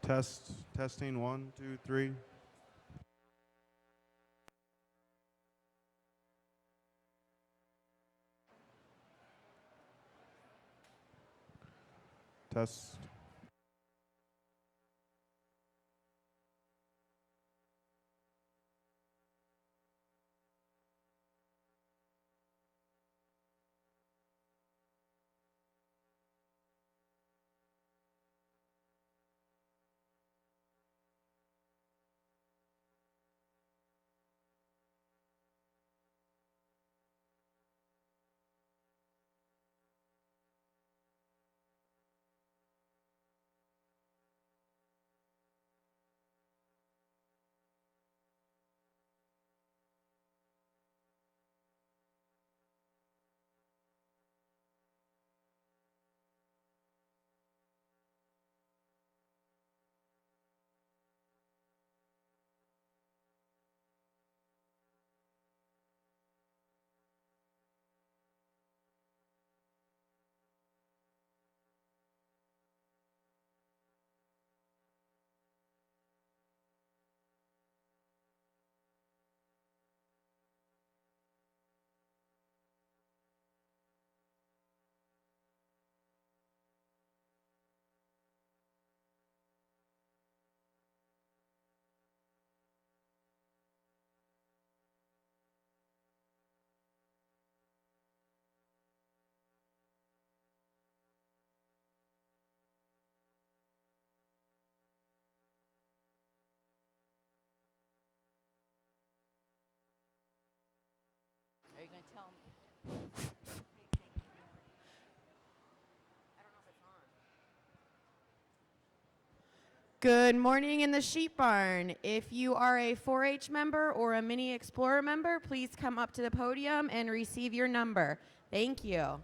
Testing, one, two, three. Test. Are you going to tell me? Good morning in the sheep barn. If you are a 4-H member or a Mini Explorer member, please come up to the podium and receive your number. Thank you.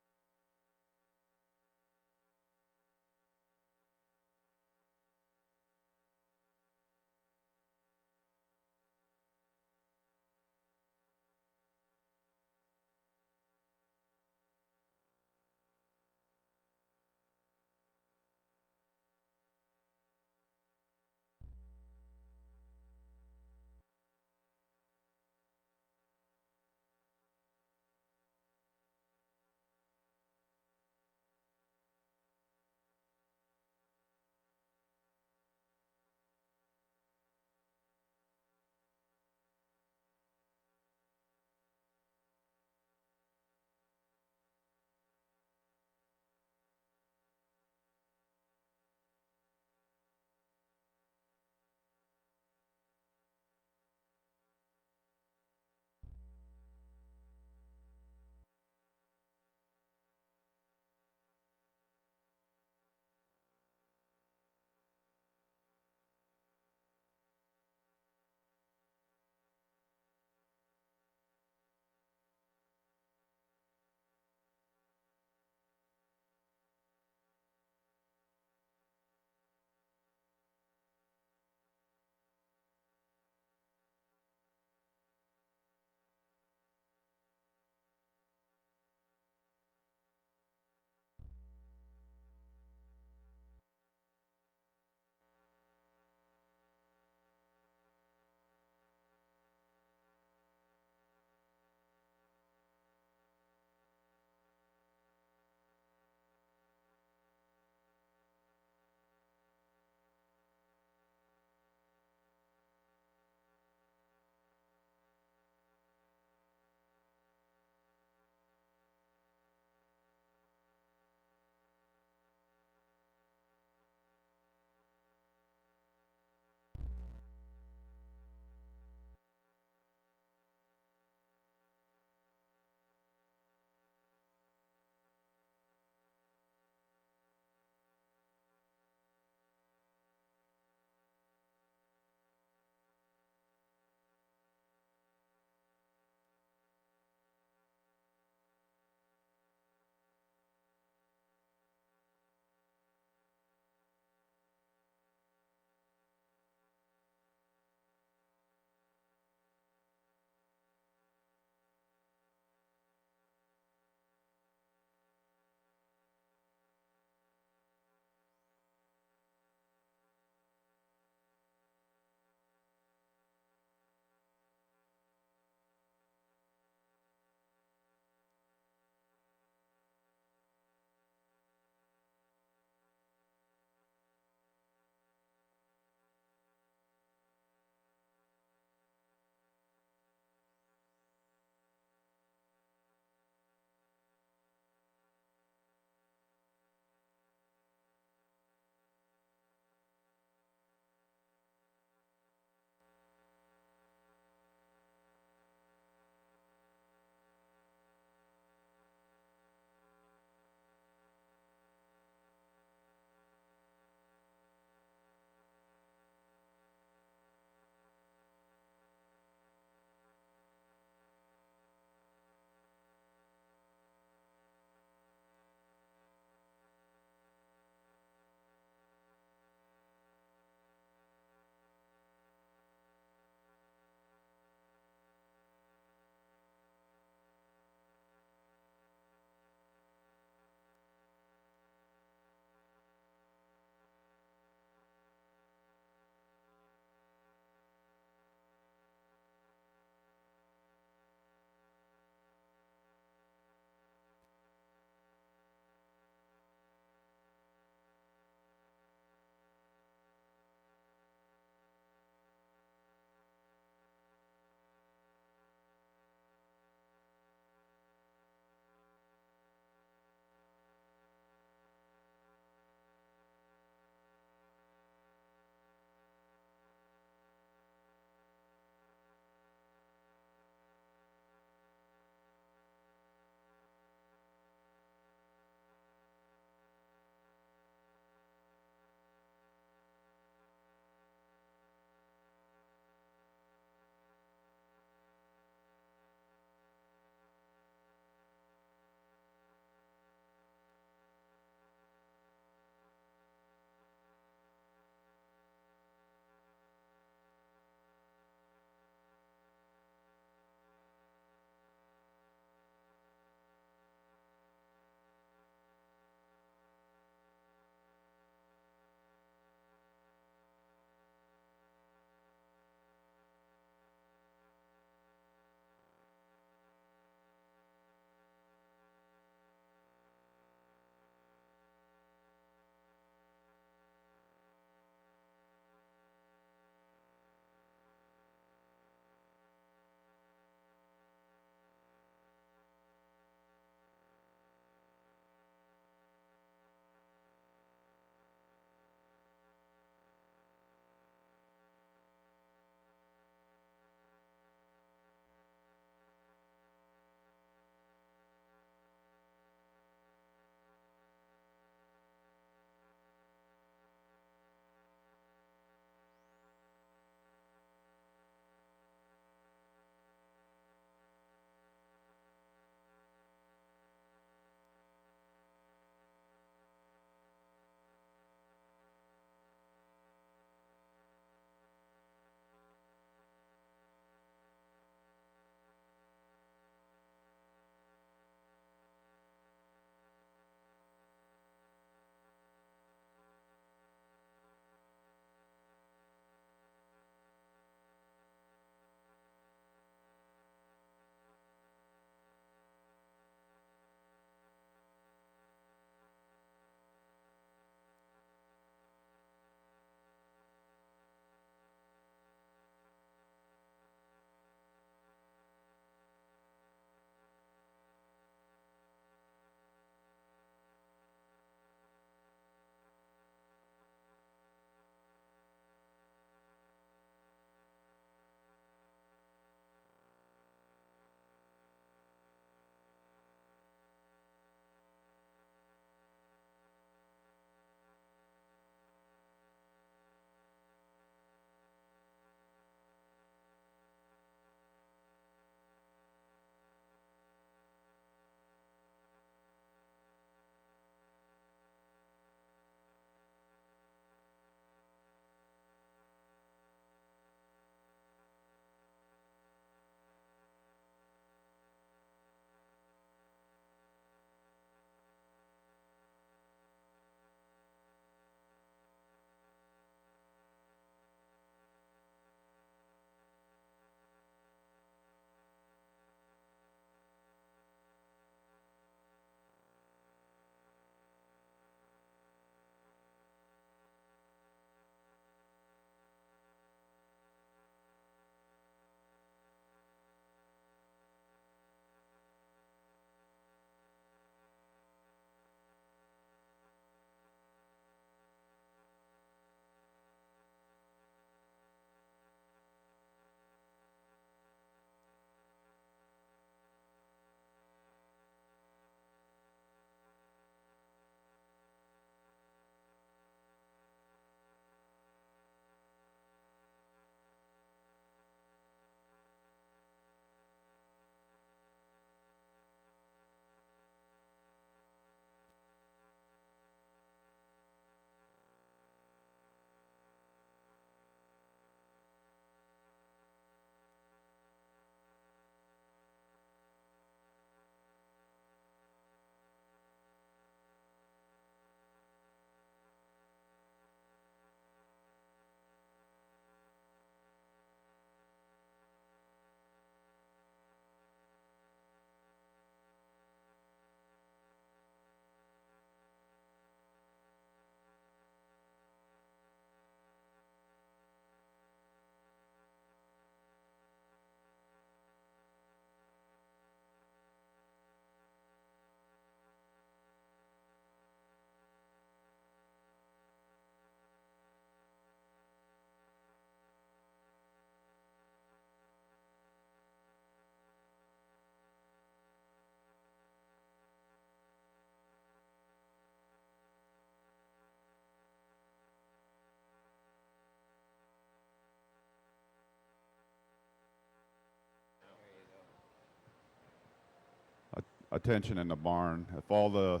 attention in the barn. If all the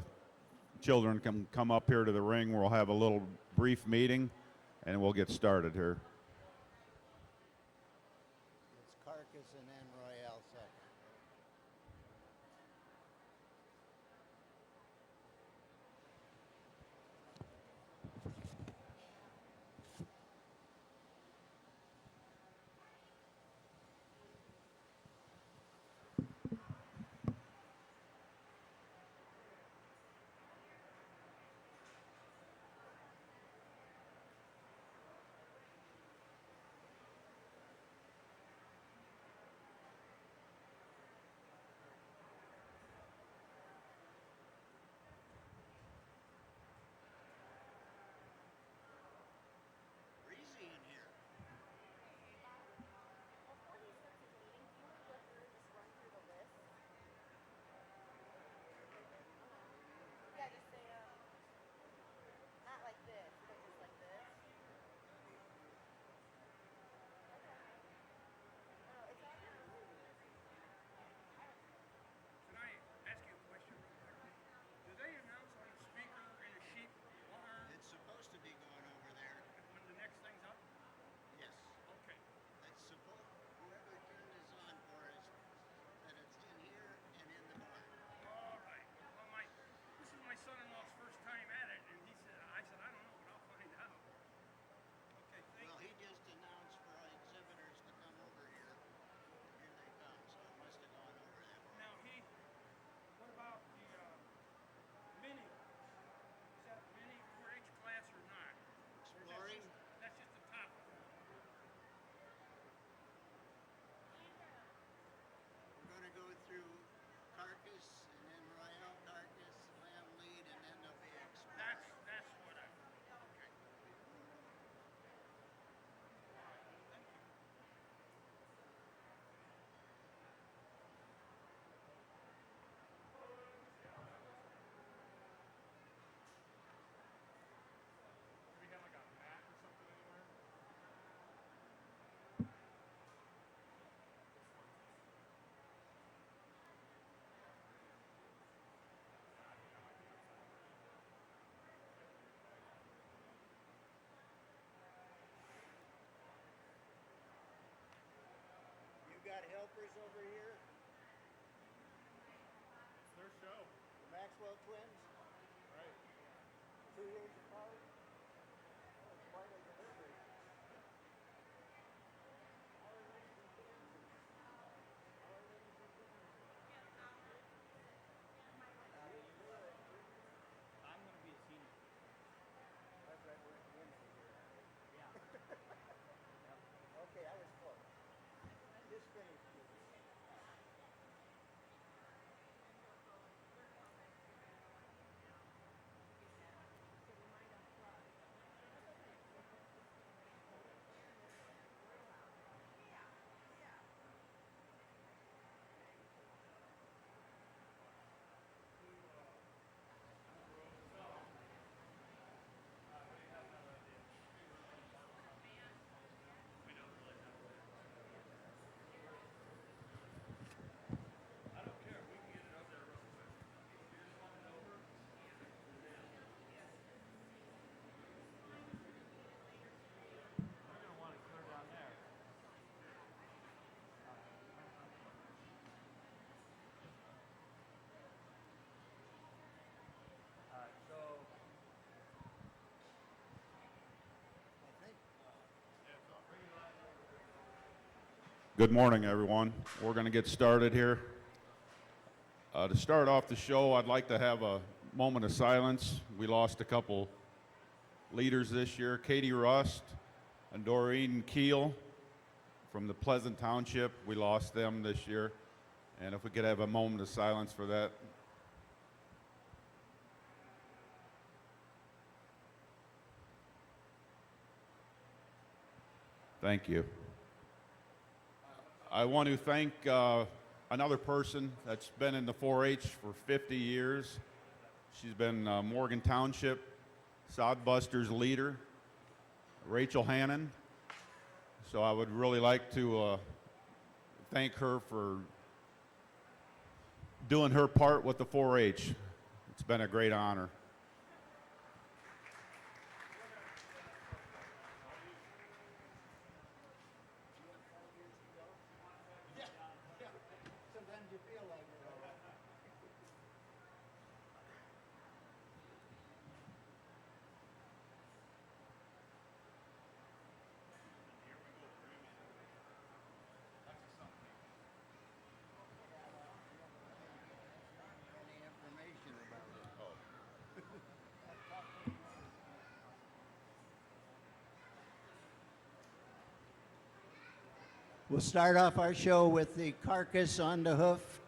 children can come up here to the ring, we'll have a little brief meeting and we'll get started here. It's Carcass and then Royale second. Breezy in here. Before he starts his meeting, do you want to go through and just run through the list? Yeah, just say, not like this, but just like this. Okay. Oh, it's all good. Can I ask you a question real quick? Do they announce on the speaker in the sheep barn It's supposed to be going over there. when the next thing's up? Yes. Okay. It's supposed, whoever turned this on for us, that it's in here and in the barn. All right. Well, this is my son-in-law's first time at it, and I said, I don't know, but I'll find out. Okay, thank Well, you. he just announced for our exhibitors to come over here. Here they come, so it must have gone over that way. Now, what about the mini? Is that mini 4-H class or not? Or is that Exploring? that's just the top of it. We're going to go through Carcass and then Royale Carcass, Lamb Lead, and then there'll be Exploring. That's what I. Okay. Thank you. Do we have like a mat or something anywhere? You got helpers over here? It's their show. The Maxwell twins? Right. 2 years apart? That's quite a delivery. I'm going to be a senior. That's right, we're at the end of the year. Yeah. Okay, I was close. Just finished. We're going to want to clear down there. So I think. Good morning, everyone. We're going to get started here. To start off the show, I'd like to have a moment of silence. We lost a couple leaders this year, Katie Rust and Doreen Keel from the Pleasant Township. We lost them this year. And if we could have a moment of silence for that. Thank you. I want to thank another person that's been in the 4-H for 50 years. She's been Morgan Township Sodbusters leader, Rachel Hannon. So I would really like to thank her for doing her part with the 4-H. It's been a great honor. Sometimes you feel like it. Any information about it. We'll start off our show with the carcass on the hoof.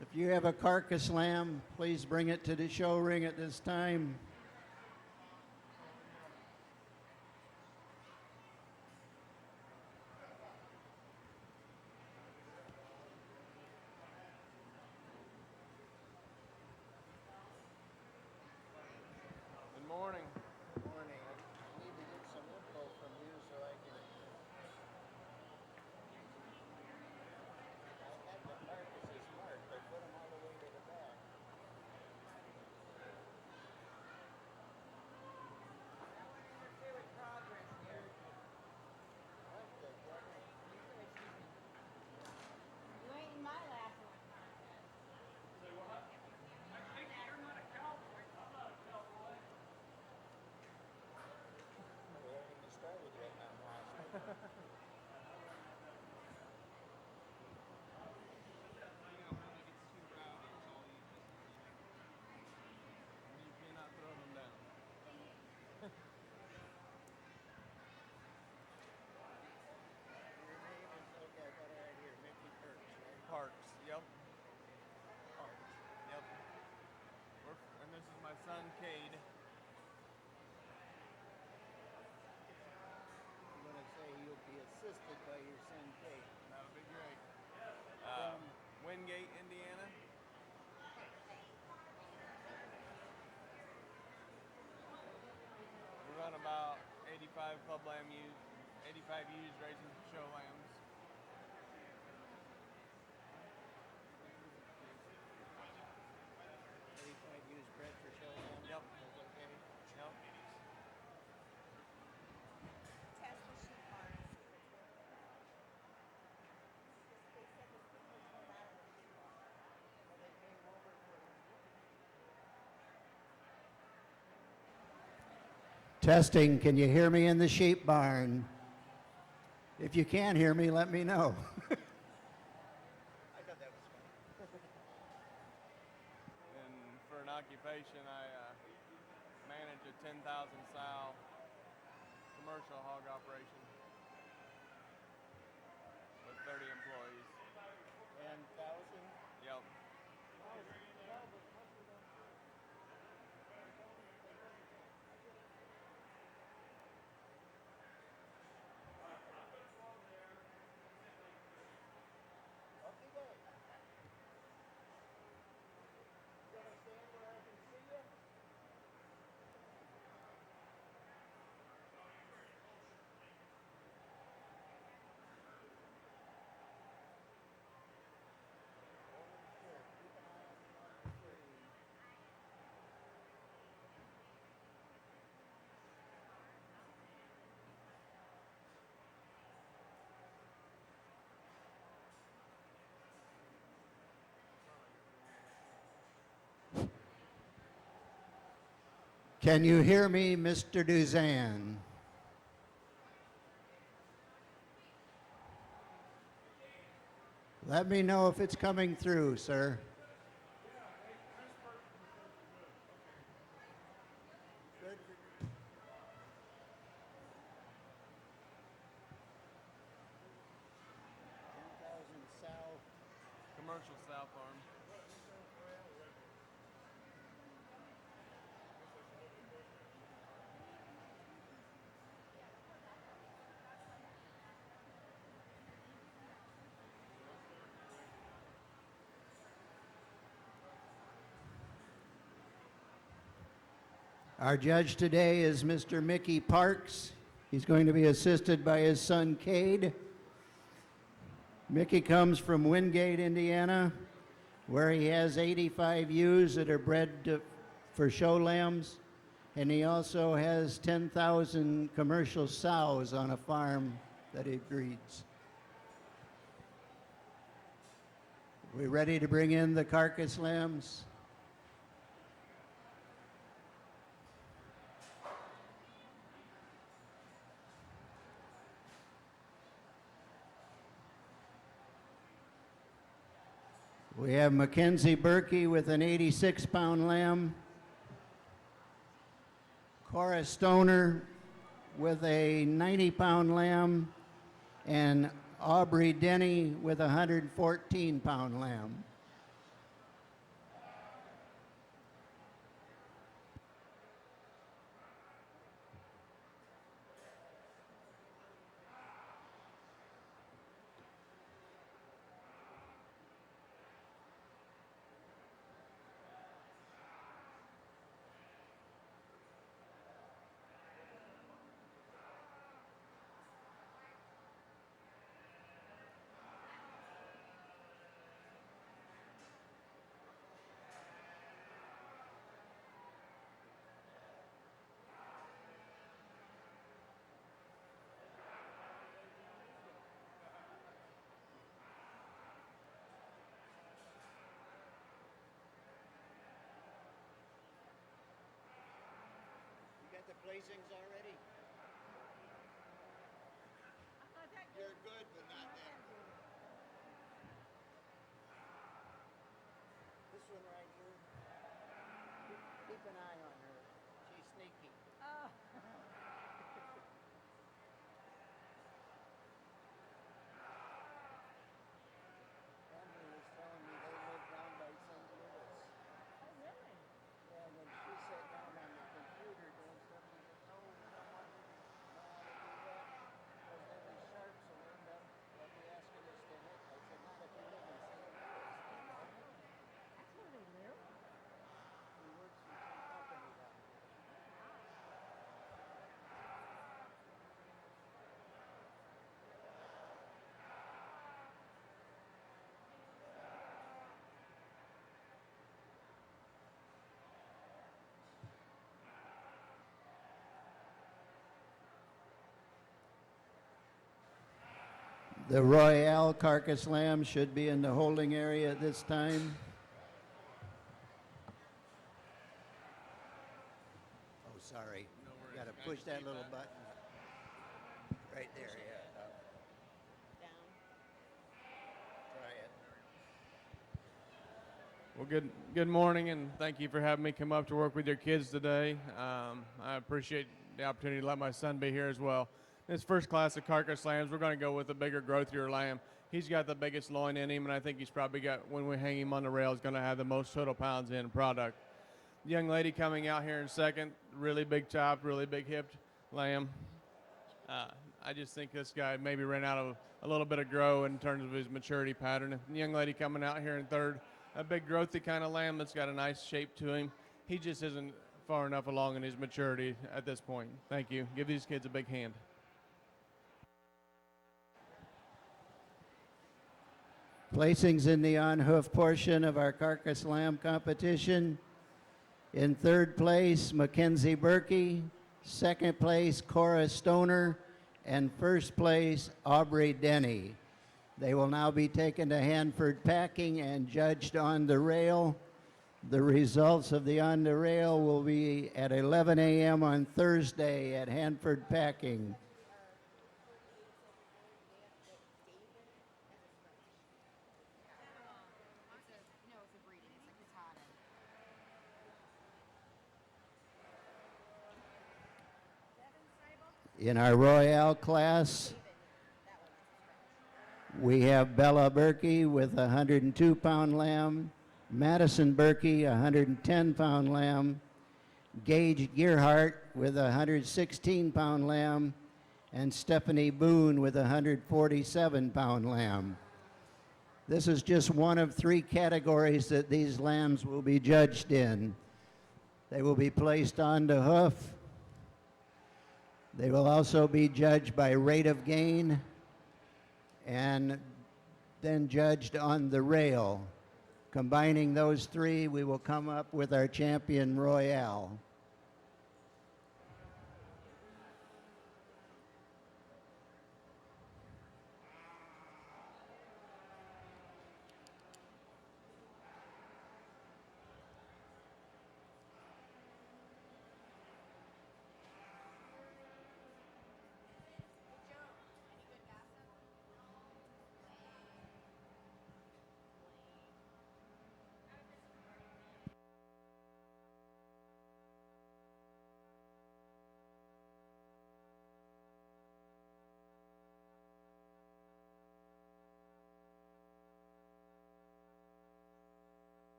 If you have a carcass lamb, please bring it to the show ring at this time. Good morning. Good morning. I need to get some info from you so I can. I had the carcasses marked. I put them all the way to the back. You ain't in my last one. We haven't even started yet, and I'm lost. You cannot throw them down. Your name is, okay, I got it right here, Mickey Perks, right? Parks. Yep. Parks. Yep. And this is my son, Cade. I'm gonna say you'll be assisted by your son Kate. That would be great. Wingate, Indiana. We run about 85 club lamb ewes, 85 ewes raising show lambs. 85 used bred for show lamb. Yep. That's okay. Yep. Test the sheep parts. Testing, can you hear me in the sheep barn? If you can't hear me, let me know. And for an occupation, I manage a 10,000 sow commercial hog operation with 30 employees. 10,000? Yep. Can you hear me, Mr. Duzan? Let me know if it's coming through, sir. Commercial sow farm. Our judge today is Mr. Mickey Parks. He's going to be assisted by his son, Cade. Mickey comes from Wingate, Indiana. where he has 85 ewes that are bred for show lambs, and he also has 10,000 commercial sows on a farm that he breeds. We ready to bring in the carcass lambs? We have Mackenzie Berkey with an 86-pound lamb. Cora Stoner with a 90-pound lamb. And Aubrey Denny with a 114-pound lamb. The placings already? You're good, but not that good. This one right here. Keep an eye on her. She's sneaky. Oh. Emily was telling me they live down by St. Louis. Oh, really? Yeah, and when she sat down on the computer doing stuff, she said, no, we don't want to know how to do that. Because then the sharks will end up asking us to hit. I said, not if you live in St. Louis. That's where they live? He works for some company down there. The Royale carcass lamb should be in the holding area at this time. Oh, sorry. You got to push that little button. Right there, yeah. Down. Try it. Well, good morning, and thank you for having me come up to work with your kids today. I appreciate the opportunity to let my son be here as well. This first class of carcass lambs, we're going to go with the bigger, growthier lamb. He's got the biggest loin in him, and I think he's probably got, when we hang him on the rail, he's going to have the most total pounds in product. The young lady coming out here in second, really big chopped, really big hipped lamb. I just think this guy maybe ran out of a little bit of grow in terms of his maturity pattern. The young lady coming out here in third, a big growthy kind of lamb that's got a nice shape to him. He just isn't far enough along in his maturity at this point. Thank you. Give these kids a big hand. Placings in the on-hoof portion of our carcass lamb competition. In third place, Mackenzie Berkey. Second place, Cora Stoner. And first place, Aubrey Denny. They will now be taken to Hanford Packing and judged on the rail. The results of the on the rail will be at 11 a.m. on Thursday at Hanford Packing. No, it's a breeding. It's like Katahdin. In our Royale class, we have Bella Berkey with a 102-pound lamb, Madison Berkey, a 110-pound lamb, Gage Gearhart with a 116-pound lamb, and Stephanie Boone with a 147-pound lamb. This is just one of 3 categories that these lambs will be judged in. They will be placed on the hoof. They will also be judged by rate of gain and then judged on the rail. Combining those three, we will come up with our champion royale.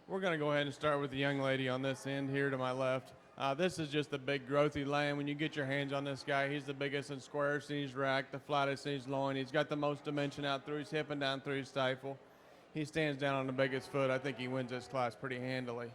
We're going to go ahead and start with the young lady on this end here to my left. This is just a big growthy lamb. When you get your hands on this guy, he's the biggest and squarest in his rack, the flattest in his loin. He's got the most dimension out through his hip and down through his stifle. He stands down on the biggest foot. I think he wins this class pretty handily.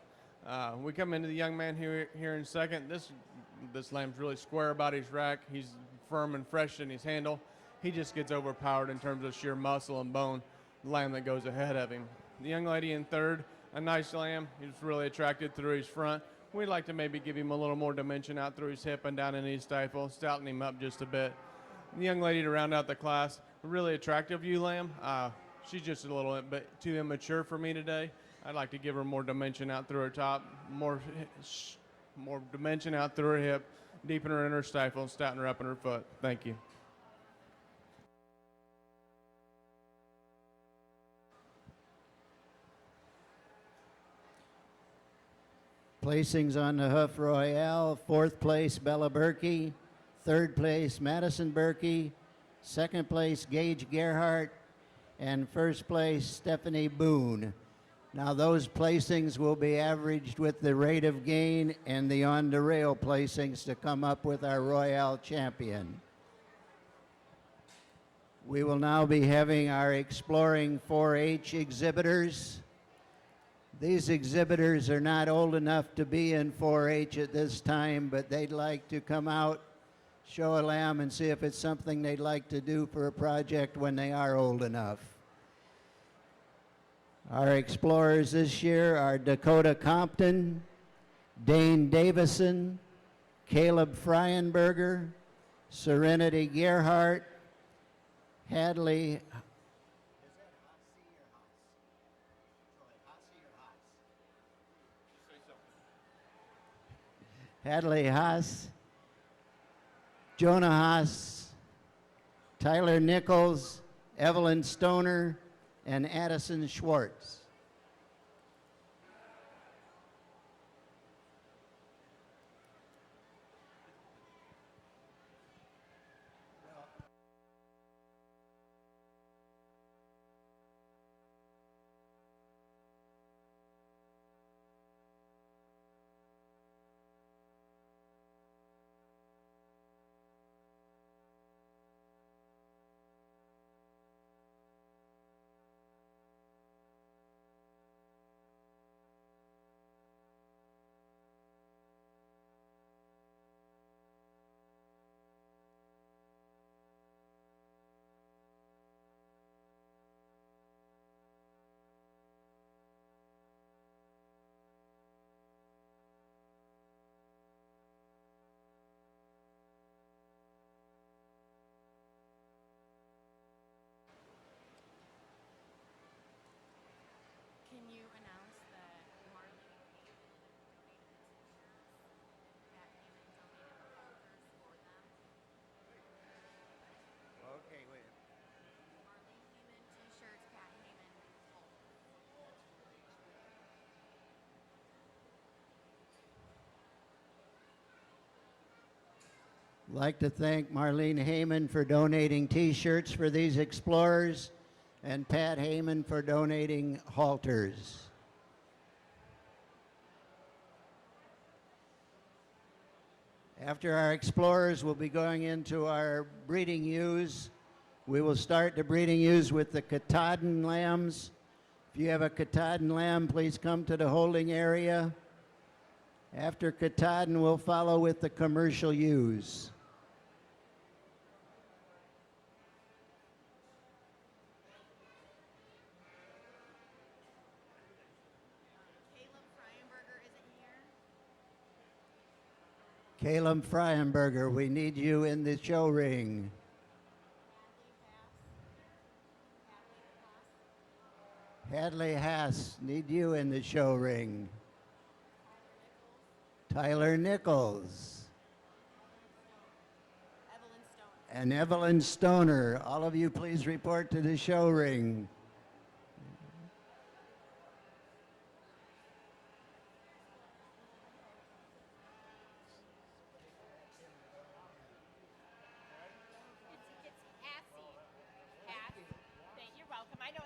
We come into the young man here in second. This lamb's really square about his rack. He's firm and fresh in his handle. He just gets overpowered in terms of sheer muscle and bone, the lamb that goes ahead of him. The young lady in third, a nice lamb. He's really attracted through his front. We'd like to maybe give him a little more dimension out through his hip and down in his stifle, stouten him up just a bit. The young lady to round out the class, a really attractive ewe lamb. She's just a little bit too immature for me today. I'd like to give her more dimension out through her top, more dimension out through her hip, deepen her in her stifle, and stouten her up in her foot. Thank you. Placings on the Hoof Royale: fourth place, Bella Berkey; third place, Madison Berkey; second place, Gage Gerhardt; and first place, Stephanie Boone. Now those placings will be averaged with the rate of gain and the on-the-rail placings to come up with our Royale champion. We will now be having our exploring 4-H exhibitors. These exhibitors are not old enough to be in 4-H at this time, but they'd like to come out, show a lamb, and see if it's something they'd like to do for a project when they are old enough. Our explorers this year are Dakota Compton, Dane Davison, Caleb Fryenberger, Serenity Gerhardt, Hadley Haas, Jonah Haas, Tyler Nichols, Evelyn Stoner, and Addison Schwartz. I'd like to thank Marlene Heyman for donating T-shirts for these explorers and Pat Heyman for donating halters. After our explorers, we'll be going into our breeding ewes. We will start the breeding ewes with the Katahdin lambs. If you have a Katahdin lamb, please come to the holding area. After Katahdin, we'll follow with the commercial ewes. Caleb Fryenberger, we need you in the show ring. Hadley Haas, need you in the show ring. Tyler Nichols. And Evelyn Stoner. All of you please report to the show ring. You're welcome. I know.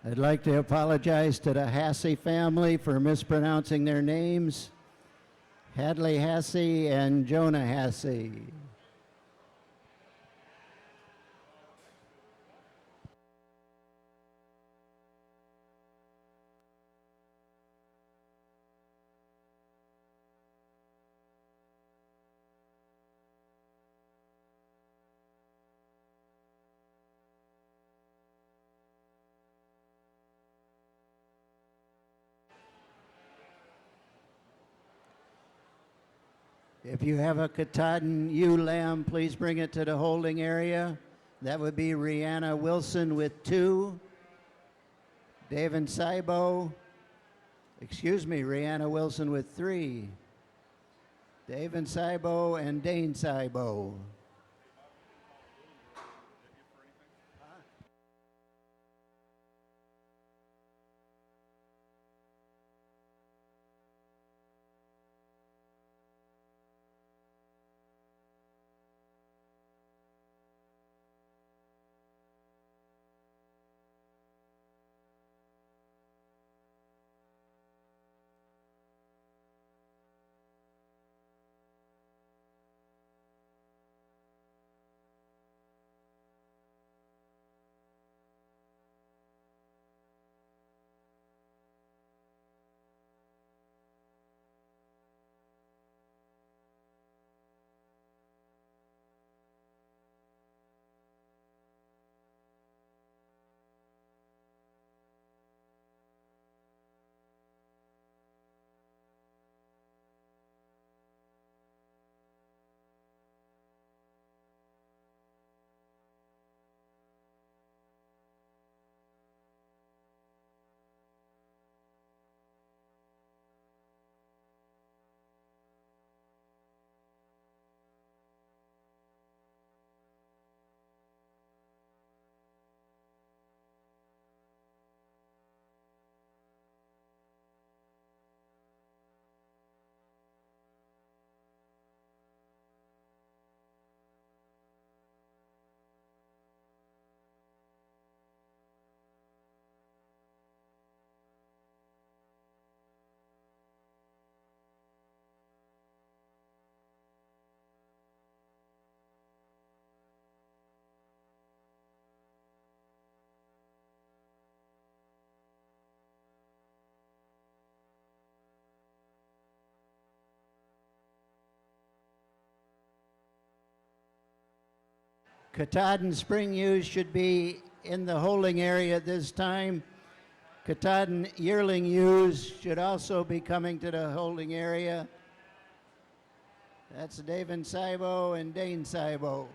I'd like to apologize to the Hassey family for mispronouncing their names. Hadley Hassey and Jonah Hassey. If you have a Katahdin ewe lamb, please bring it to the holding area. That would be Rihanna Wilson with 2. David Saibo, Rihanna Wilson with 3. David Saibo and Dane Saibo. Katahdin spring ewes should be in the holding area at this time. Katahdin yearling ewes should also be coming to the holding area. That's David Saibo and Dane Saibo.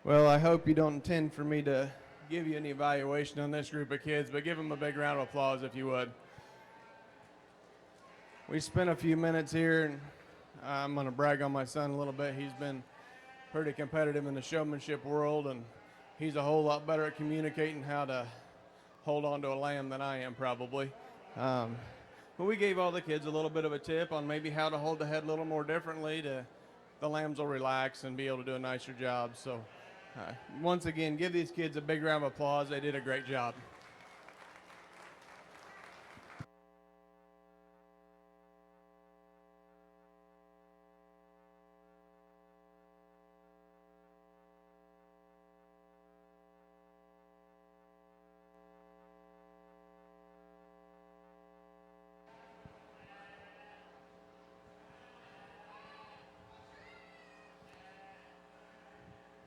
Well, I hope you don't intend for me to give you any evaluation on this group of kids, but give them a big round of applause if you would. We spent a few minutes here, and I'm going to brag on my son a little bit. He's been pretty competitive in the showmanship world, and he's a whole lot better at communicating how to hold on to a lamb than I am, probably. But we gave all the kids a little bit of a tip on maybe how to hold the head a little more differently to the lambs will relax and be able to do a nicer job. So once again, give these kids a big round of applause. They did a great job.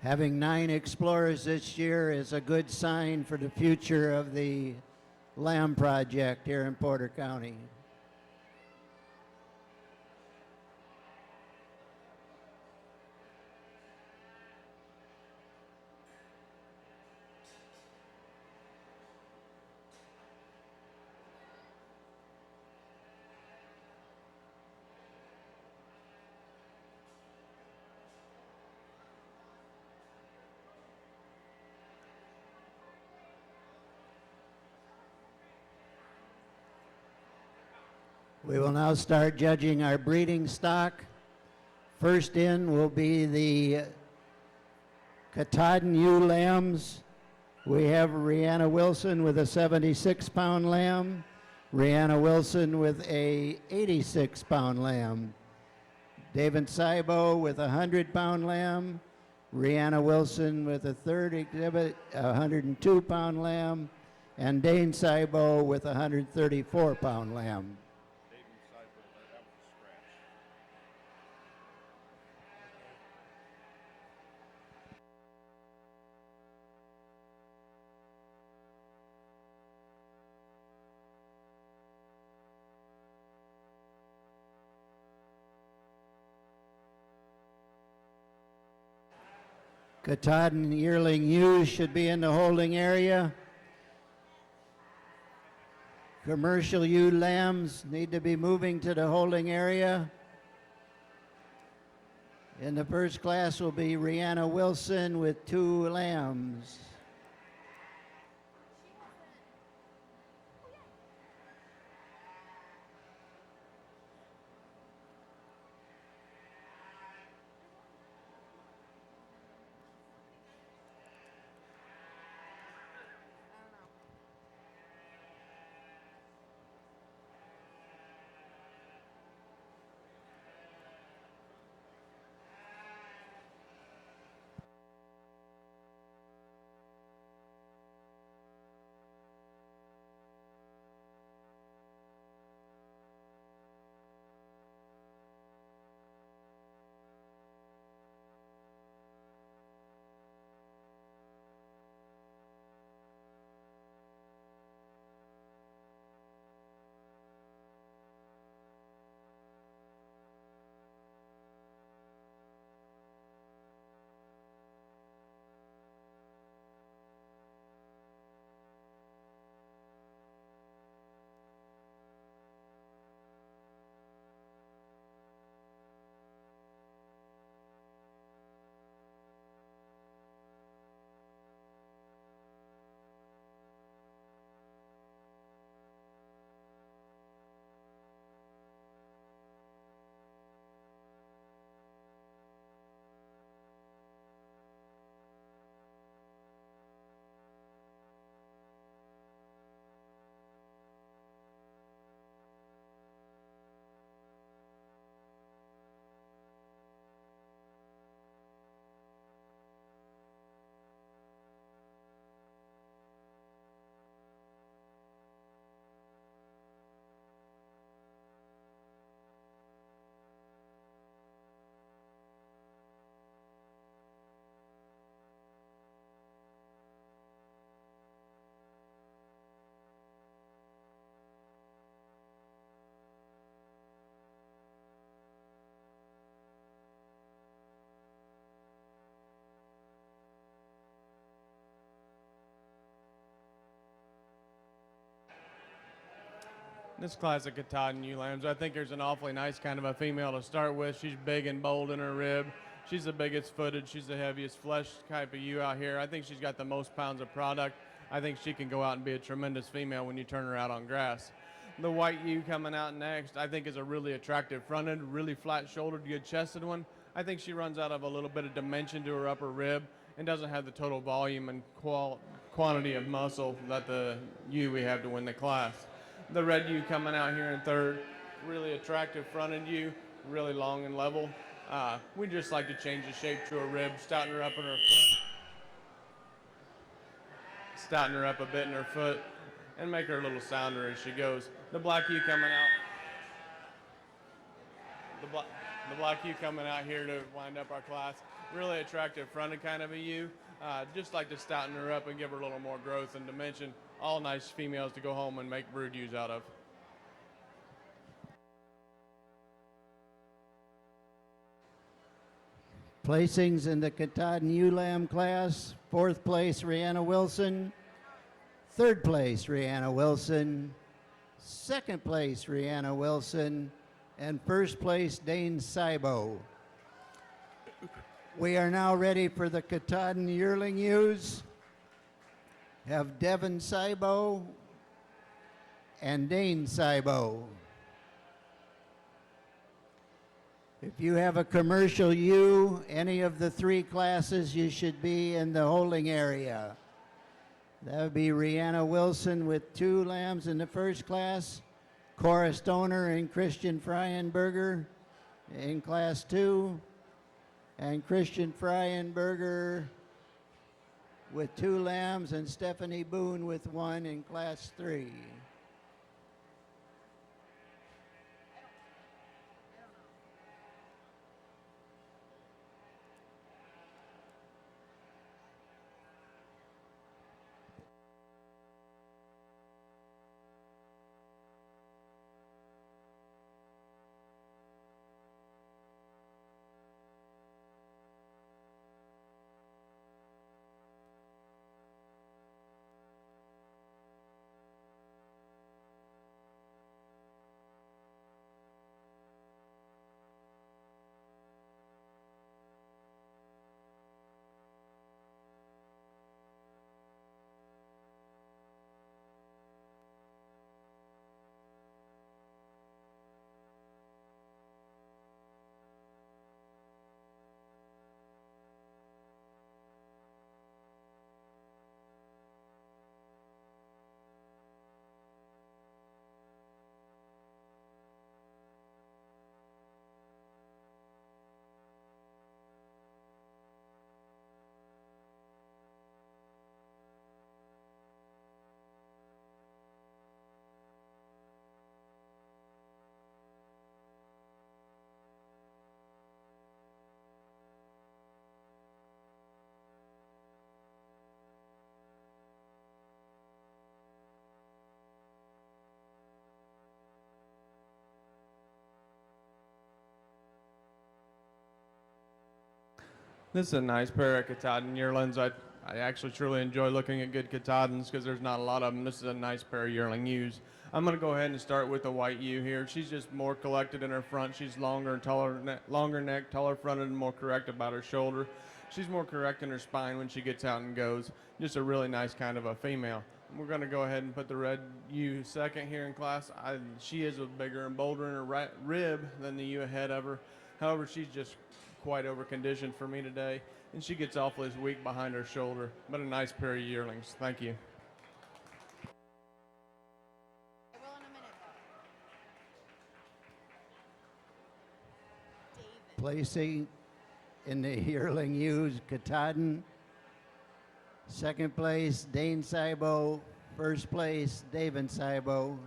Having 9 explorers this year is a good sign for the future of the Lamb Project here in Porter County. We will now start judging our breeding stock. First in will be the Katahdin ewe lambs. We have Rihanna Wilson with a 76-pound lamb, Rihanna Wilson with a 86-pound lamb, David Saibo with a 100-pound lamb, Rihanna Wilson with a third exhibit, a 102-pound lamb, and Dane Saibo with a 134-pound lamb. Katahdin yearling ewes should be in the holding area. Commercial ewe lambs need to be moving to the holding area. In the first class will be Rihanna Wilson with 2 lambs. This classic Katahdin ewe lambs, I think there's an awfully nice kind of a female to start with. She's big and bold in her rib. She's the biggest footed. She's the heaviest flesh type of ewe out here. I think she's got the most pounds of product. I think she can go out and be a tremendous female when you turn her out on grass. The white ewe coming out next, I think is a really attractive front end, really flat shouldered, good chested one. I think she runs out of a little bit of dimension to her upper rib and doesn't have the total volume and quantity of muscle that the ewe we have to win the class. The red ewe coming out here in third, really attractive front end ewe, really long and level. We just like to change the shape to her rib, stouten her up in her foot, stouten her up a bit in her foot, and make her a little sounder as she goes. The black ewe coming out. The black ewe coming out here to wind up our class. Really attractive fronted kind of a ewe. Just like to stouten her up and give her a little more growth and dimension. All nice females to go home and make brood ewes out of. Placings in the Katahdin ewe lamb class: fourth place, Rihanna Wilson; third place, Rihanna Wilson; second place, Rihanna Wilson; and first place, Dane Saibo. We are now ready for the Katahdin yearling ewes. Have Devin Saibo and Dane Saibo. If you have a commercial ewe, any of the three classes, you should be in the holding area. That would be Rihanna Wilson with 2 lambs in the first class, Cora Stoner and Christian Fryenberger in class 2, and Christian Fryenberger with 2 lambs, and Stephanie Boone with 1 in class 3. This is a nice pair of Katahdin yearlings. I actually truly enjoy looking at good Katahdins because there's not a lot of them. This is a nice pair of yearling ewes. I'm going to go ahead and start with the white ewe here. She's just more collected in her front. She's longer and taller, longer neck, taller fronted, and more correct about her shoulder. She's more correct in her spine when she gets out and goes. Just a really nice kind of a female. We're going to go ahead and put the red ewe second here in class. She is bigger and bolder in her rib than the ewe ahead of her. However, she's just quite over-conditioned for me today, and she gets awfully weak behind her shoulder, but a nice pair of yearlings. Thank you. I will in a minute, though. David. Placing in the yearling ewes, Katahdin. Second place, Dane Saibo. First place, David Saibo.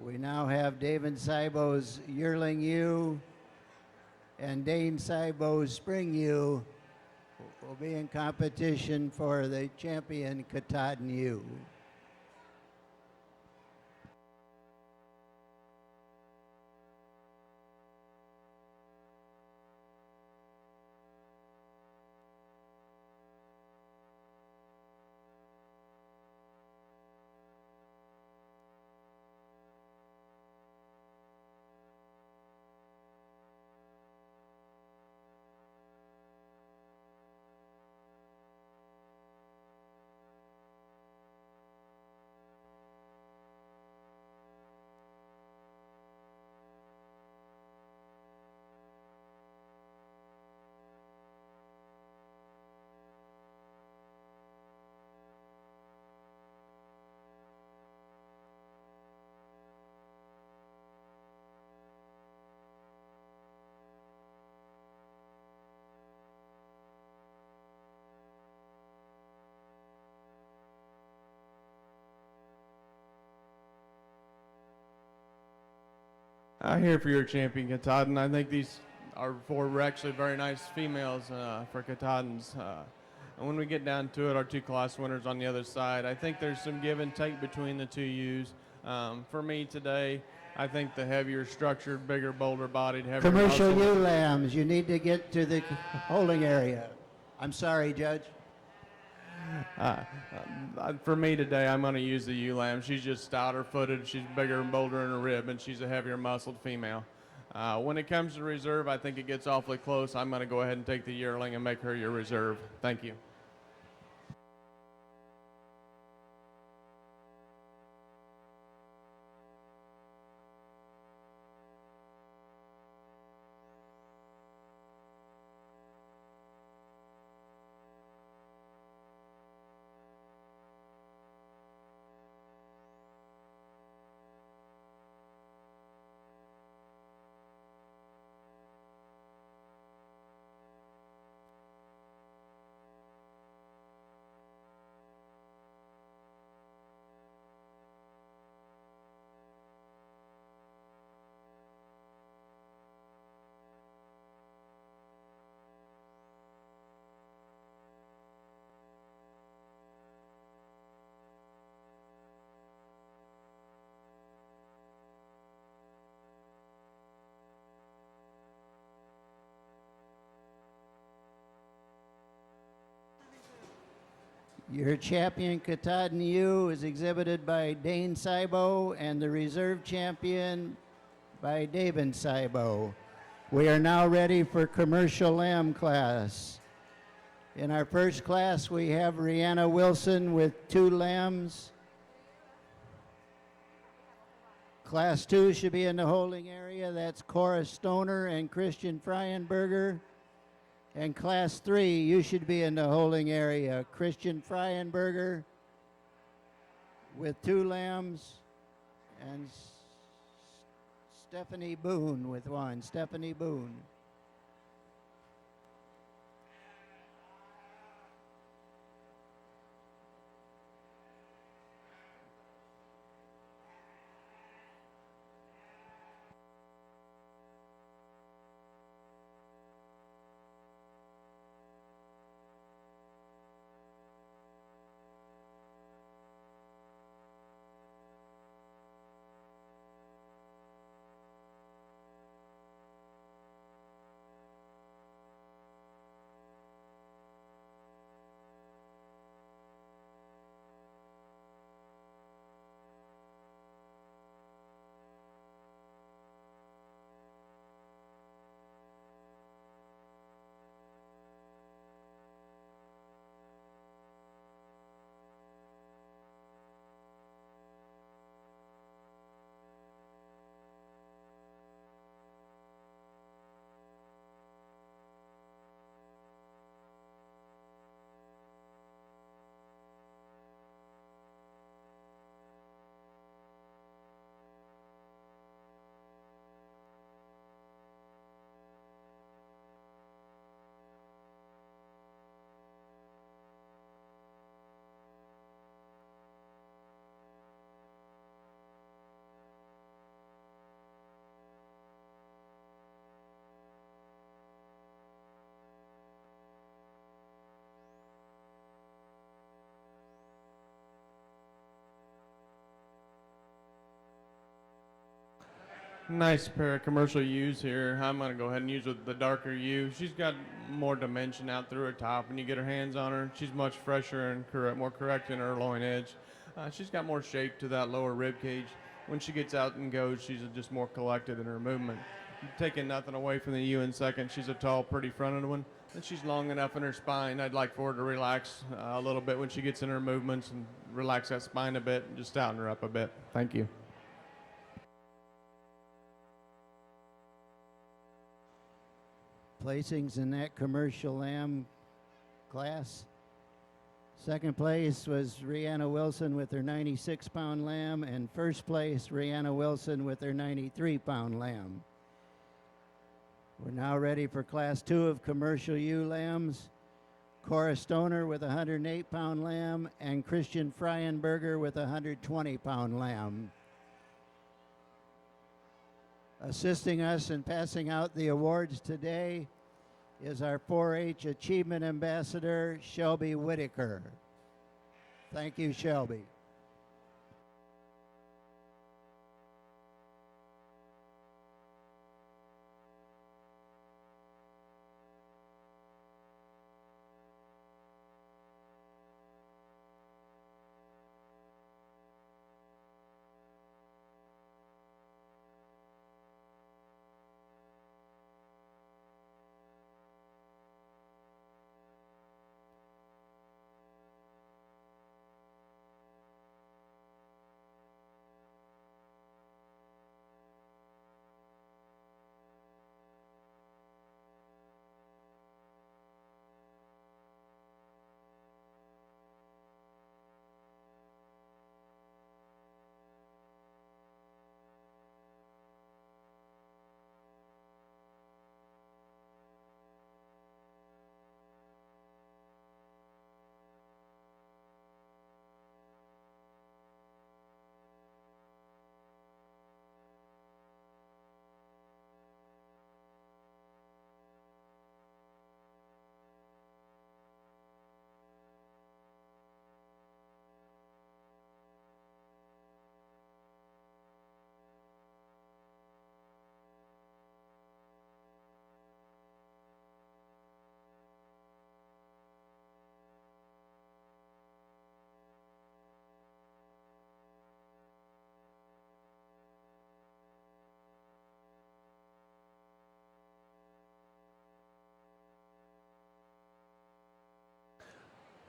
We now have David Saibo's yearling ewe and Dane Saibo's spring ewe will be in competition for the champion Katahdin ewe. Here for your champion, Katahdin. I think these are four actually very nice females for Katahdins. And when we get down to it, our two class winners on the other side, I think there's some give and take between the two ewes. For me today, I think the heavier structured, bigger, bolder bodied, heavier Commercial muscle- ewe lambs, you need to get to the holding area. I'm sorry, Judge. For me today, I'm going to use the ewe lamb. She's just stouter footed, she's bigger and bolder in her rib, and she's a heavier muscled female. When it comes to reserve, I think it gets awfully close. I'm going to go ahead and take the yearling and make her your reserve. Thank you. Your champion Katahdin ewe is exhibited by Dane Saibo and the reserve champion by David Saibo. We are now ready for commercial lamb class. In our first class, we have Rihanna Wilson with 2 lambs. Class 2 should be in the holding area. That's Cora Stoner and Christian Fryenberger. And Class 3, you should be in the holding area. Christian Fryenberger with 2 lambs and Stephanie Boone with 1. Stephanie Boone. Nice pair of commercial ewes here. I'm going to go ahead and use the darker ewe. She's got more dimension out through her top. When you get her hands on her, she's much fresher and more correct in her loin edge. She's got more shape to that lower rib cage. When she gets out and goes, she's just more collected in her movement. Taking nothing away from the ewe in second. She's a tall, pretty fronted one. And she's long enough in her spine. I'd like for her to relax a little bit when she gets in her movements and relax that spine a bit and just stouten her up a bit. Thank you. Placings in that commercial lamb class. Second place was Rihanna Wilson with her 96-pound lamb, and first place, Rihanna Wilson with her 93-pound lamb. We're now ready for Class 2 of commercial ewe lambs. Cora Stoner with a 108-pound lamb, and Christian Fryenberger with a 120-pound lamb. Assisting us in passing out the awards today is our 4-H Achievement Ambassador, Shelby Whitaker. Thank you, Shelby.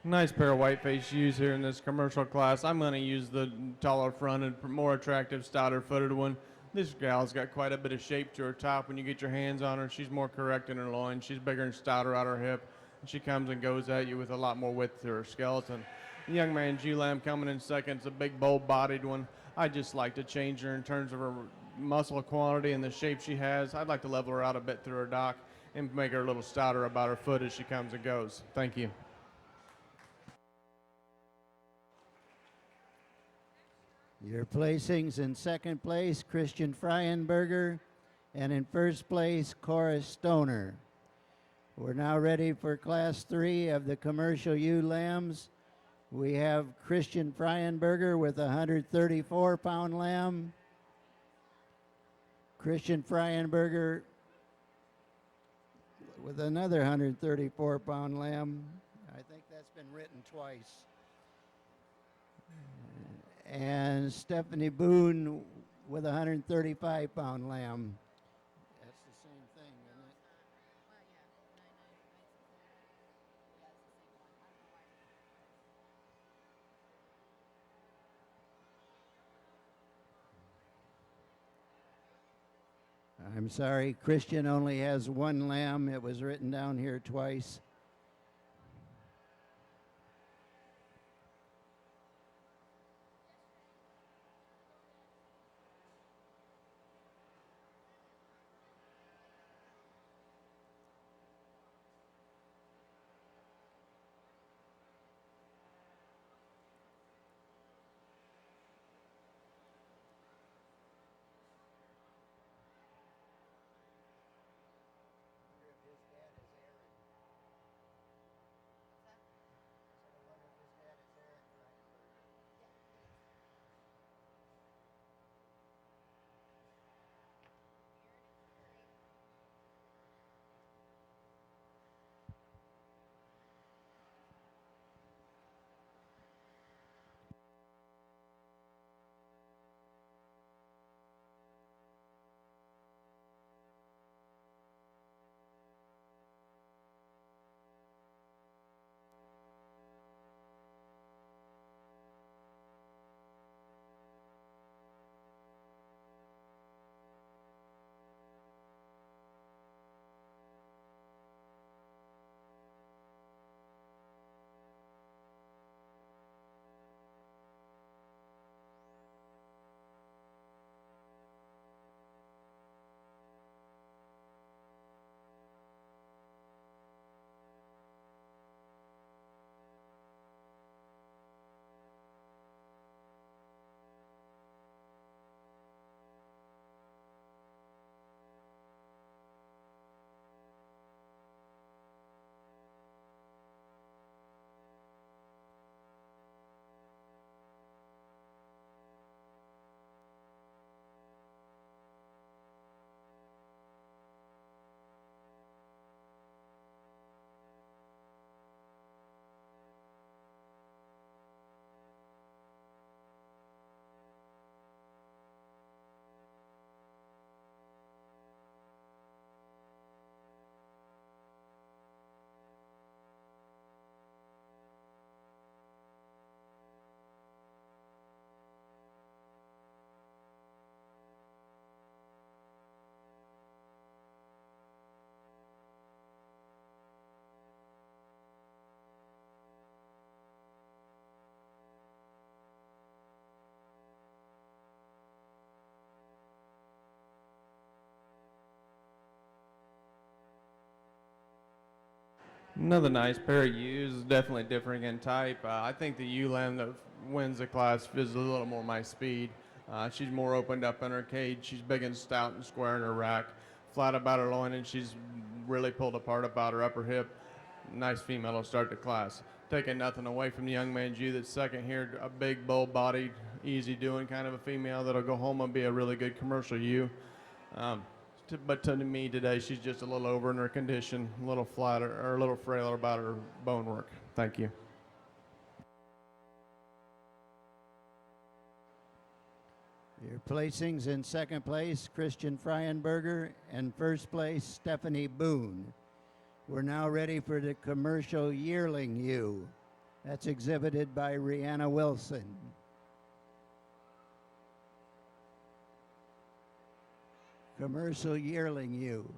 Nice pair of white face shoes here in this commercial class. I'm going to use the taller fronted, more attractive, stouter footed one. This gal's got quite a bit of shape to her top. When you get your hands on her, she's more correct in her loin. She's bigger and stouter out her hip. And she comes and goes at you with a lot more width to her skeleton. The young man, G-Lam, coming in second, is a big, bold-bodied one. I just like to change her in terms of her muscle quantity and the shape she has. I'd like to level her out a bit through her dock and make her a little stouter about her foot as she comes and goes. Thank you. Your placings: in second place, Christian Freienberger, and in first place, Cora Stoner. We're now ready for Class 3 of the commercial ewe lambs. We have Christian Freienberger with a 134-pound lamb. Christian Freienberger with another 134-pound lamb. I think that's been written twice. And Stephanie Boone with a 135-pound lamb. That's the same thing, isn't it? I'm sorry, Christian only has one lamb. It was written down here twice. Another nice pair of U's, definitely differing in type. I think the U lamb that wins the class is a little more my speed. She's more opened up in her cage. She's big and stout and square in her rack, flat about her loin, and she's really pulled apart about her upper hip. Nice female to start the class. Taking nothing away from the young man's ewe that's second here, a big, bull-bodied, easy-doing kind of a female that'll go home and be a really good commercial ewe. But to me today, she's just a little over in her condition, a little flatter or a little frailer about her bone work. Thank you. Your placings: in second place, Christian Freienberger, and first place, Stephanie Boone. We're now ready for the commercial yearling ewe. That's exhibited by Rihanna Wilson. Commercial yearling ewe.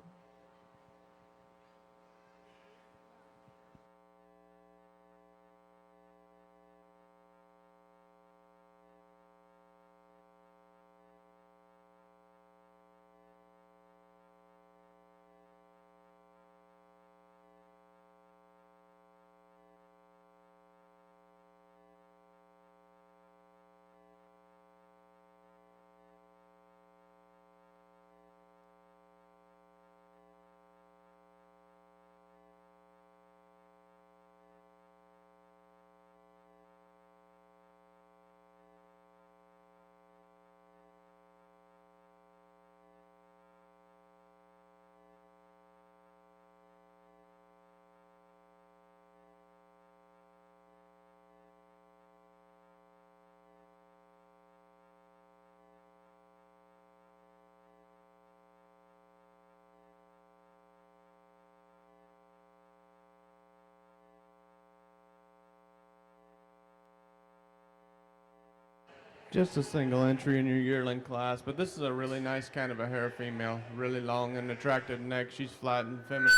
Just a single entry in your yearling class, but this is a really nice kind of a hair female. Really long and attractive neck. She's flat and feminine.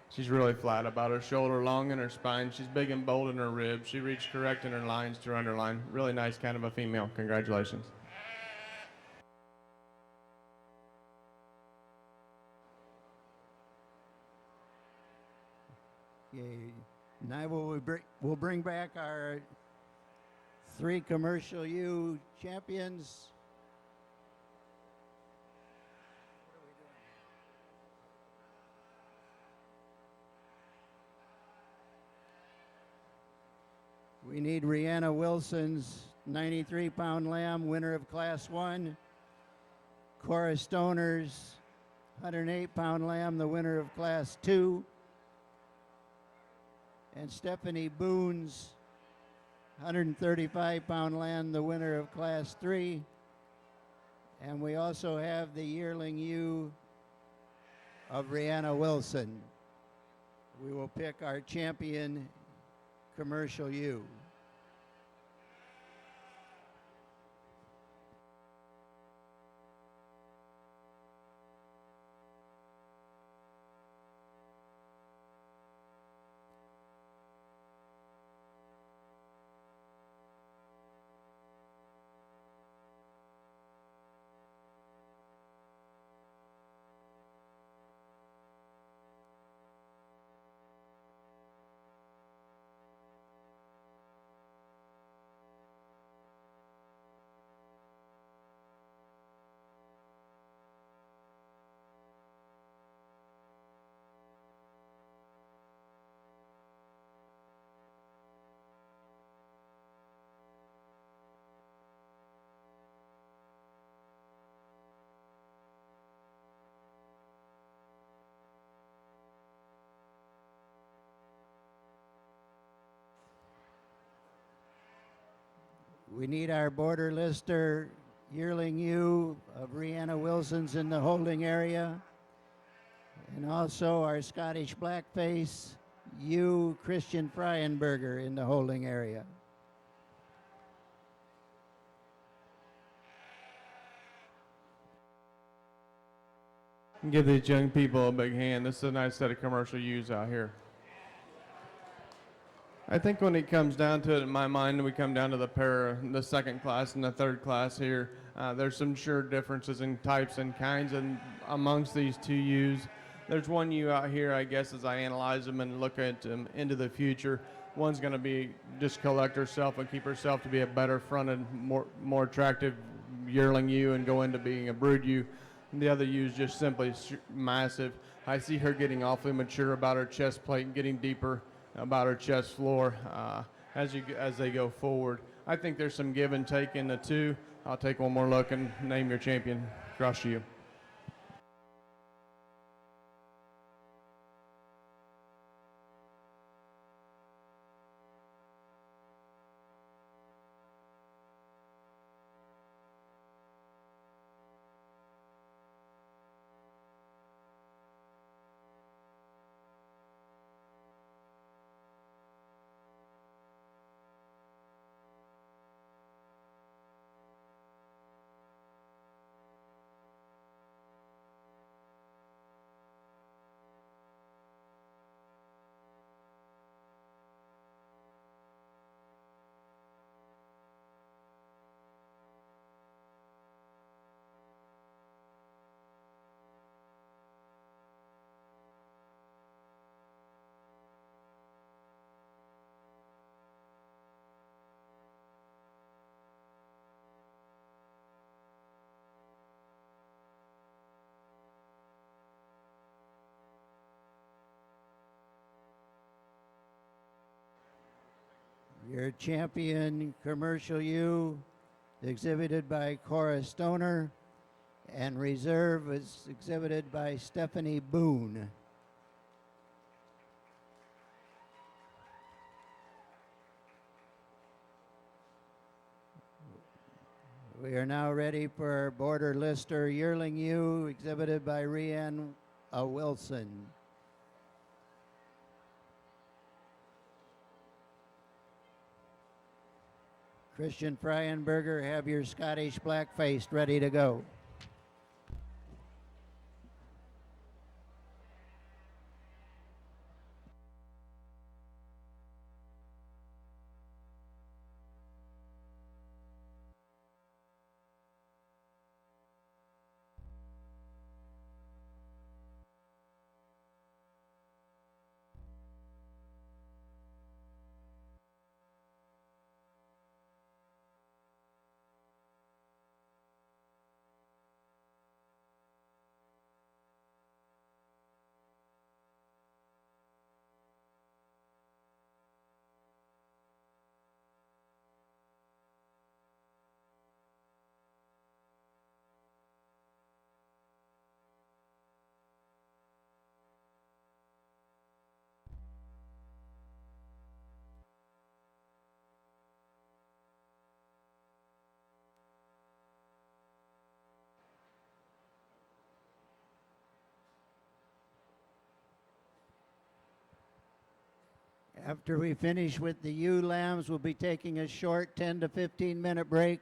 She's really flat about her shoulder, long in her spine. She's big and bold in her ribs. She reached correct in her lines to her underline. Really nice kind of a female. Congratulations. Okay. Now we'll bring back our 3 commercial ewe champions. We need Rihanna Wilson's 93-pound lamb, winner of Class 1. Cora Stoner's 108-pound lamb, the winner of Class 2. And Stephanie Boone's 135-pound lamb, the winner of Class 3. And we also have the yearling ewe of Rihanna Wilson. We will pick our champion commercial ewe. We need our border lister yearling ewe of Rihanna Wilson's in the holding area, and also our Scottish Blackface ewe Christian Freienberger in the holding area. Give these young people a big hand. This is a nice set of commercial ewes out here. I think when it comes down to it, in my mind, we come down to the second class and the third class here. There's some sure differences in types and kinds, and amongst these two ewes. There's one ewe out here, I guess, as I analyze them and look at them into the future. One's going to be just collect herself and keep herself to be a better fronted, more attractive yearling ewe and go into being a brood ewe. And the other ewe is just simply massive. I see her getting awfully mature about her chest plate and getting deeper about her chest floor as they go forward. I think there's some give and take in the two. I'll take one more look and name your champion. Across to you. Your champion commercial ewe, exhibited by Cora Stoner, and reserve is exhibited by Stephanie Boone. We are now ready for our Border Lister yearling ewe, exhibited by Rianne Wilson. Christian Fryenberger, have your Scottish Black-Faced ready to go. After we finish with the ewe lambs, we'll be taking a short 10 to 15 minute break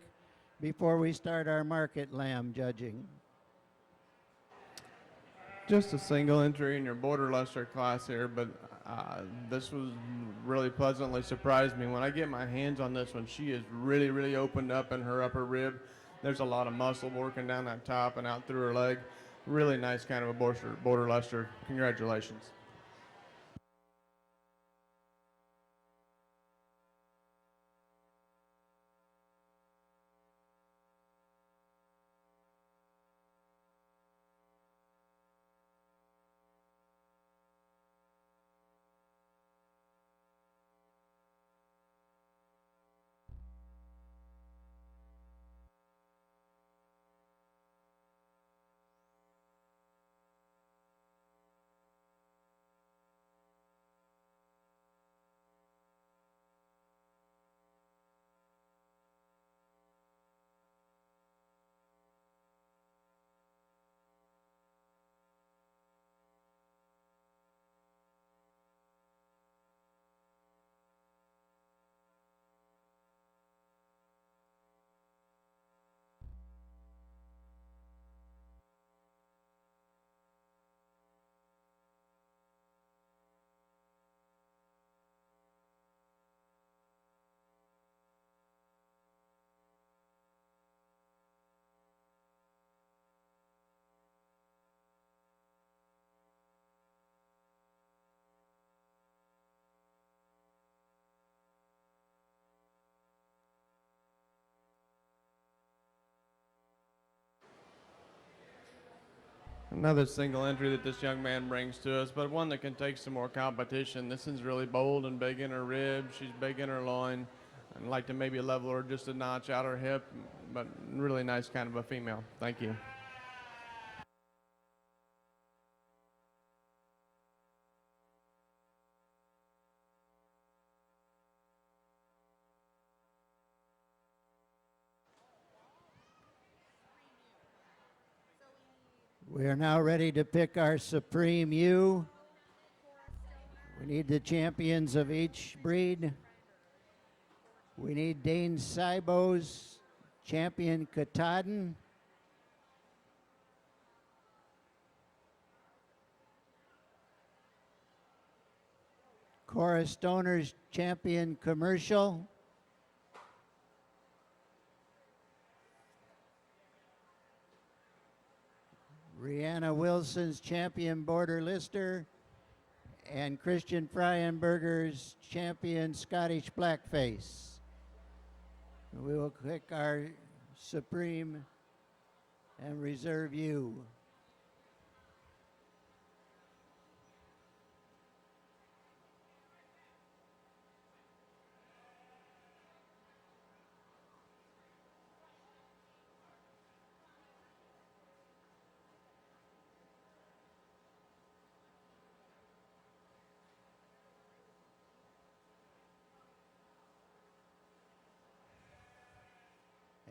before we start our market lamb judging. Just a single entry in your Border Lister class here, but this was really pleasantly surprised me. When I get my hands on this one, she is really opened up in her upper rib. There's a lot of muscle working down that top and out through her leg. Really nice kind of a Border Lister. Congratulations. Another single entry that this young man brings to us, but one that can take some more competition. This one's really bold and big in her rib. She's big in her loin. I'd like to maybe level her just a notch out her hip, but really nice kind of a female. Thank you. We are now ready to pick our Supreme U. We need the champions of each breed. We need Dane Sibos, champion Katahdin. Cora Stoner's champion Commercial. Rihanna Wilson's champion Border Lister, and Christian Fryenberger's champion Scottish Blackface. We will pick our Supreme and Reserve U.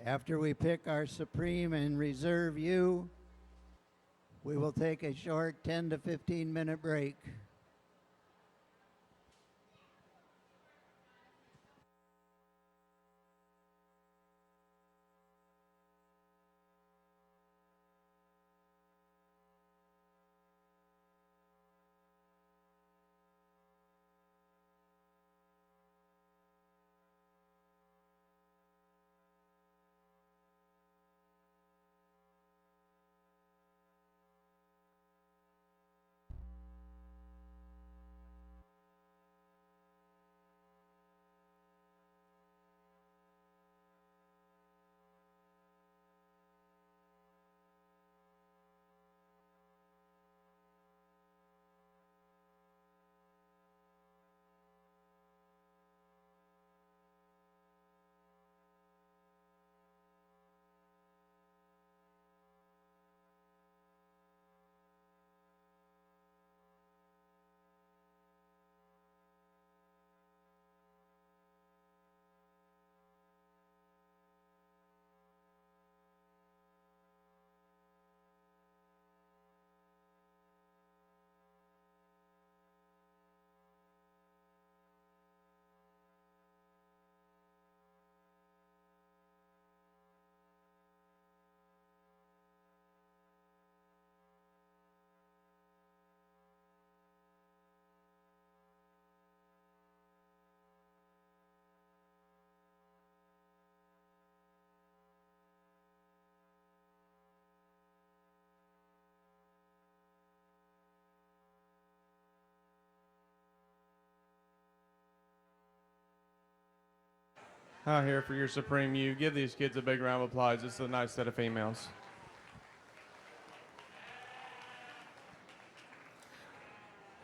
After we pick our Supreme and Reserve U, we will take a short 10 to 15 minute break. Out here for your Supreme U. Give these kids a big round of applause. This is a nice set of females.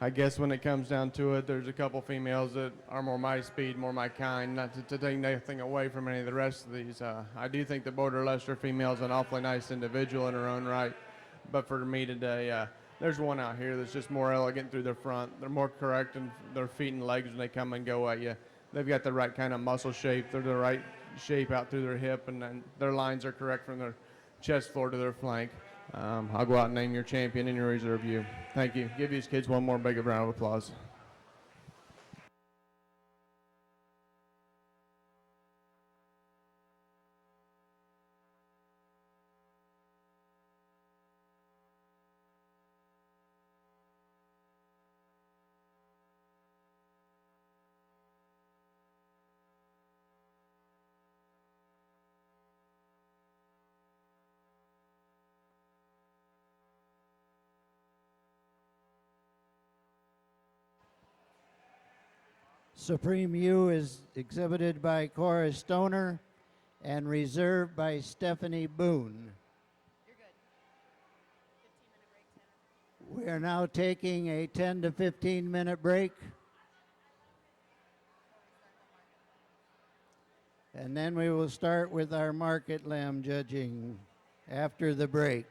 I guess when it comes down to it, there's a couple females that are more my speed, more my kind, not to take anything away from any of the rest of these. I do think the Border Leicester female is an awfully nice individual in her own right, but for me today, there's one out here that's just more elegant through their front. They're more correct in their feet and legs when they come and go at you. They've got the right kind of muscle shape. They're the right shape out through their hip, and then their lines are correct from their chest floor to their flank. I'll go out and name your champion in your Reserve U. Thank you. Give these kids one more big round of applause. Supreme U is exhibited by Cora Stoner and reserved by Stephanie Boone. You're good. 15-minute break We are now taking a 10 to 15 minute break. And then we will start with our market lamb judging after the break.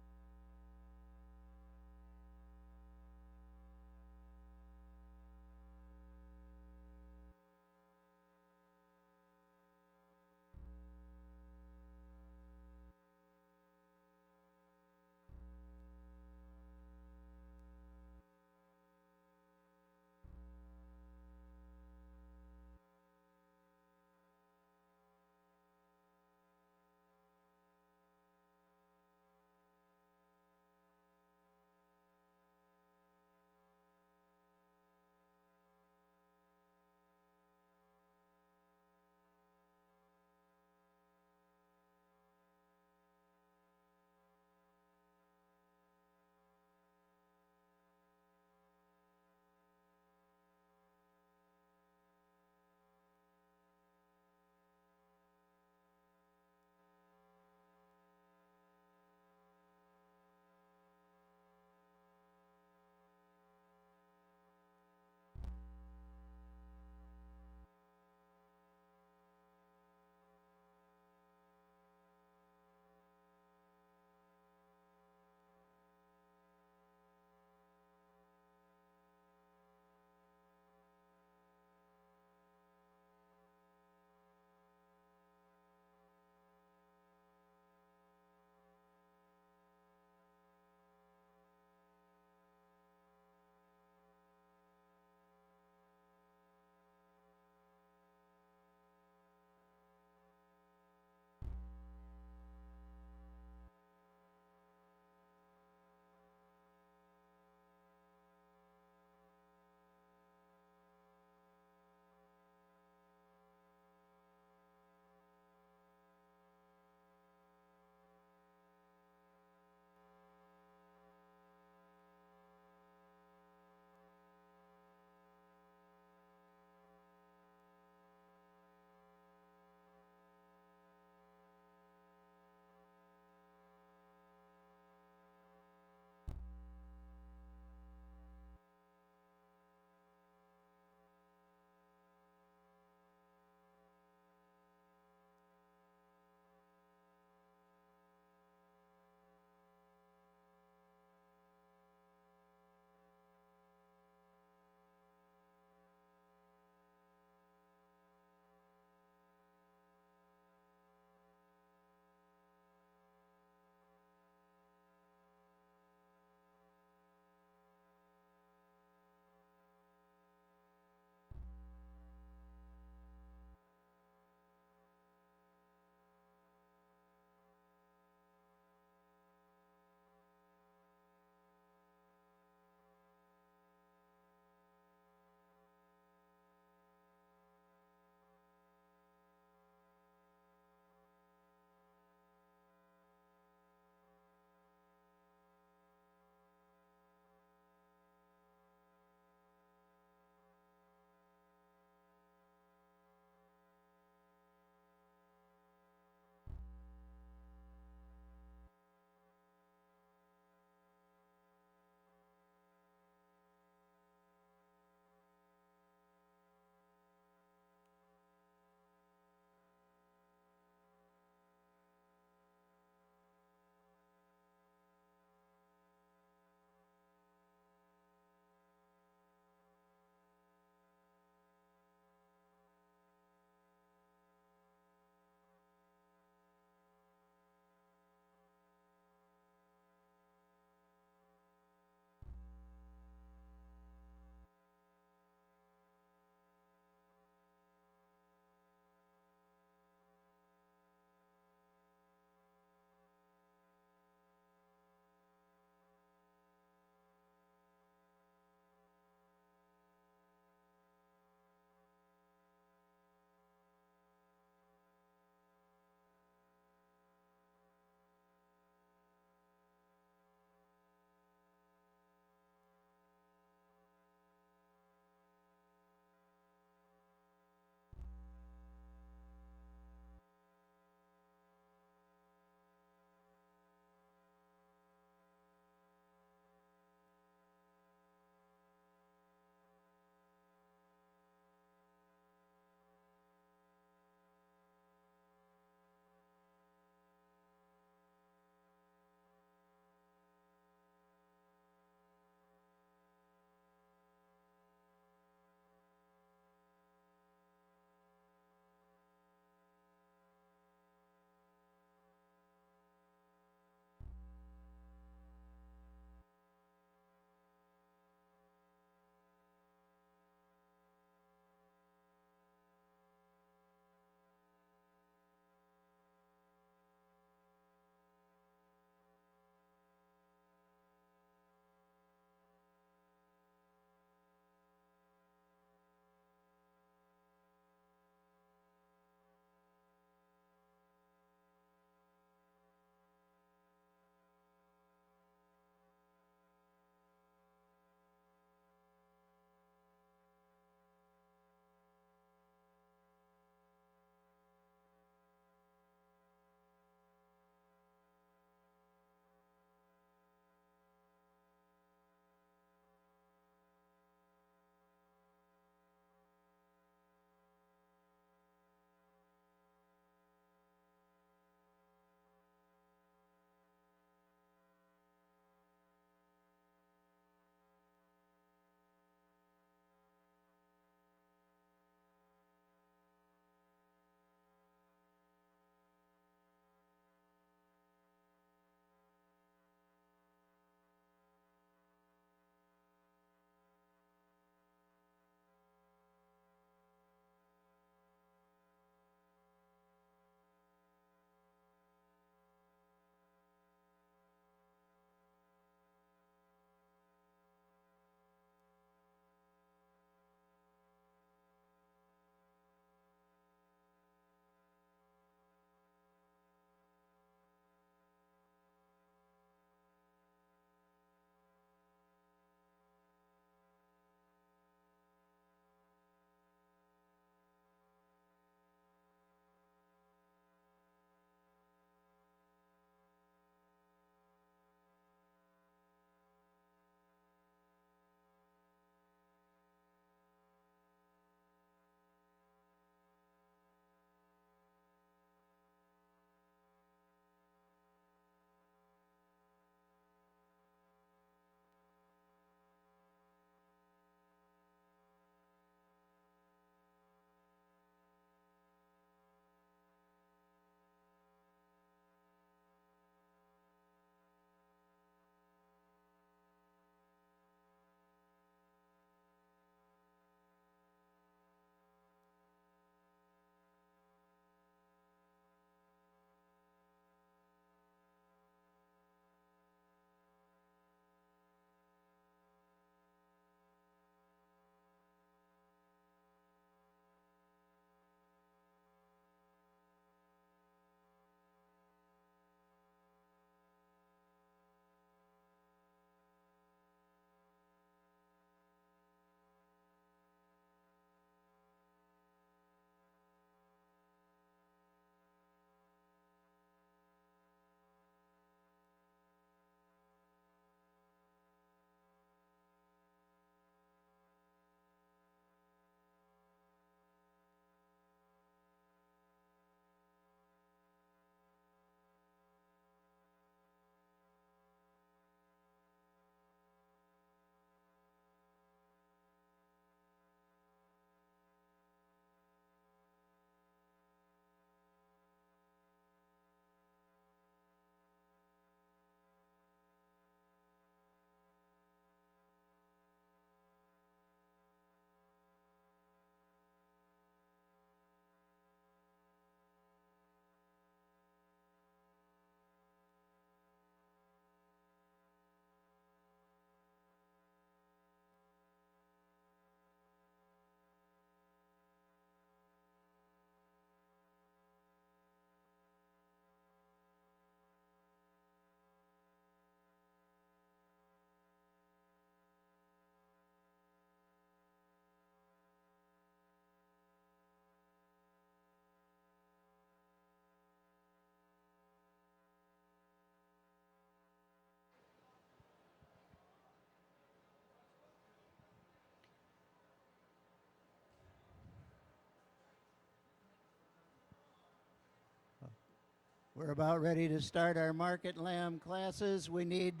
We're about ready to start our Market Lamb classes. We need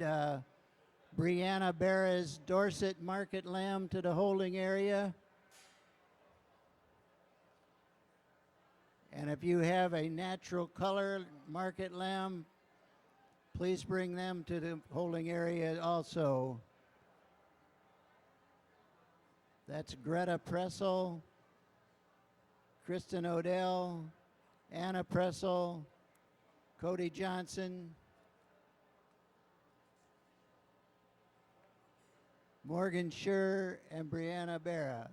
Brianna Barra's Dorset Market Lamb to the holding area. And if you have a natural color Market Lamb, please bring them to the holding area also. That's Greta Pressel, Kristen Odell, Anna Pressel, Cody Johnson, Morgan Schur, and Brianna Barra.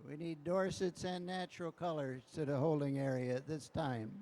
We need Dorsets and natural colors to the holding area at this time.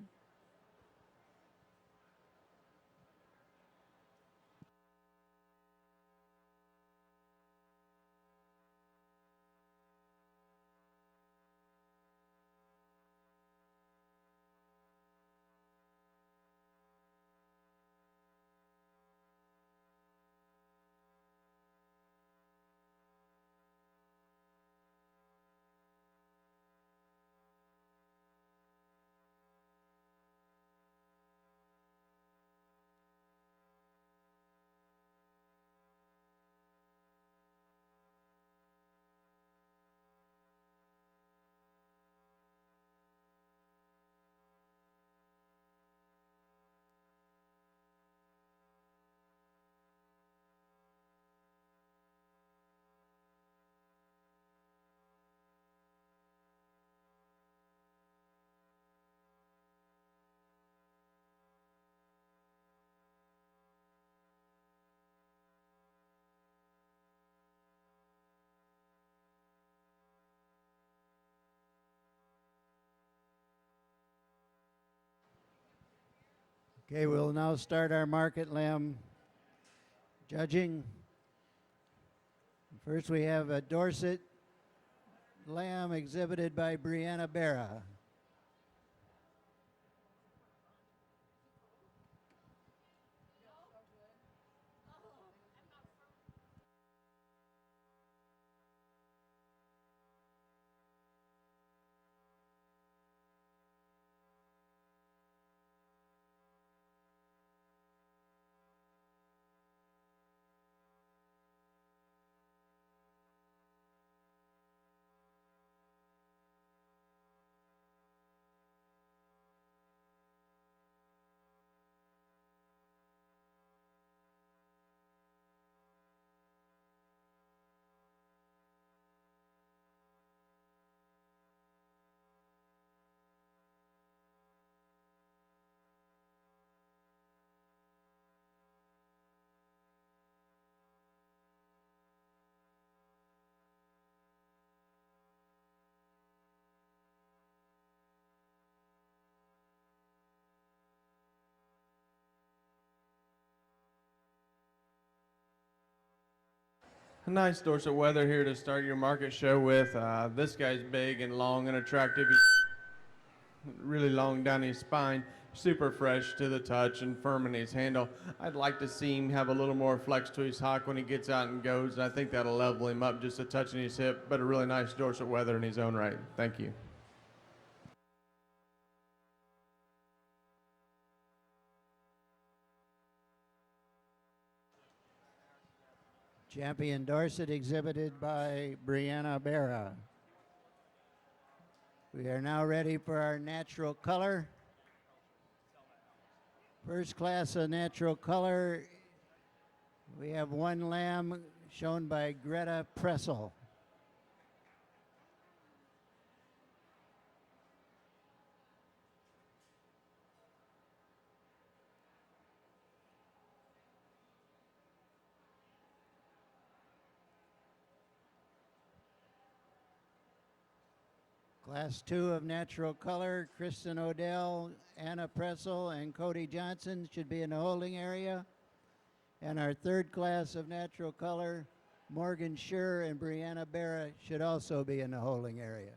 Okay, we'll now start our Market Lamb judging. First, we have a Dorset lamb exhibited by Brianna Barra. A nice Dorset weather here to start your market show with. This guy's big and long and attractive. He's really long down his spine, super fresh to the touch and firm in his handle. I'd like to see him have a little more flex to his hock when he gets out and goes, and I think that'll level him up just a touch in his hip, but a really nice Dorset weather in his own right. Thank you. Champion Dorset exhibited by Brianna Barra. We are now ready for our natural color. First class of natural color, we have one lamb shown by Greta Pressel. Class 2 of natural color, Kristen Odell, Anna Pressel, and Cody Johnson should be in the holding area. And our third class of natural color, Morgan Schur and Brianna Barra should also be in the holding area.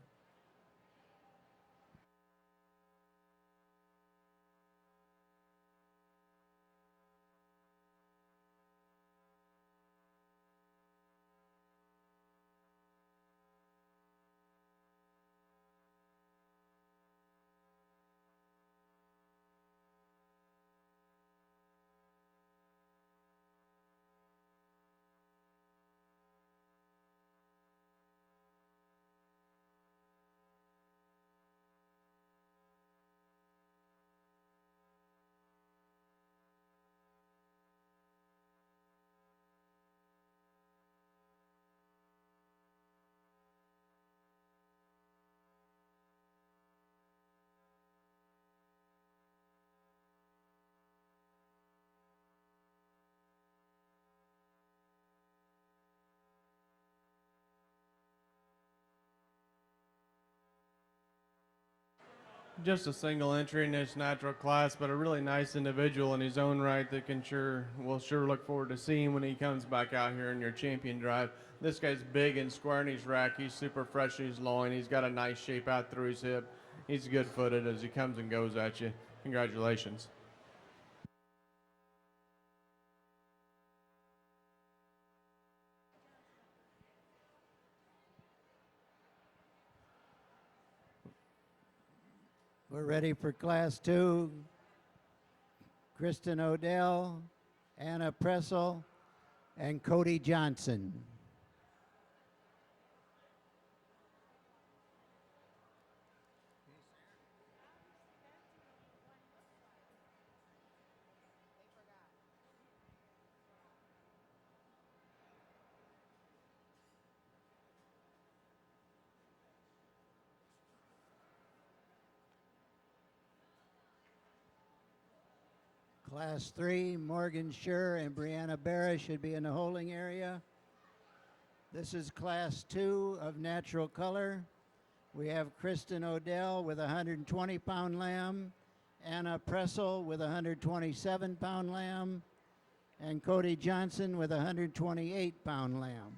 Just a single entry in this natural class, but a really nice individual in his own right that we'll sure look forward to seeing when he comes back out here in your champion drive. This guy's big and square in his rack. He's super fresh in his loin. He's got a nice shape out through his hip. He's good footed as he comes and goes at you. Congratulations. We're ready for Class 2. Kristen Odell, Anna Pressel, and Cody Johnson. Class 3, Morgan Schur and Brianna Barra should be in the holding area. This is Class 2 of natural color. We have Kristen Odell with a 120-pound lamb, Anna Pressel with a 127-pound lamb, and Cody Johnson with a 128-pound lamb.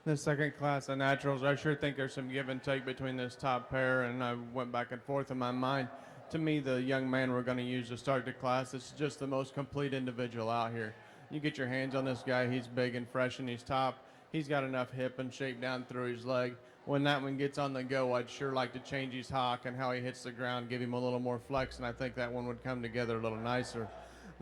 The second class of naturals, I sure think there's some give and take between this top pair, and I went back and forth in my mind. To me, the young man we're going to use to start the class is just the most complete individual out here. You get your hands on this guy, he's big and fresh in his top. He's got enough hip and shape down through his leg. When that one gets on the go, I'd sure like to change his hock and how he hits the ground, give him a little more flex, and I think that one would come together a little nicer.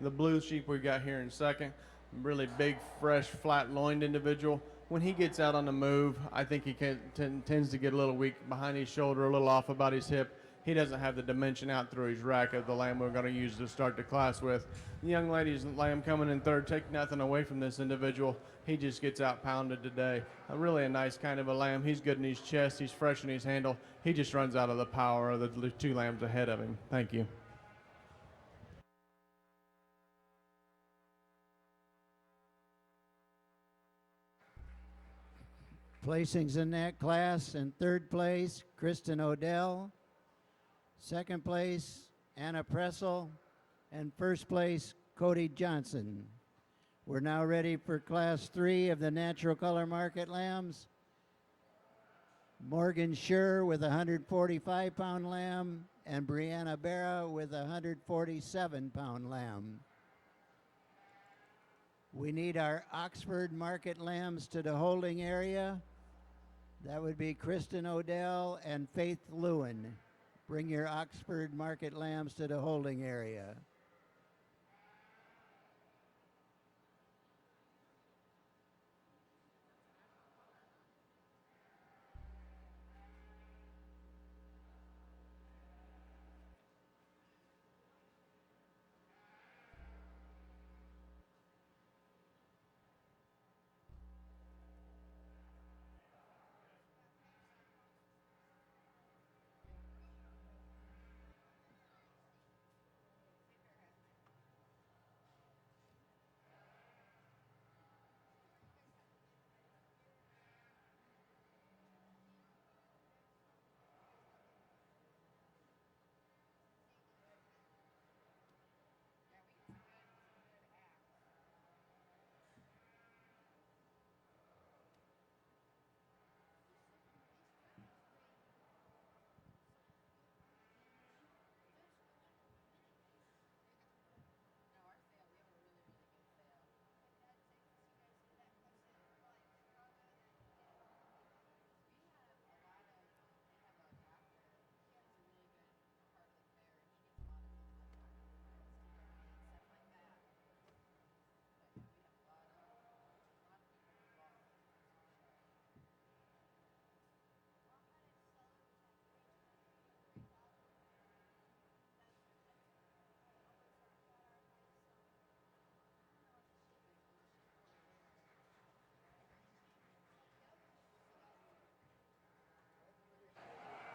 The blue sheep we've got here in second, really big, fresh, flat-loined individual. When he gets out on the move, I think he tends to get a little weak behind his shoulder, a little off about his hip. he doesn't have the dimension out through his rack of the lamb we're going to use to start the class with. The young lady's lamb coming in third, take nothing away from this individual. He just gets out pounded today. Really a nice kind of a lamb. He's good in his chest. He's fresh in his handle. He just runs out of the power of the two lambs ahead of him. Thank you. Placings in that class: in third place, Kristen Odell. Second place, Anna Pressel. And first place, Cody Johnson. We're now ready for class 3 of the natural color market lambs. Morgan Schur with a 145-pound lamb, and Brianna Barra with a 147-pound lamb. We need our Oxford market lambs to the holding area. That would be Kristen Odell and Faith Lewin. Bring your Oxford market lambs to the holding area.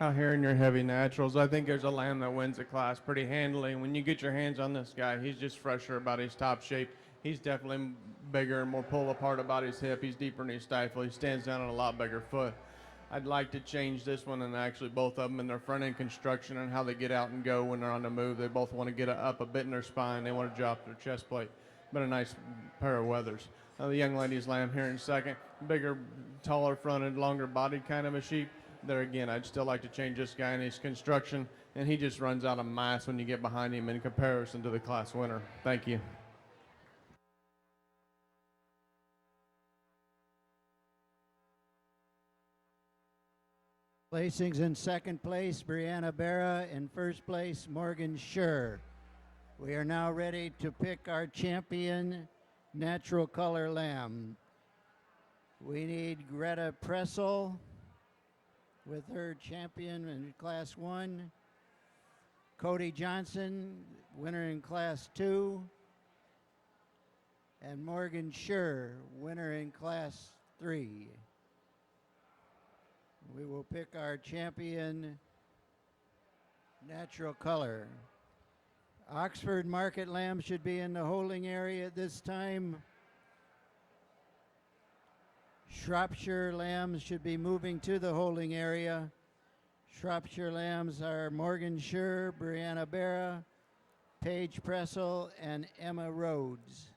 Out here in your heavy naturals, I think there's a lamb that wins the class pretty handily. When you get your hands on this guy, he's just fresher about his top shape. He's definitely bigger and more pull apart about his hip. He's deeper in his stifle. He stands down on a lot bigger foot. I'd like to change this one, and actually both of them in their front end construction and how they get out and go when they're on the move. They both want to get up a bit in their spine. They want to drop their chest plate. But a nice pair of weathers. The young lady's lamb here in second. Bigger, taller fronted, longer bodied kind of a sheep. There again, I'd still like to change this guy in his construction, and he just runs out of mass when you get behind him in comparison to the class winner. Thank you. Placings: in second place, Brianna Barra. In first place, Morgan Schur. We are now ready to pick our champion natural color lamb. We need Greta Pressel with her champion in class 1. Cody Johnson, winner in class 2. And Morgan Schur, winner in class 3. We will pick our champion natural color. Oxford market lamb should be in the holding area at this time. Shropshire lambs should be moving to the holding area. Shropshire lambs are Morgan Schur, Brianna Barra, Paige Pressel, and Emma Rhodes.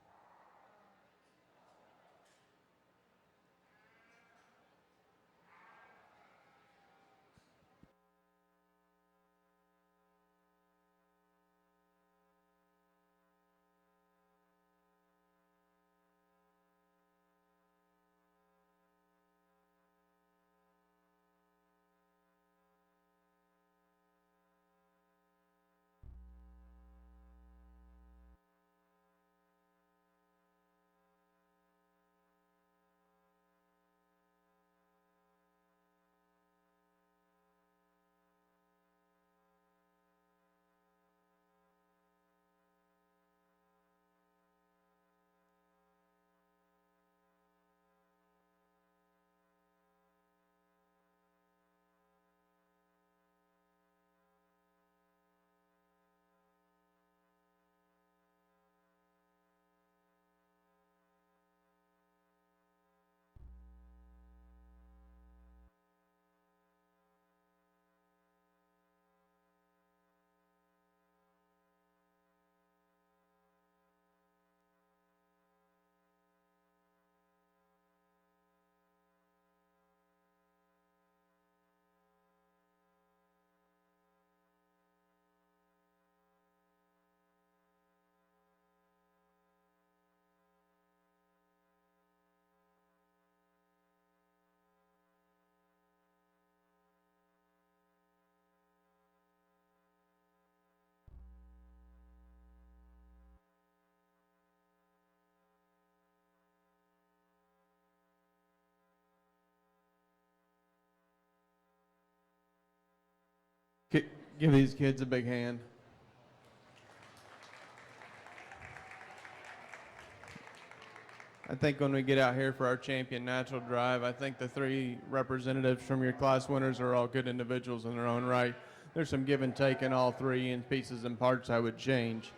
Give these kids a big hand. I think when we get out here for our champion natural drive, I think the three representatives from your class winners are all good individuals in their own right. There's some give and take in all three, and pieces and parts I would change.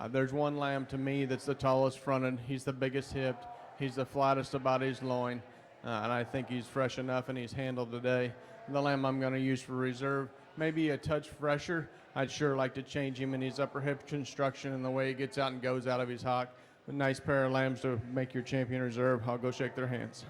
There's one lamb to me that's the tallest fronted. He's the biggest hipped. He's the flattest about his loin, and I think he's fresh enough and he's handled today. The lamb I'm going to use for reserve, maybe a touch fresher. I'd sure like to change him in his upper hip construction and the way he gets out and goes out of his hock. A nice pair of lambs to make your champion reserve. I'll go shake their hands.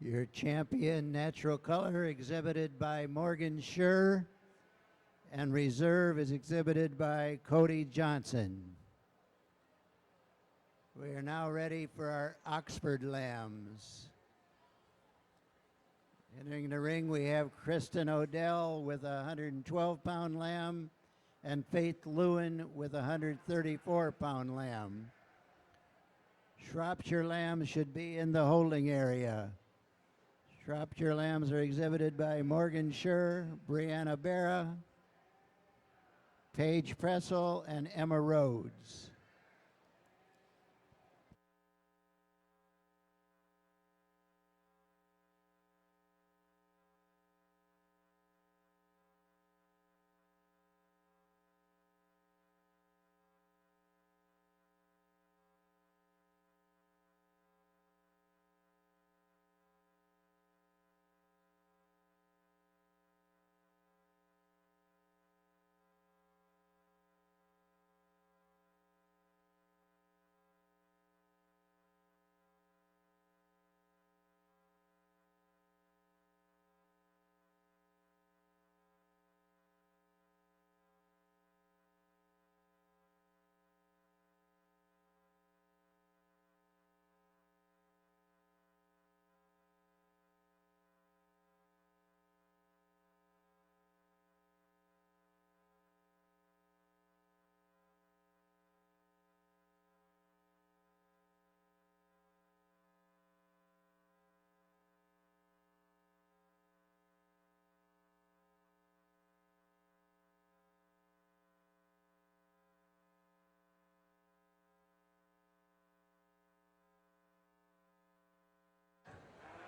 Your champion natural color exhibited by Morgan Schur, and reserve is exhibited by Cody Johnson. We are now ready for our Oxford lambs. Entering the ring, we have Kristen Odell with a 112-pound lamb and Faith Lewin with a 134-pound lamb. Shropshire lambs should be in the holding area. Shropshire lambs are exhibited by Morgan Schur, Brianna Barra, Paige Pressel, and Emma Rhodes.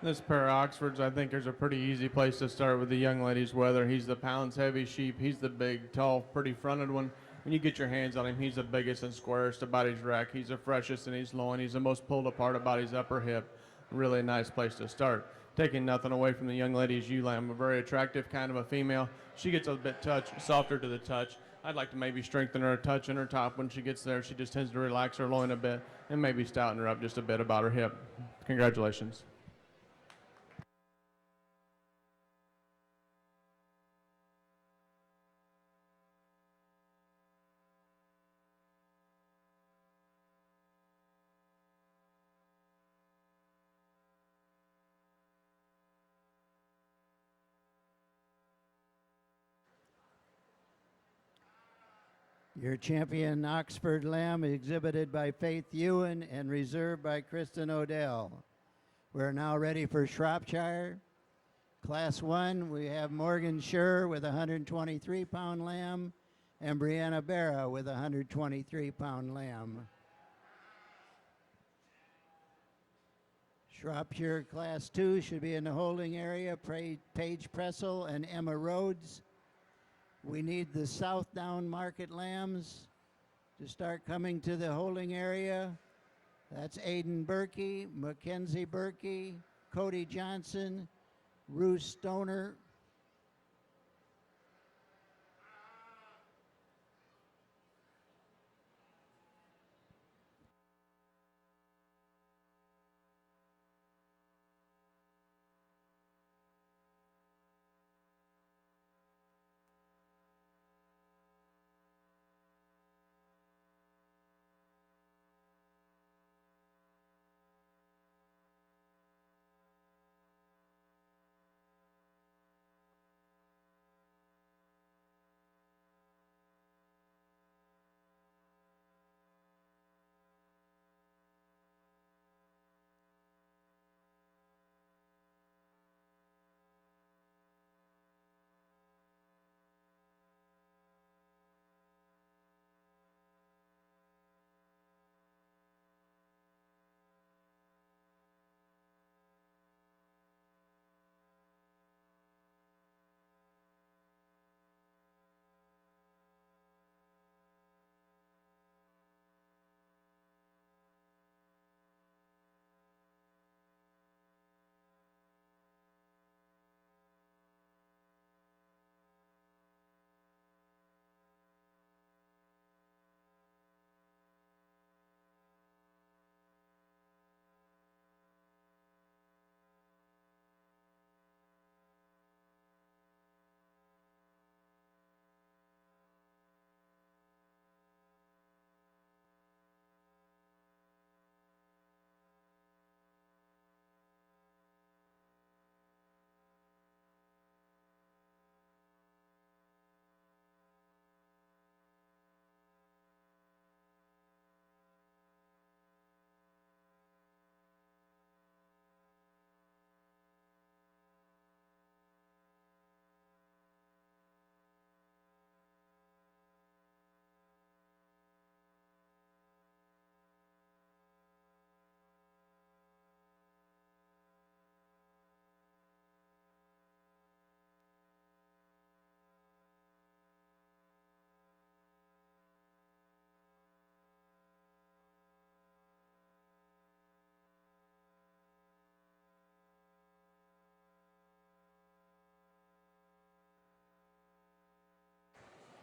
This pair of Oxfords, I think, is a pretty easy place to start with the young lady's weather. He's the pounds-heavy sheep. He's the big, tall, pretty fronted one. When you get your hands on him, he's the biggest and squarest about his rack. He's the freshest in his loin. He's the most pulled apart about his upper hip. Really nice place to start. Taking nothing away from the young lady's ewe lamb, a very attractive kind of a female. She gets a bit softer to the touch. I'd like to maybe strengthen her a touch in her top when she gets there. She just tends to relax her loin a bit and maybe stouten her up just a bit about her hip. Congratulations. Your champion Oxford lamb is exhibited by Faith Ewan and reserved by Kristen Odell. We're now ready for Shropshire. Class 1, we have Morgan Schur with a 123-pound lamb and Brianna Barra with a 123-pound lamb. Shropshire Class 2 should be in the holding area, Paige Pressel and Emma Rhodes. We need the Southdown Market lambs to start coming to the holding area. That's Aiden Berkey, Mackenzie Berkey, Cody Johnson, Ruth Stoner, .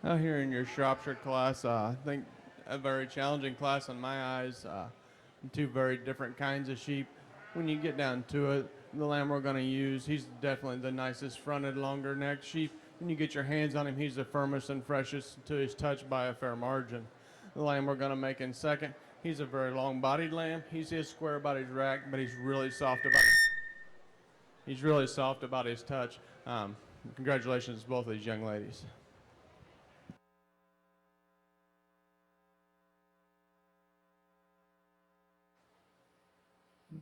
Out here in your Shropshire class, I think a very challenging class in my eyes. Two very different kinds of sheep. When you get down to it, the lamb we're going to use, he's definitely the nicest fronted, longer necked sheep. When you get your hands on him, he's the firmest and freshest to his touch by a fair margin. The lamb we're going to make in second, he's a very long-bodied lamb. He's his square about his rack, but he's really soft about his touch. Congratulations to both of these young ladies.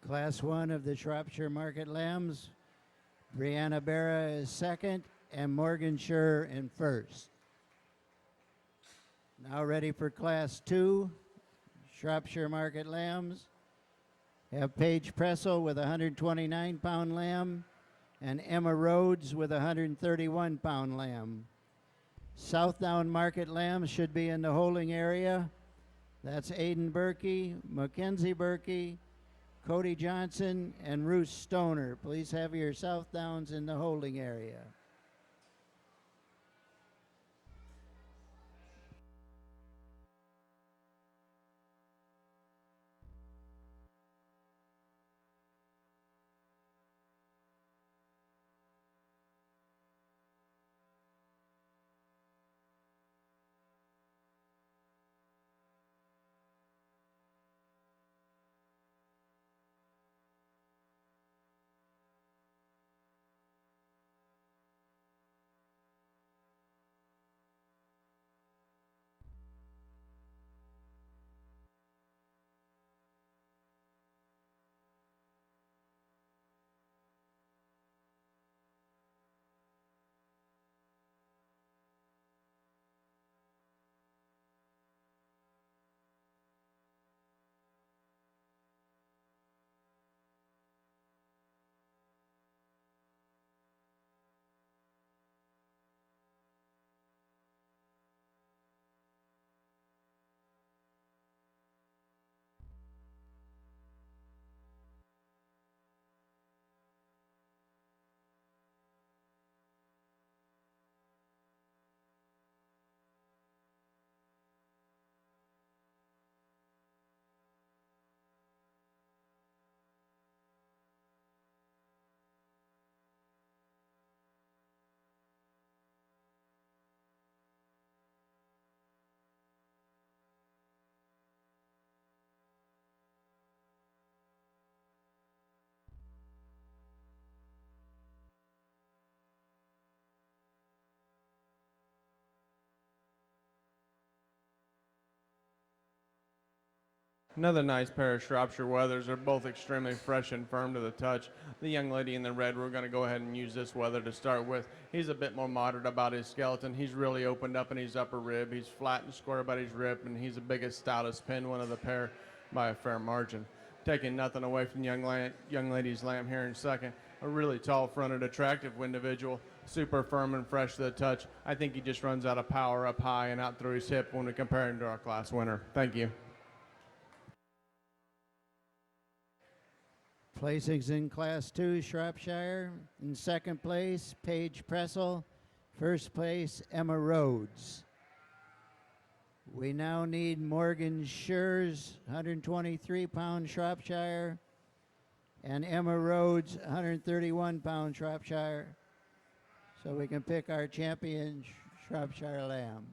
Class 1 of the Shropshire Market Lambs, Brianna Barra is second and Morgan Schur in first. Now ready for Class 2, Shropshire Market Lambs. Have Paige Pressel with a 129-pound lamb and Emma Rhodes with a 131-pound lamb. Southdown Market Lambs should be in the holding area. That's Aiden Berkey, Mackenzie Berkey, Cody Johnson, and Ruth Stoner. Please have your Southdowns in the holding area. Another nice pair of Shropshire Weathers. They're both extremely fresh and firm to the touch. The young lady in the red, we're going to go ahead and use this Weather to start with. He's a bit more moderate about his skeleton. He's really opened up in his upper rib. He's flat and square about his rib, and he's the biggest, stoutest pin one of the pair by a fair margin. Taking nothing away from the young lady's lamb here in second. A really tall-fronted, attractive individual, super firm and fresh to the touch. I think he just runs out of power up high and out through his hip when we compare him to our class winner. Thank you. Placings in Class 2, Shropshire. In second place, Paige Pressel. First place, Emma Rhodes. We now need Morgan Schur's 123-pound Shropshire and Emma Rhodes' 131-pound Shropshire, so we can pick our champion Shropshire lamb.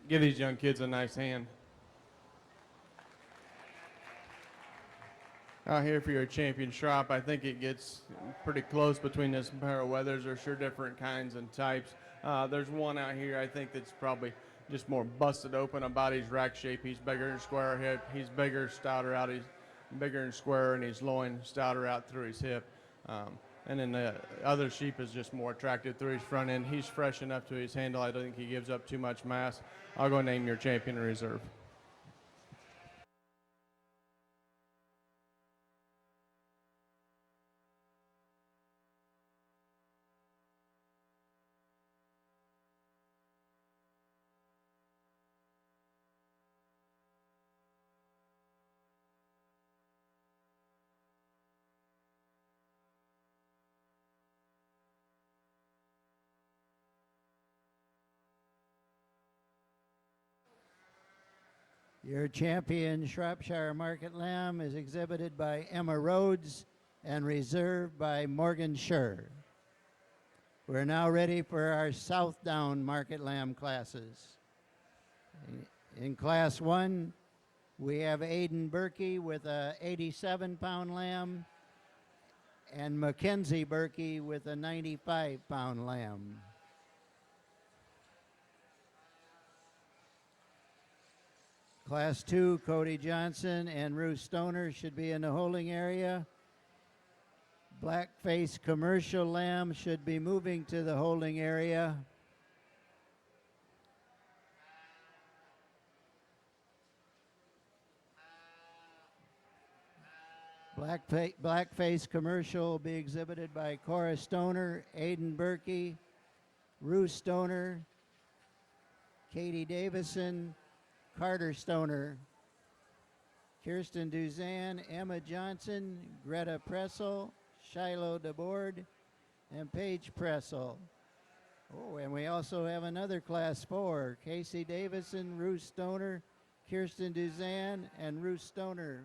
Give these young kids a nice hand. Out here for your champion Shrop, I think it gets pretty close between this pair of weathers. There's sure different kinds and types. There's one out here I think that's probably just more busted open about his rack shape. He's bigger and squarer hip. He's bigger, stouter out. He's bigger and squarer in his loin, stouter out through his hip. And then the other sheep is just more attractive through his front end. He's fresh enough to his handle. I don't think he gives up too much mass. I'll go name your champion in reserve. Your champion Shropshire Market Lamb is exhibited by Emma Rhodes and reserved by Morgan Schur. We're now ready for our Southdown Market Lamb classes. In Class 1, we have Aiden Berkey with a 87-pound lamb and Mackenzie Berkey with a 95-pound lamb. Class 2, Cody Johnson and Ruth Stoner should be in the holding area. Blackface Commercial Lamb should be moving to the holding area. Blackface Commercial will be exhibited by Cora Stoner, Aiden Berkey, Ruth Stoner, Katie Davison, Carter Stoner, Kirsten Duzan, Emma Johnson, Greta Pressel, Shiloh DeBoard, and Paige Pressel. Oh, and we also have another Class 4, Casey Davison, Ruth Stoner, Kirsten Duzan, and Ruth Stoner.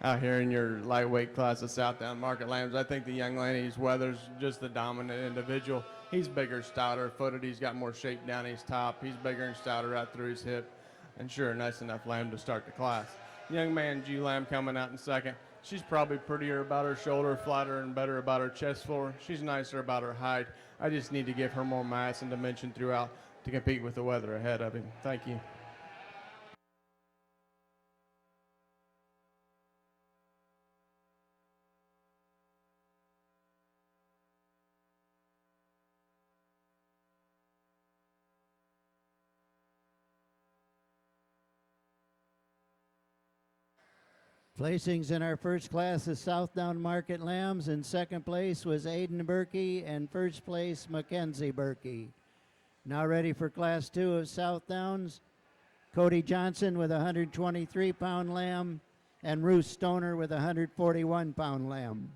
Out here in your lightweight class of Southdown Market Lambs, I think the young lady's Weather's just the dominant individual. He's bigger, stouter footed. He's got more shape down his top. He's bigger and stouter out through his hip. And sure, nice enough lamb to start the class. Young man, G Lamb, coming out in second. She's probably prettier about her shoulder, flatter, and better about her chest floor. She's nicer about her height. I just need to give her more mass and dimension throughout to compete with the Weather ahead of him. Thank you. Placings in our first class is Southdown Market Lambs. In second place was Aiden Berkey, and first place Mackenzie Berkey. Now ready for Class 2 of Southdowns, Cody Johnson with a 123-pound lamb and Ruth Stoner with a 141-pound lamb.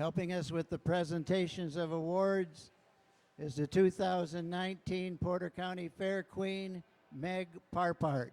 Helping us with the presentations of awards is the 2019 Porter County Fair Queen, Meg Parpart.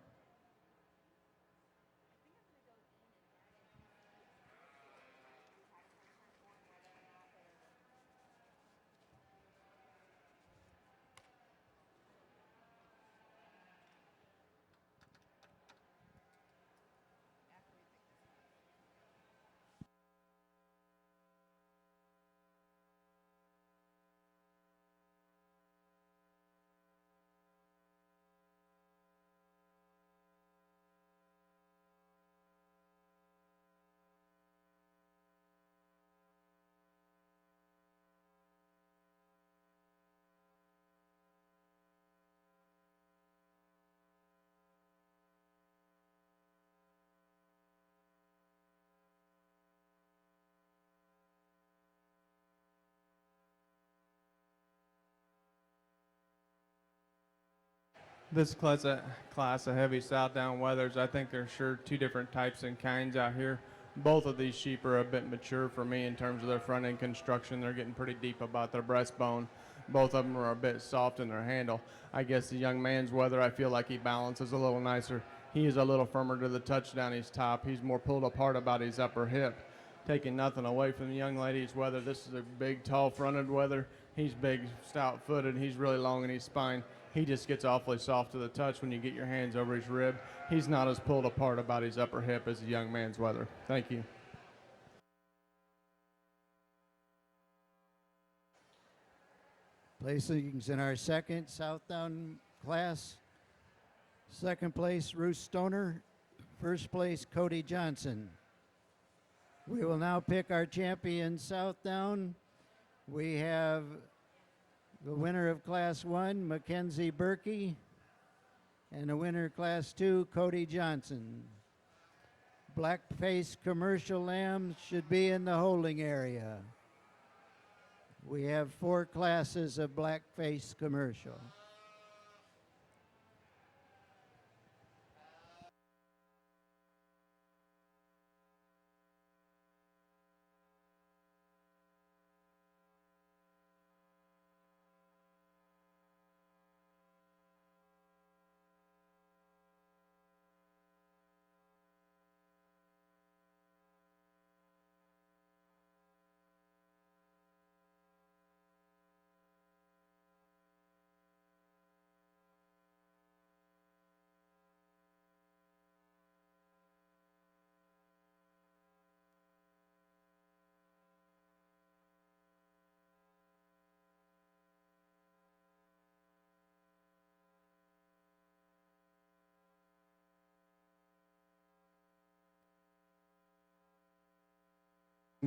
This class of heavy southdown wethers, I think there's sure two different types and kinds out here. Both of these sheep are a bit mature for me in terms of their front end construction. They're getting pretty deep about their breastbone. Both of them are a bit soft in their handle. I guess the young man's wether, I feel like he balances a little nicer. He is a little firmer to the touch down his top. He's more pulled apart about his upper hip. Taking nothing away from the young lady's wether. This is a big, tall fronted wether. He's big, stout footed. He's really long in his spine. He just gets awfully soft to the touch when you get your hands over his rib. He's not as pulled apart about his upper hip as the young man's wether. Thank you. Placings in our second Southdown class. Second place, Ruth Stoner. First place, Cody Johnson. We will now pick our champion Southdown. We have the winner of Class 1, Mackenzie Berkey, and the winner of Class 2, Cody Johnson. Blackface commercial lambs should be in the holding area. We have 4 classes of blackface commercial.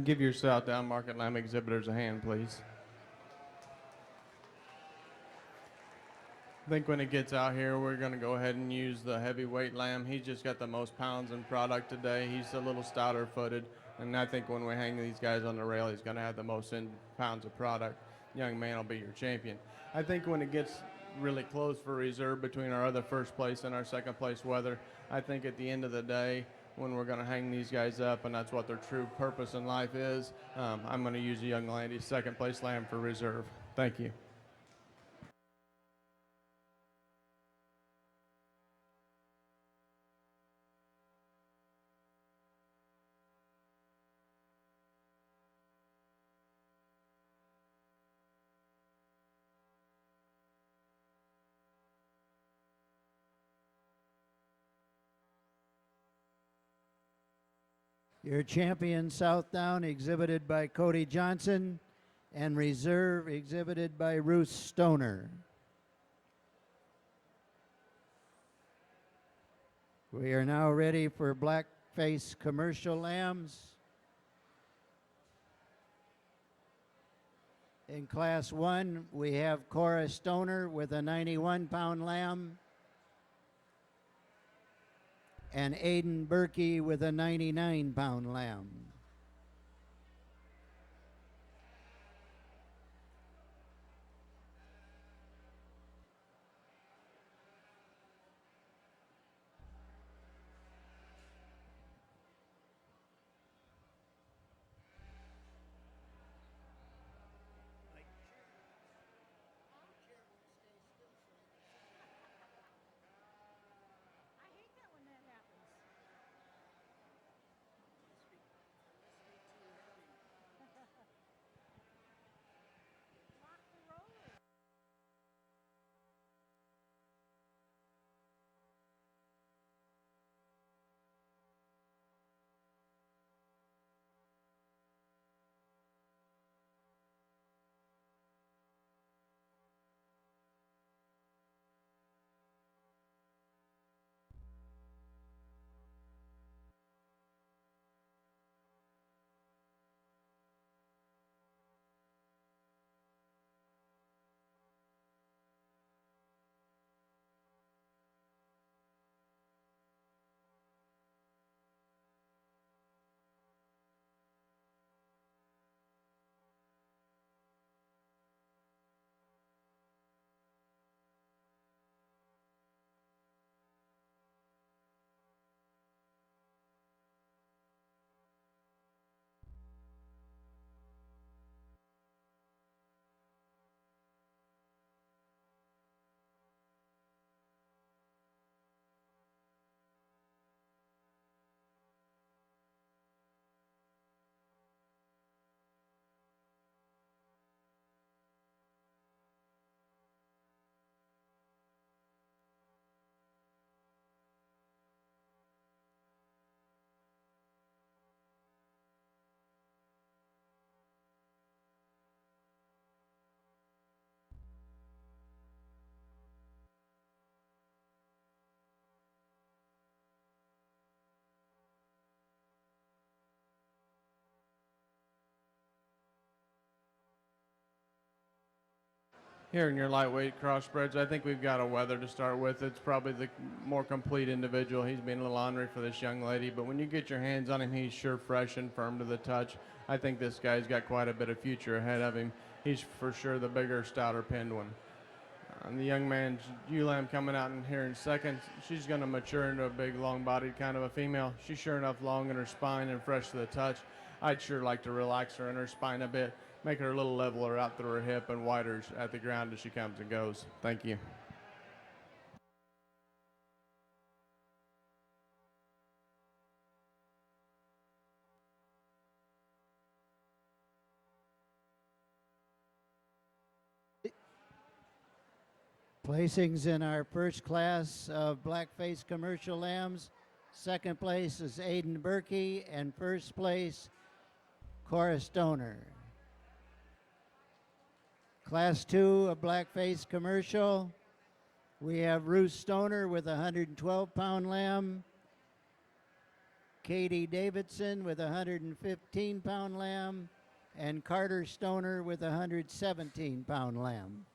Give your Southdown Market Lamb exhibitors a hand, please. I think when it gets out here, we're going to go ahead and use the heavyweight lamb. He's just got the most pounds in product today. He's a little stouter footed. And I think when we hang these guys on the rail, he's going to have the most in pounds of product. Young man will be your champion. I think when it gets really close for reserve between our other first place and our second place wether, I think at the end of the day, when we're going to hang these guys up, and that's what their true purpose in life is, I'm going to use a young lady's second place lamb for reserve. Thank you. Your champion Southdown exhibited by Cody Johnson and reserve exhibited by Ruth Stoner. We are now ready for blackface commercial lambs. In Class 1, we have Cora Stoner with a 91-pound lamb and Aiden Berkey with a 99-pound lamb. Here in your lightweight crossbreds, I think we've got a Weather to start with. It's probably the more complete individual. He's been a little ornery for this young lady, but when you get your hands on him, he's sure fresh and firm to the touch. I think this guy's got quite a bit of future ahead of him. He's for sure the bigger, stouter pinned one. And the young man's ewe lamb coming out in here in second. She's going to mature into a big, long-bodied kind of a female. She's sure enough long in her spine and fresh to the touch. I'd sure like to relax her in her spine a bit, make her a little leveler out through her hip and wider at the ground as she comes and goes. Thank you. Placings in our first class of black-faced commercial lambs. Second place is Aiden Berkey, and first place, Cora Stoner. Class 2 of black-faced commercial, we have Ruth Stoner with a 112-pound lamb, Katie Davidson with a 115-pound lamb, and Carter Stoner with a 117-pound lamb.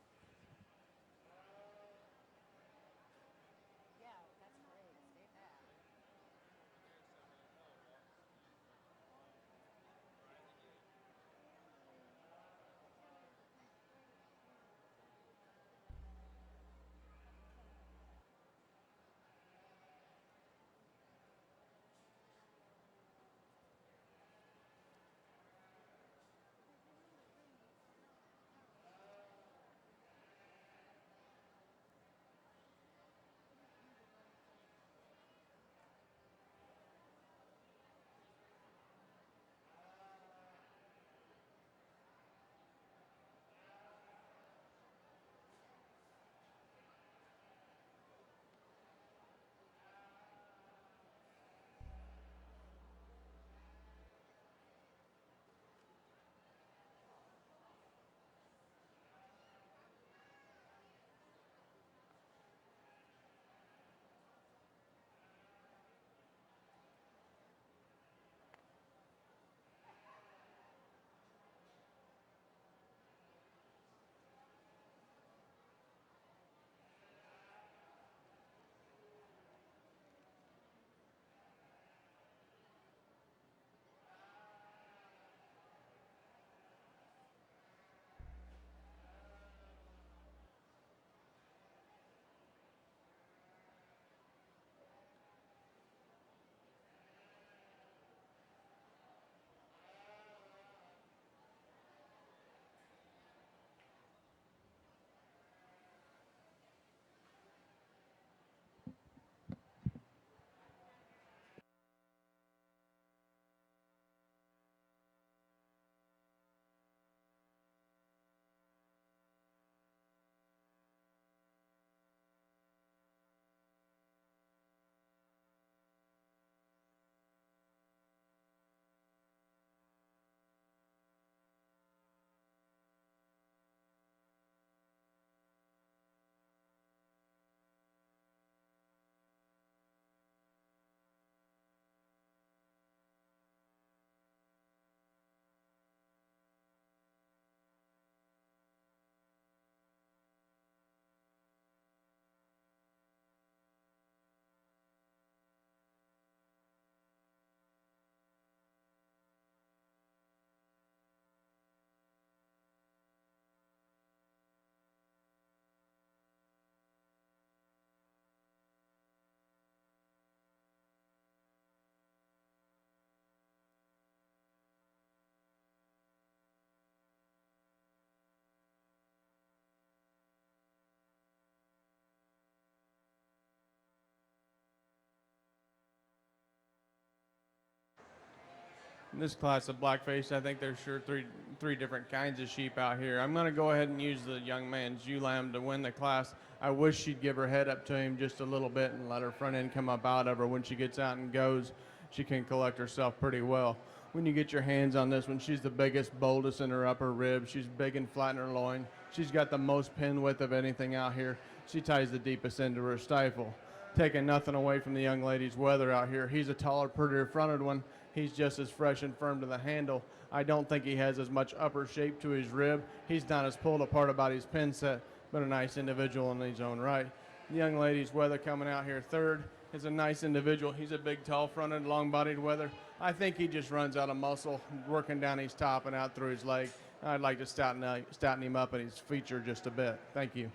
In this class of blackface, I think there's sure three different kinds of sheep out here. I'm going to go ahead and use the young man's ewe lamb to win the class. I wish she'd give her head up to him just a little bit and let her front end come up out of her. When she gets out and goes, she can collect herself pretty well. When you get your hands on this one, she's the biggest, boldest in her upper rib. She's big and flat in her loin. She's got the most pin width of anything out here. She ties the deepest into her stifle. Taking nothing away from the young lady's Weather out here. He's a taller, prettier fronted one. he's just as fresh and firm to the handle. I don't think he has as much upper shape to his rib. He's not as pulled apart about his pin set, but a nice individual in his own right. The young lady's Weather coming out here third is a nice individual. He's a big, tall-fronted, long-bodied Weather. I think he just runs out of muscle, working down his top and out through his leg. I'd like to stouten him up in his feature just a bit. Thank you.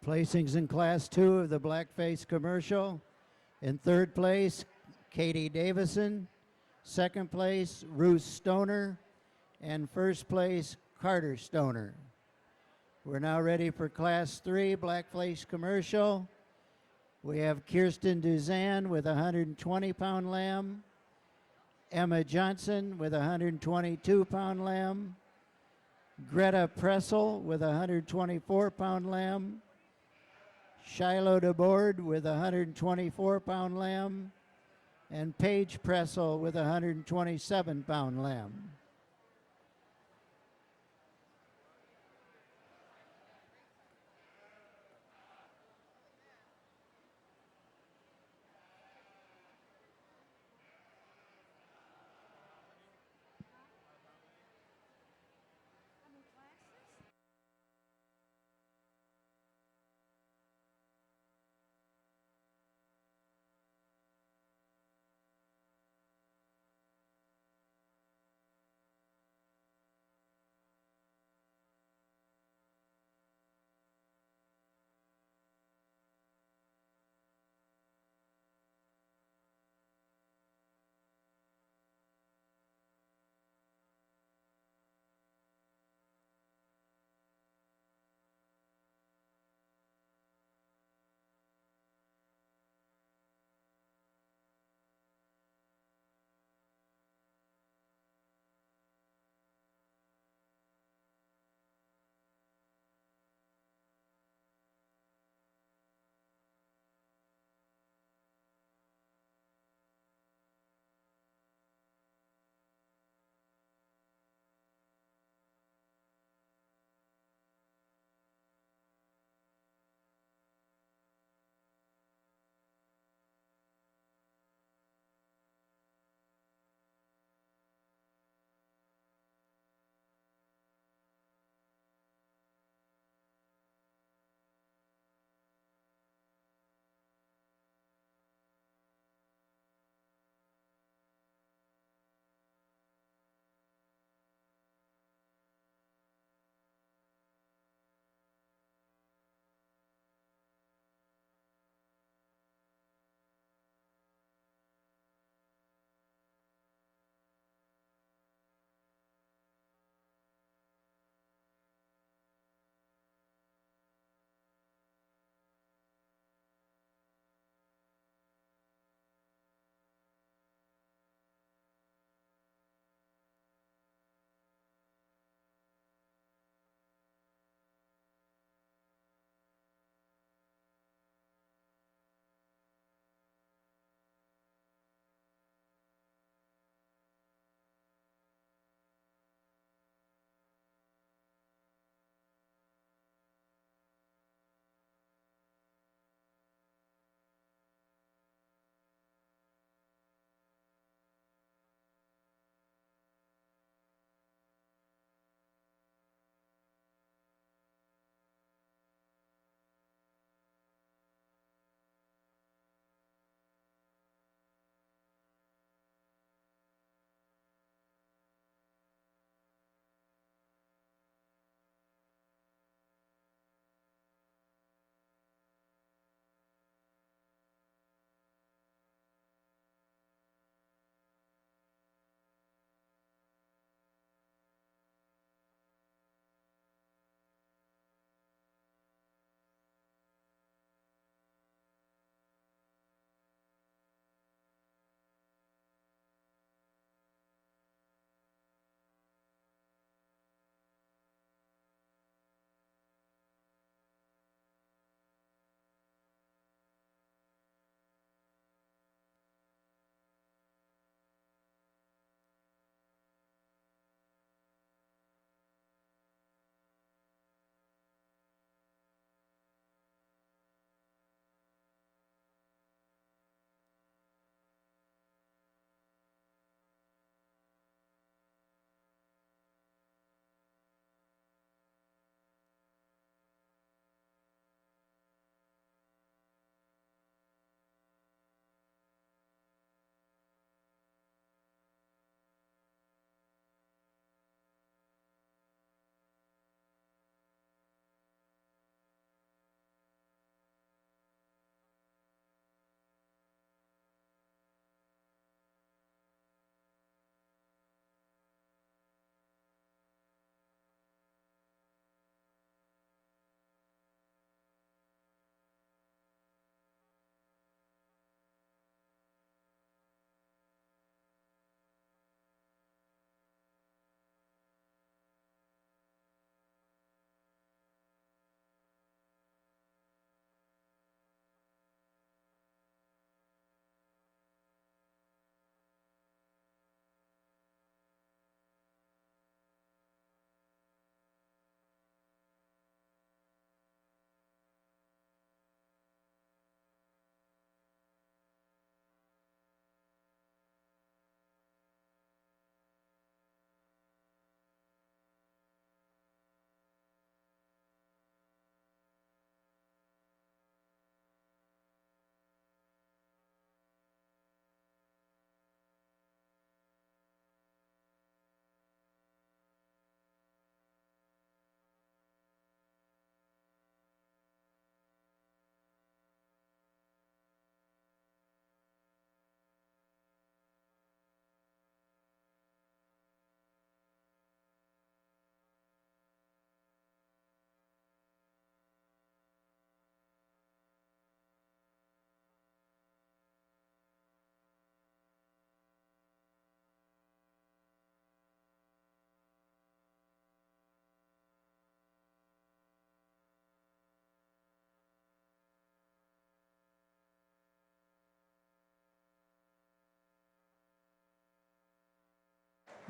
Placings in Class 2 of the Blackface Commercial. In third place, Katie Davison. Second place, Ruth Stoner. And first place, Carter Stoner. We're now ready for Class 3 Blackface Commercial. We have Kirsten Duzan with a 120-pound lamb, Emma Johnson with a 122-pound lamb, Greta Pressel with a 124-pound lamb, Shiloh DeBoard with a 124-pound lamb, and Paige Pressel with a 127-pound lamb.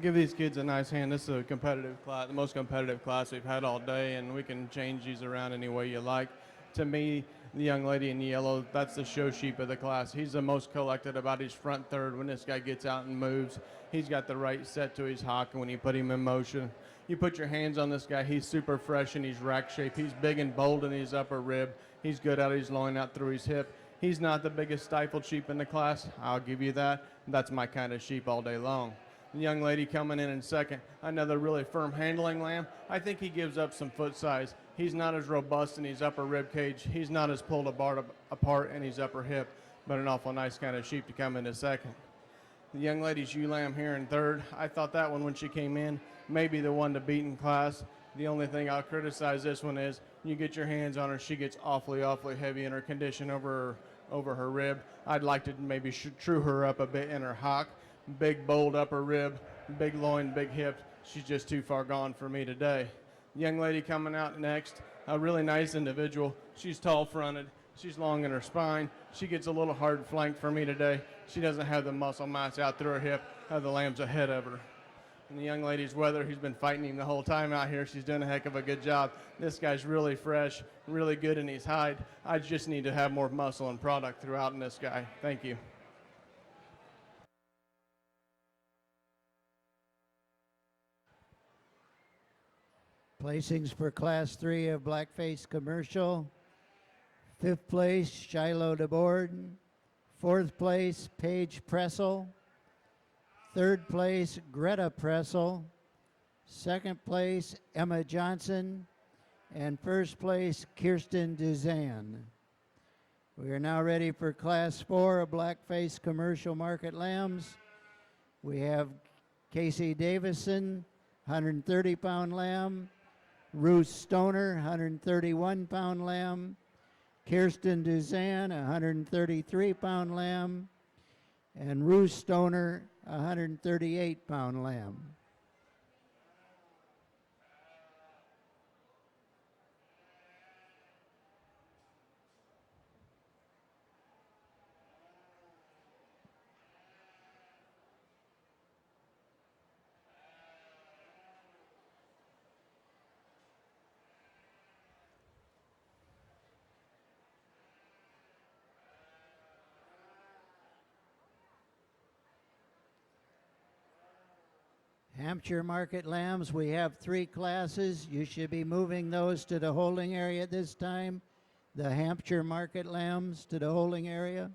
Give these kids a nice hand. This is a competitive class, the most competitive class we've had all day, and we can change these around any way you like. To me, the young lady in yellow, that's the show sheep of the class. He's the most collected about his front third. When this guy gets out and moves, he's got the right set to his hock when you put him in motion. You put your hands on this guy, he's super fresh in his rack shape. He's big and bold in his upper rib. He's good out his loin out through his hip. He's not the biggest stifled sheep in the class. I'll give you that. That's my kind of sheep all day long. The young lady coming in second, another really firm handling lamb. I think he gives up some foot size. He's not as robust in his upper rib cage. He's not as pulled apart in his upper hip, but an awful nice kind of sheep to come into second. The young lady's ewe lamb here in third. I thought that one when she came in, maybe the one to beat in class. The only thing I'll criticize this one is you get your hands on her, she gets awfully heavy in her condition over her rib. I'd like to maybe true her up a bit in her hock. Big, bold upper rib, big loin, big hip. She's just too far gone for me today. Young lady coming out next, a really nice individual. She's tall fronted. She's long in her spine. She gets a little hard flanked for me today. She doesn't have the muscle mass out through her hip. The lamb's ahead of her. And the young lady's Weather, he's been fighting him the whole time out here. She's doing a heck of a good job. This guy's really fresh, really good in his hide. I just need to have more muscle and product throughout in this guy. Thank you. Placings for Class 3 of Blackface Commercial. 5th place, Shiloh DeBord. 4th place, Paige Pressel. 3rd place, Greta Pressel. 2nd place, Emma Johnson. And 1st place, Kirsten Duzan. We are now ready for Class 4 of Blackface Commercial Market Lambs. We have Casey Davison, 130-pound lamb. Ruth Stoner, 131-pound lamb. Kirsten Duzan, 133-pound lamb. And Ruth Stoner, 138-pound lamb. Hampshire Market Lambs, we have 3 classes. You should be moving those to the holding area at this time. The Hampshire Market Lambs to the holding area.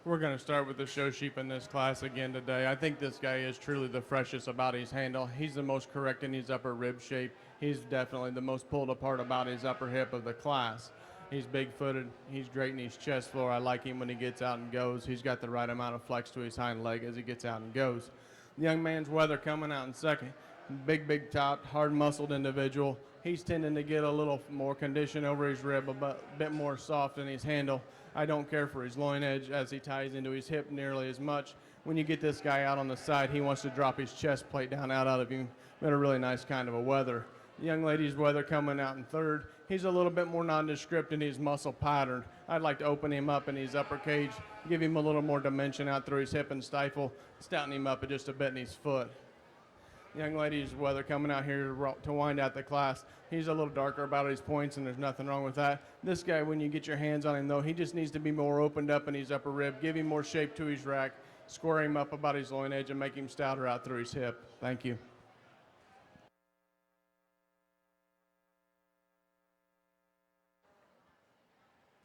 We're going to start with the show sheep in this class again today. I think this guy is truly the freshest about his handle. He's the most correct in his upper rib shape. He's definitely the most pulled apart about his upper hip of the class. He's big-footed. He's great in his chest floor. I like him when he gets out and goes. He's got the right amount of flex to his hind leg as he gets out and goes. The young man's Weather coming out in second. Big top, hard-muscled individual. He's tending to get a little more condition over his rib, a bit more soft in his handle. I don't care for his loin edge as he ties into his hip nearly as much. When you get this guy out on the side, he wants to drop his chest plate down out of him. Been a really nice kind of a Weather. The young lady's Weather coming out in third. He's a little bit more nondescript and he's muscle patterned. I'd like to open him up in his upper cage, give him a little more dimension out through his hip and stifle, stouten him up just a bit in his foot. Young lady's Weather coming out here to wind out the class. He's a little darker about his points, and there's nothing wrong with that. This guy, when you get your hands on him, though, he just needs to be more opened up in his upper rib, give him more shape to his rack, square him up about his loin edge, and make him stouter out through his hip. Thank you.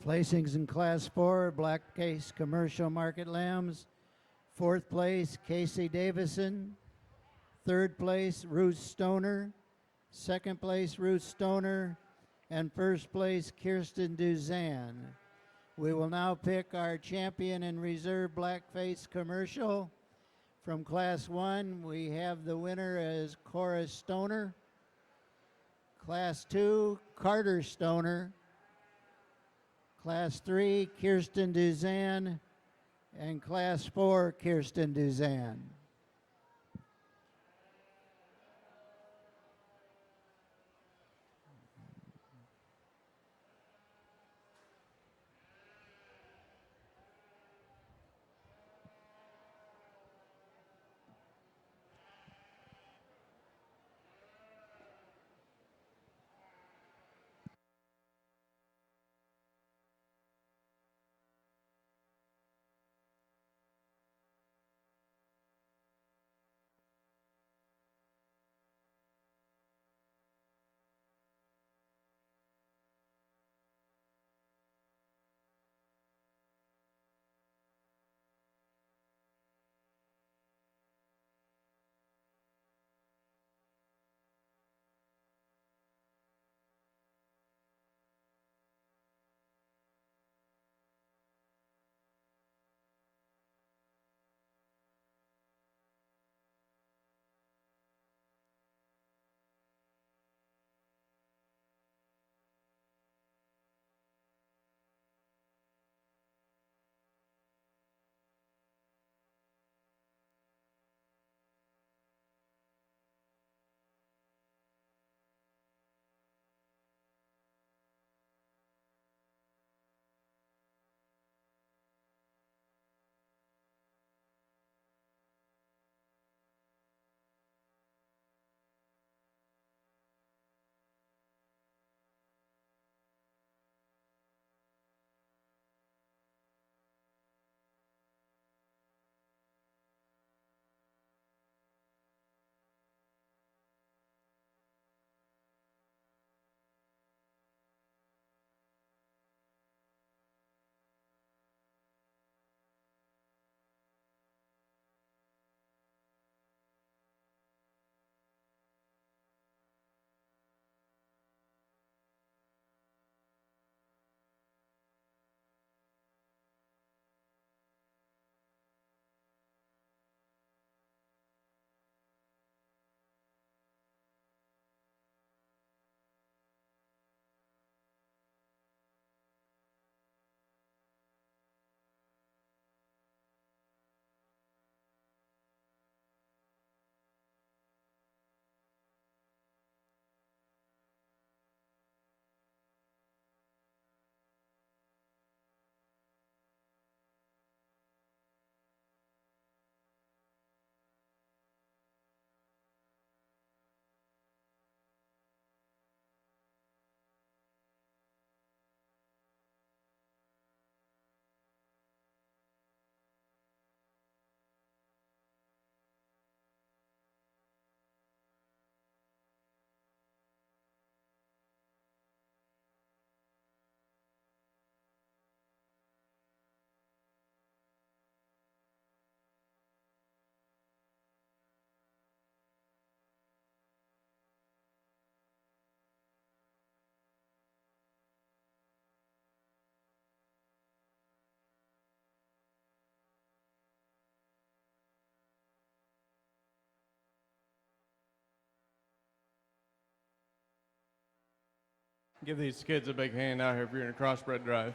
Placings in Class 4, Black Case Commercial Market Lambs. Fourth place, Casey Davison. Third place, Ruth Stoner. Second place, Ruth Stoner. And first place, Kirsten Duzan. We will now pick our champion and reserve Blackface Commercial. From Class 1, we have the winner as Cora Stoner. Class 2, Carter Stoner. Class 3, Kirsten Duzan. And Class 4, Kirsten Duzan. Give these kids a big hand out here if you're in a crossbred drive.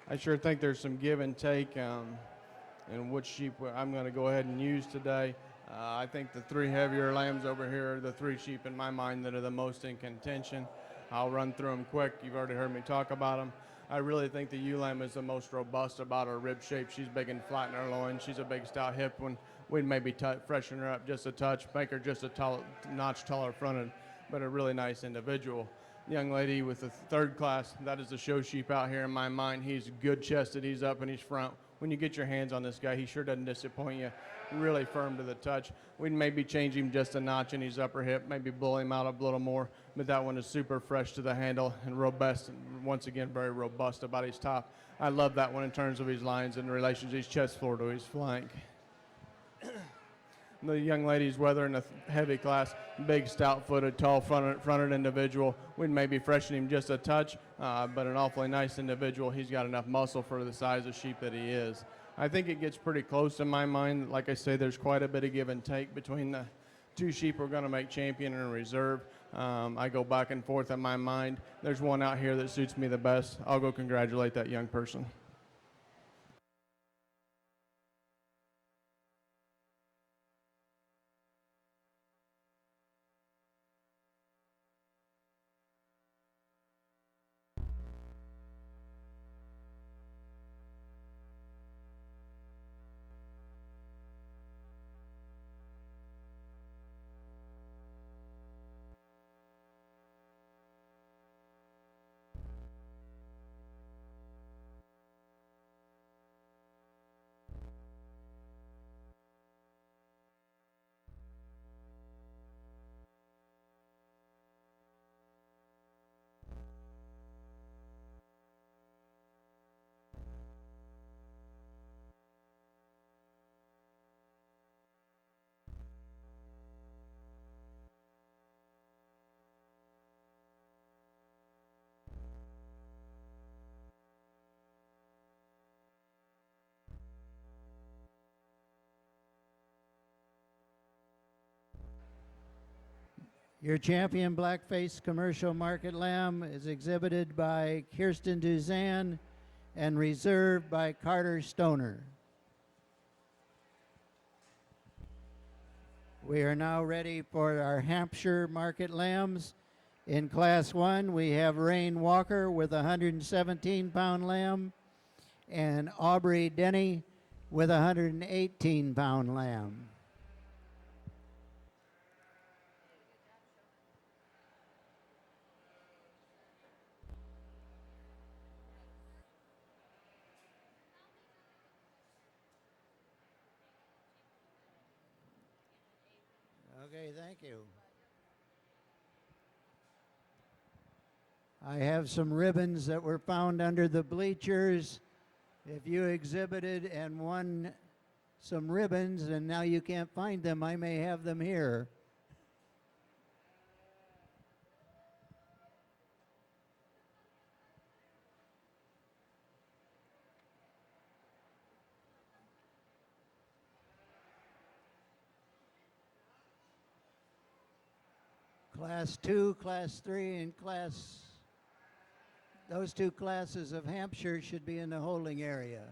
I sure think there's some give and take in which sheep I'm going to go ahead and use today. I think the three heavier lambs over here are the three sheep in my mind that are the most in contention. I'll run through them quick. You've already heard me talk about them. I really think the ewe lamb is the most robust about her rib shape. She's big and flat in her loin. She's a big stout hip one. We'd maybe freshen her up just a touch, make her just a notch taller fronted, but a really nice individual. Young lady with the third class, that is the show sheep out here in my mind. He's good chested, he's up and he's front. When you get your hands on this guy, he sure doesn't disappoint you. Really firm to the touch. We'd maybe change him just a notch in his upper hip, maybe blow him out a little more, but that one is super fresh to the handle and robust, and once again, very robust about his top. I love that one in terms of his lines and relation to his chest floor to his flank. The young lady's weathering a heavy class, big, stout-footed, tall-fronted individual. We'd maybe freshen him just a touch, but an awfully nice individual. He's got enough muscle for the size of sheep that he is. I think it gets pretty close in my mind. Like I say, there's quite a bit of give and take between the two sheep we're going to make champion and reserve. I go back and forth in my mind. There's one out here that suits me the best. I'll go congratulate that young person. Your champion blackface commercial market lamb is exhibited by Kirsten Duzan and reserved by Carter Stoner. We are now ready for our Hampshire market lambs. In Class 1, we have Rain Walker with a 117-pound lamb and Aubrey Denny with a 118-pound lamb. Okay, thank you. I have some ribbons that were found under the bleachers. If you exhibited and won some ribbons and now you can't find them, I may have them here. Class 2, Class 3, and those two classes of Hampshire should be in the holding area.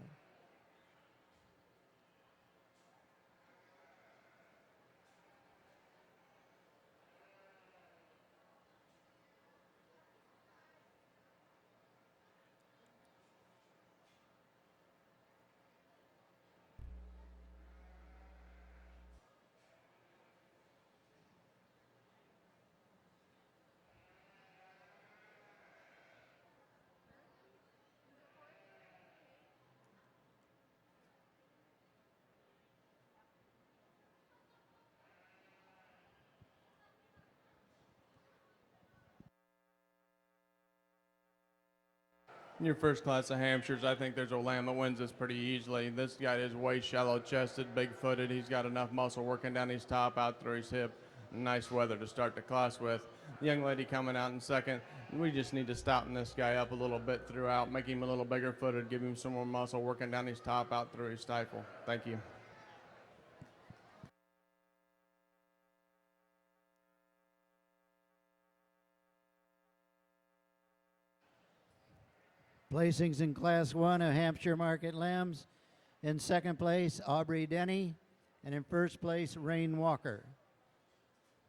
In your first class of Hampshires, I think there's a lamb that wins this pretty easily. This guy is way shallow-chested, big-footed. He's got enough muscle working down his top, out through his hip. Nice weather to start the class with. The young lady coming out in second. We just need to stouten this guy up a little bit throughout, make him a little bigger-footed, give him some more muscle working down his top, out through his stifle. Thank you. Placings in Class 1 of Hampshire Market Lambs. In second place, Aubrey Denny. And in first place, Rain Walker.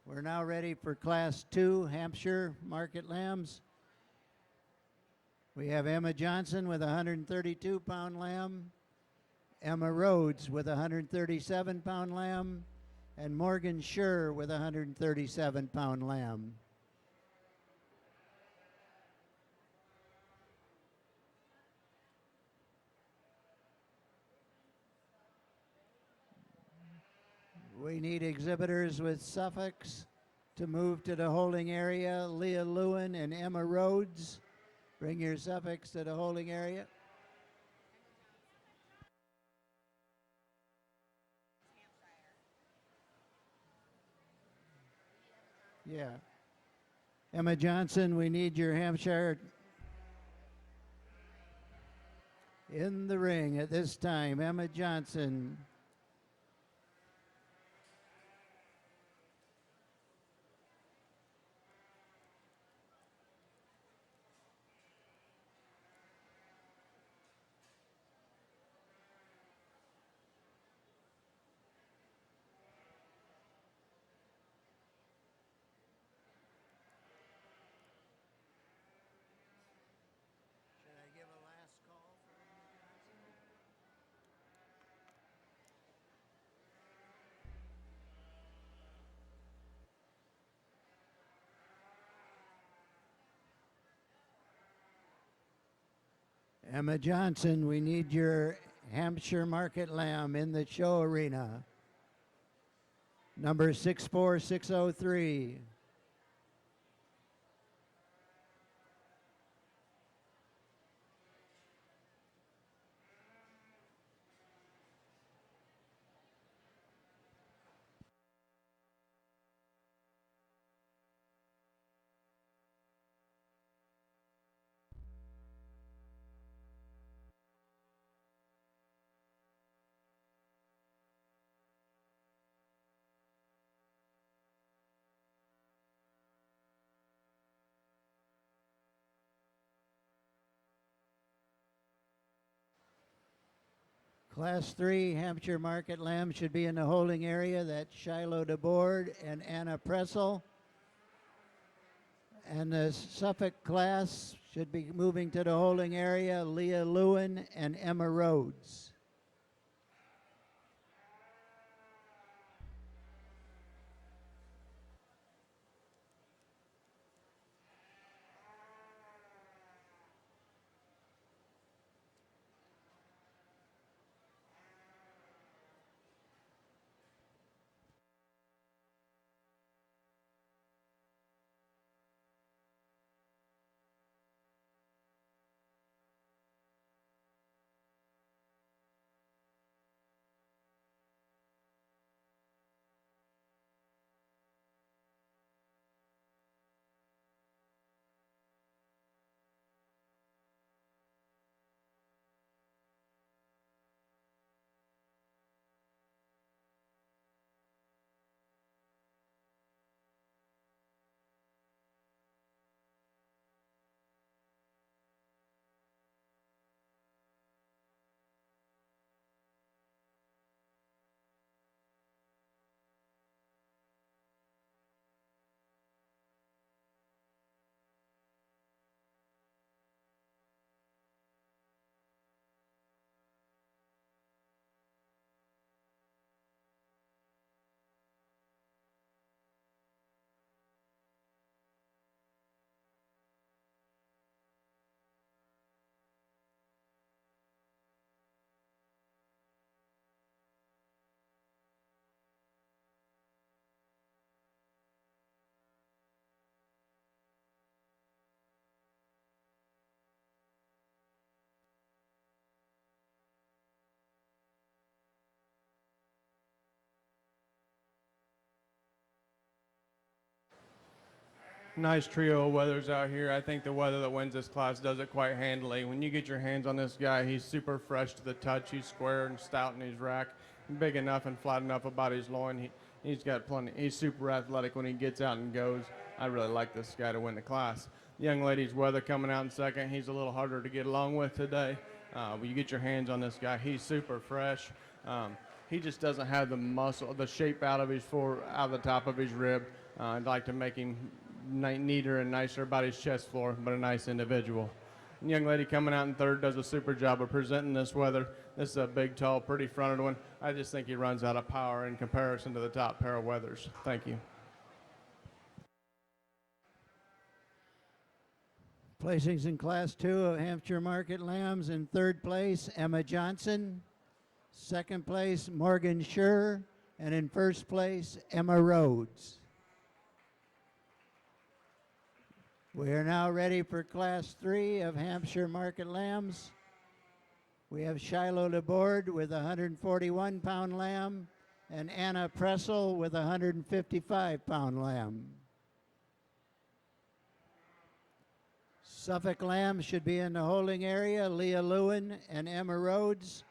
We're now ready for Class 2 Hampshire Market Lambs. We have Emma Johnson with a 132-pound lamb, Emma Rhodes with a 137-pound lamb, and Morgan Schur with a 137-pound lamb. We need exhibitors with Suffolks to move to the holding area. Leah Lewin and Emma Rhodes. Bring your Suffolks to the holding area. Yeah. Emma Johnson, we need your Hampshire in the ring at this time. Emma Johnson. Should I give a last call for Emma Johnson? Emma Johnson, we need your Hampshire Market Lamb in the show arena. Number 64603. Class 3 Hampshire Market Lamb should be in the holding area. That's Shiloh DeBoard and Anna Pressel. And the Suffolk class should be moving to the holding area. Leah Lewin and Emma Rhodes. Nice trio of weathers out here. I think the weather that wins this class does it quite handily. When you get your hands on this guy, he's super fresh to the touch. He's square and stout in his rack, big enough and flat enough about his loin. He's got plenty. He's super athletic when he gets out and goes. I really like this guy to win the class. Young lady's Weather coming out in second. He's a little harder to get along with today. When you get your hands on this guy, he's super fresh. He just doesn't have the muscle, the shape out of the top of his rib. I'd like to make him neater and nicer about his chest floor, but a nice individual. And young lady coming out in third does a super job of presenting this Weather. This is a big, tall, pretty fronted one. I just think he runs out of power in comparison to the top pair of Weathers. Thank you. Placings in Class 2 of Hampshire Market Lambs. In third place, Emma Johnson. Second place, Morgan Schur. And in first place, Emma Rhodes. We are now ready for Class 3 of Hampshire Market Lambs. We have Shiloh DeBoard with a 141-pound lamb and Anna Pressel with a 155-pound lamb. Suffolk lambs should be in the holding area, Leah Lewin and Emma Rhodes.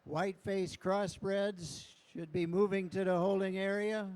White-faced crossbreds should be moving to the holding area.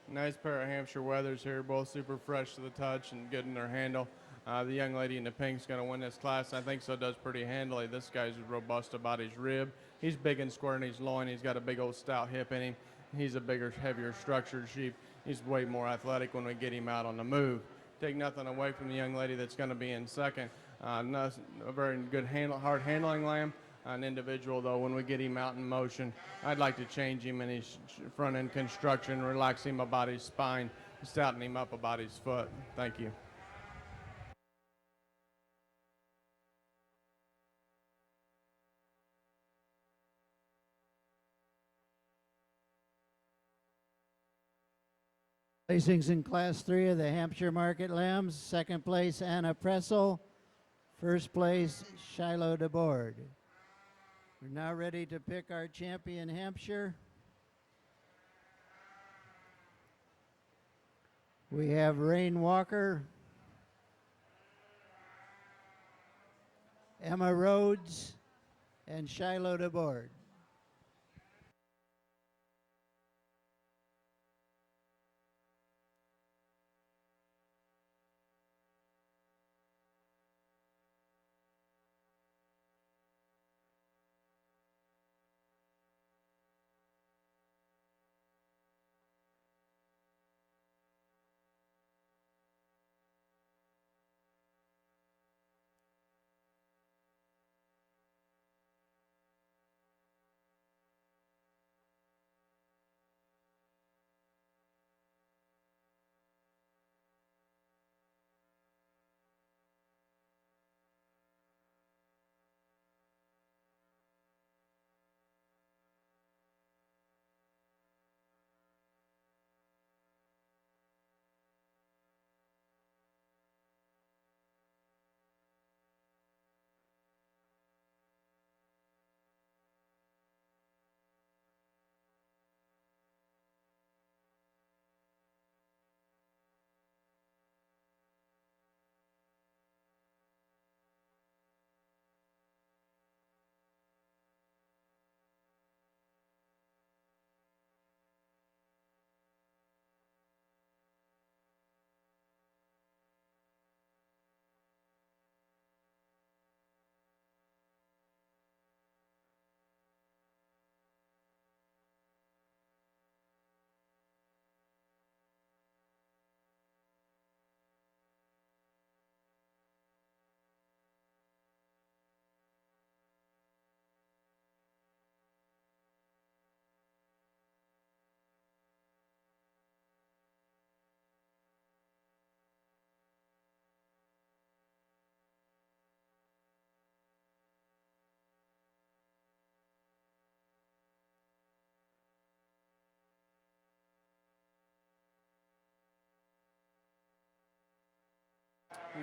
Nice pair of Hampshire Weathers here, both super fresh to the touch and good in their handle. The young lady in the pink's going to win this class. I think so does pretty handily. This guy's robust about his rib. He's big and square in his loin. He's got a big old stout hip in him. He's a bigger, heavier structured sheep. He's way more athletic when we get him out on the move. Take nothing away from the young lady that's going to be in second. A very good hard handling lamb. An individual, though, when we get him out in motion, I'd like to change him in his front end construction, relax him about his spine, stouten him up about his foot. Thank you. Placings in Class 3 of the Hampshire Market Lambs. Second place, Anna Pressel. First place, Shiloh DeBoard. We're now ready to pick our champion Hampshire. We have Rain Walker, Emma Rhodes, and Shiloh DeBoard.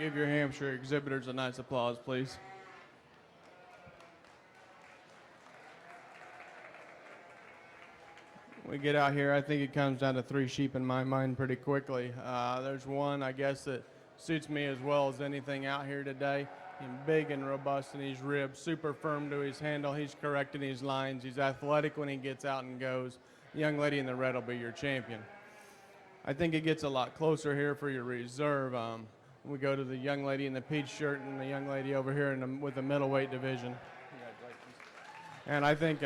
Give your Hampshire exhibitors a nice applause, please. We get out here, I think it comes down to 3 sheep in my mind pretty quickly. There's one, I guess, that suits me as well as anything out here today. He's big and robust in his ribs, super firm to his handle. He's correct in his lines. He's athletic when he gets out and goes. The young lady in the red will be your champion. I think it gets a lot closer here for your reserve. We go to the young lady in the peach shirt and the young lady over here with the middleweight division. And I think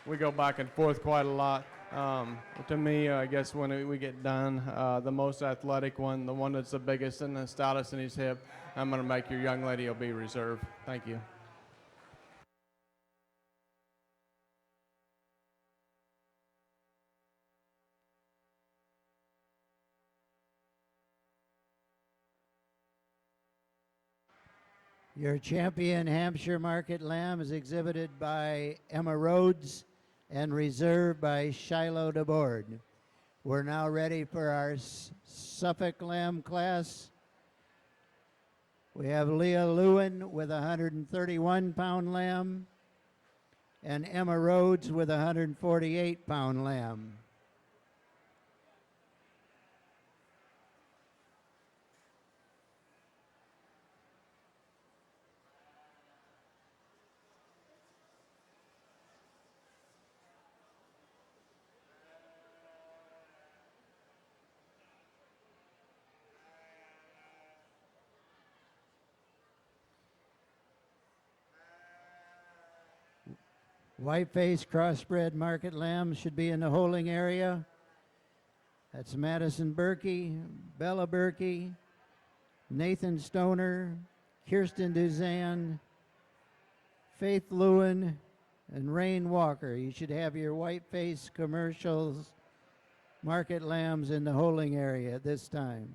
we go back and forth quite a lot. To me, I guess when we get done, the most athletic one, the one that's the biggest and the stoutest in his hip, I'm going to make your young lady will be reserve. Thank you. Your champion Hampshire Market Lamb is exhibited by Emma Rhodes and reserved by Shiloh DeBoard. We're now ready for our Suffolk Lamb class. We have Leah Lewin with a 131-pound lamb and Emma Rhodes with a 148-pound lamb. White-faced crossbred market lambs should be in the holding area. That's Madison Berkey, Bella Berkey, Nathan Stoner, Kirsten Duzan, Faith Lewin, and Rain Walker. You should have your white-faced commercials market lambs in the holding area at this time.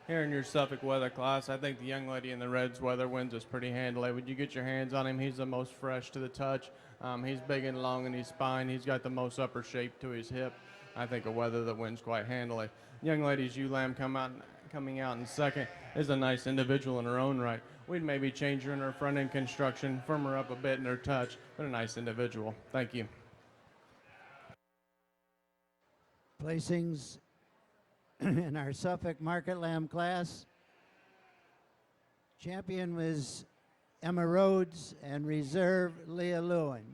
Here in your Suffolk weather class, I think the young lady in the red's weather wins us pretty handily. When you get your hands on him, he's the most fresh to the touch. He's big and long in his spine. He's got the most upper shape to his hip. I think a weather that wins quite handily. Young lady's ewe lamb coming out in second is a nice individual in her own right. We'd maybe change her in her front end construction, firm her up a bit in her touch, but a nice individual. Thank you. Placings in our Suffolk Market Lamb class. Champion was Emma Rhodes and reserve Leah Lewin.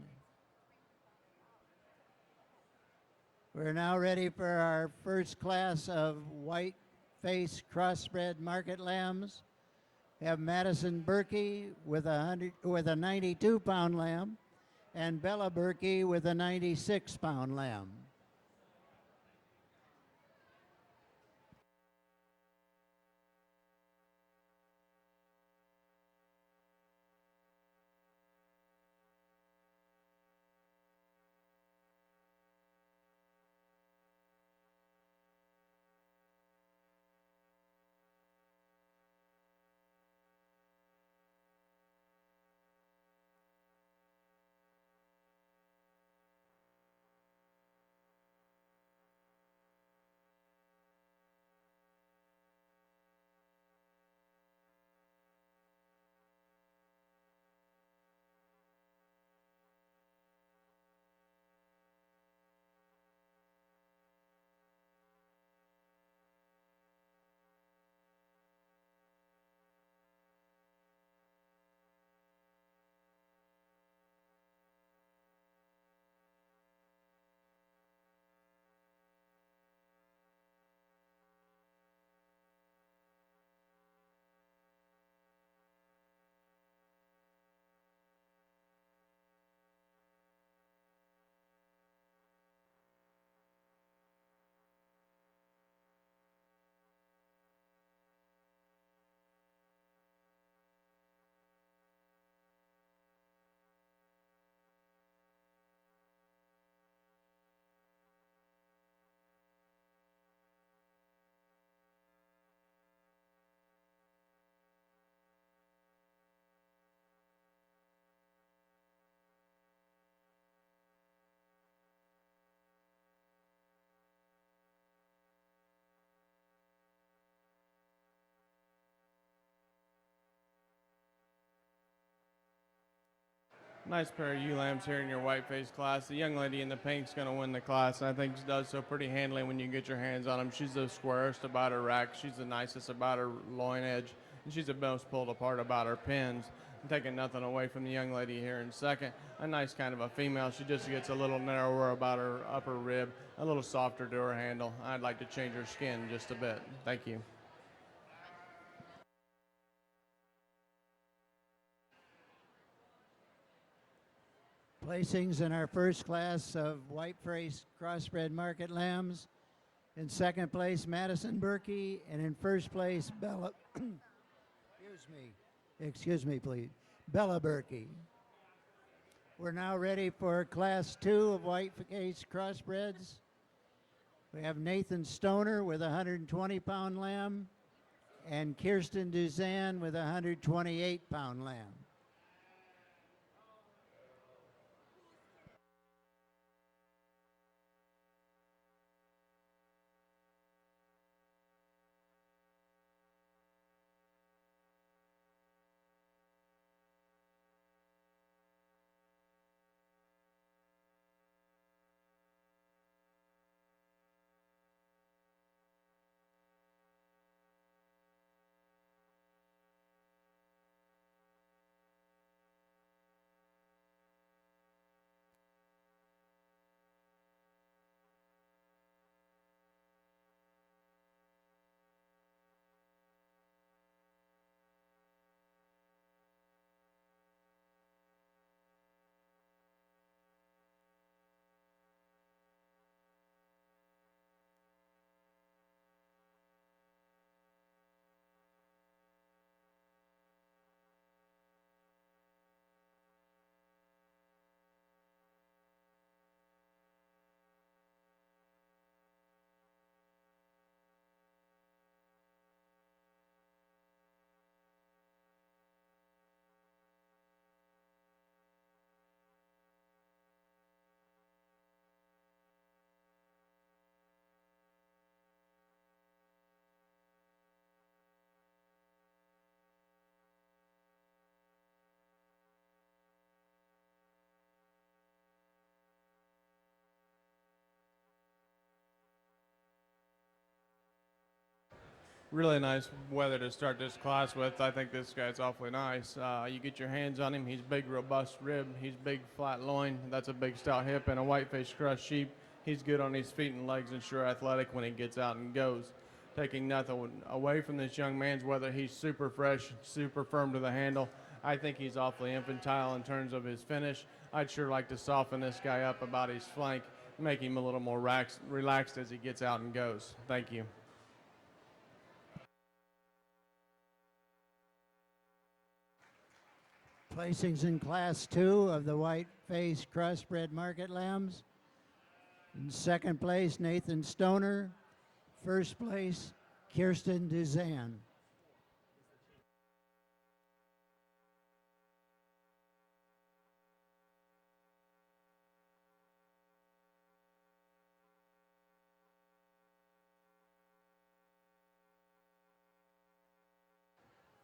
We're now ready for our first class of white-faced crossbred market lambs. We have Madison Berkey with a 92-pound lamb and Bella Berkey with a 96-pound lamb. Nice pair of ewe lambs here in your white face class. The young lady in the pink's going to win the class, and I think she does so pretty handily when you get your hands on them. She's the squarest about her rack. She's the nicest about her loin edge, and she's the most pulled apart about her pins. I'm taking nothing away from the young lady here in second. A nice kind of a female. She just gets a little narrower about her upper rib, a little softer to her handle. I'd like to change her skin just a bit. Thank you. Placings in our first class of white-faced crossbred market lambs. In second place, Madison Berkey, and in first place, Bella. Excuse me, please. Bella Berkey. We're now ready for class 2 of white-faced crossbreds. We have Nathan Stoner with a 120-pound lamb, and Kirsten Duzan with a 128-pound lamb. Really nice weather to start this class with. I think this guy's awfully nice. You get your hands on him. He's big, robust rib. He's big, flat loin. That's a big, stout hip and a white-faced crushed sheep. He's good on his feet and legs and sure athletic when he gets out and goes. Taking nothing away from this young man's whether he's super fresh, super firm to the handle. I think he's awfully infantile in terms of his finish. I'd sure like to soften this guy up about his flank, make him a little more relaxed as he gets out and goes. Thank you. Placings in class 2 of the white-faced crossbred market lambs. In second place, Nathan Stoner. First place, Kirsten Duzan.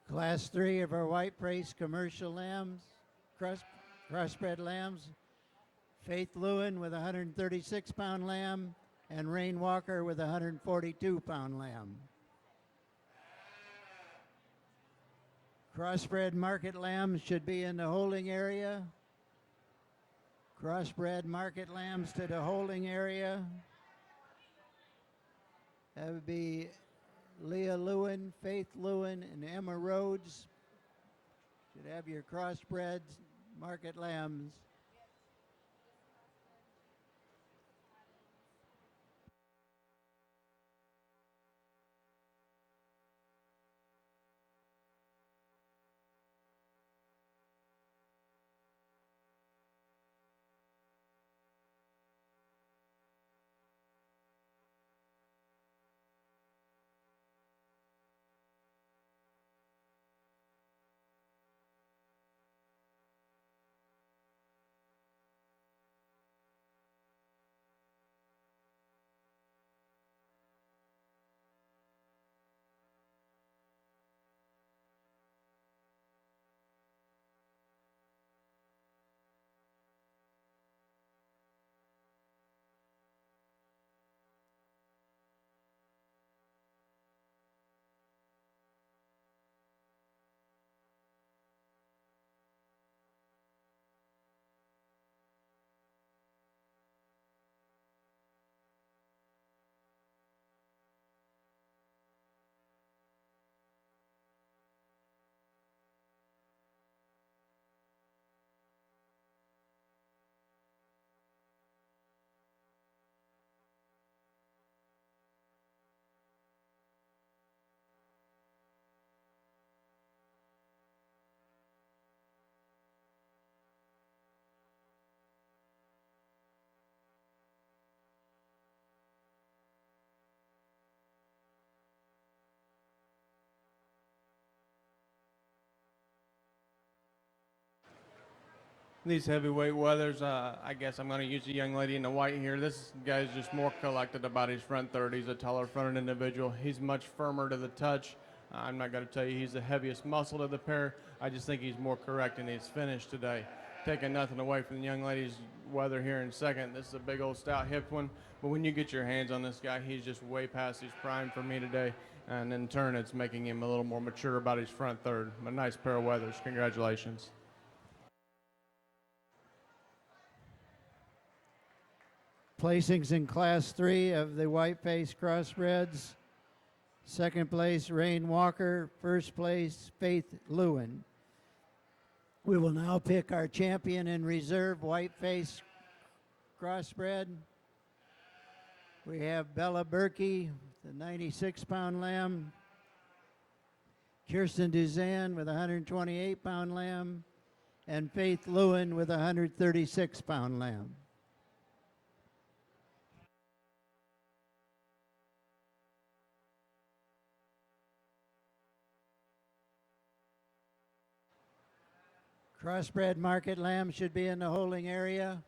Class 3 of our white-faced commercial lambs, crossbred lambs. Faith Lewin with a 136-pound lamb, and Rain Walker with a 142-pound lamb. Crossbred market lambs should be in the holding area. Crossbred market lambs to the holding area. That would be Leah Lewin, Faith Lewin, and Emma Rhodes. Should have your crossbred market lambs. these heavyweight weathers, I guess I'm going to use the young lady in the white here. This guy's just more collected about his front third. He's a taller fronted individual. He's much firmer to the touch. I'm not going to tell you he's the heaviest muscle of the pair. I just think he's more correct in his finish today. Taking nothing away from the young lady's weather here in second. This is a big old stout hipped one. But when you get your hands on this guy, he's just way past his prime for me today. And in turn, it's making him a little more mature about his front third. A nice pair of weathers. Congratulations. Placings in Class 3 of the white-faced crossbreds. Second place, Rain Walker. First place, Faith Lewin. We will now pick our champion in reserve white-faced crossbred. We have Bella Berkey, the 96-pound lamb. Kirsten Duzan with a 128-pound lamb. And Faith Lewin with a 136-pound lamb. Crossbred market lamb should be in the holding area.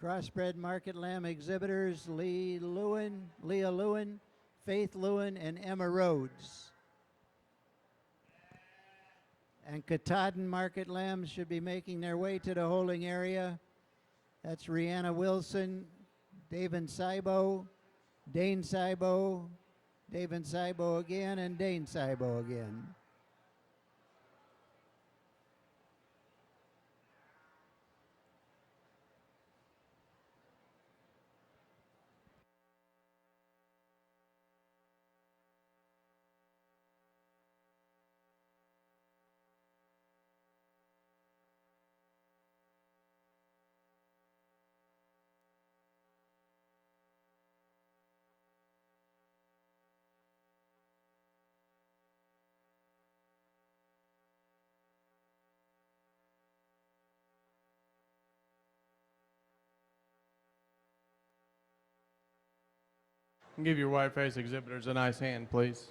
Crossbred market lamb exhibitors, Leah Lewin, Faith Lewin, and Emma Rhodes. And Katahdin market lambs should be making their way to the holding area. That's Rihanna Wilson, David Saibo, Dane Saibo, David Saibo again, and Dane Saibo again. Give your white face exhibitors a nice hand, please.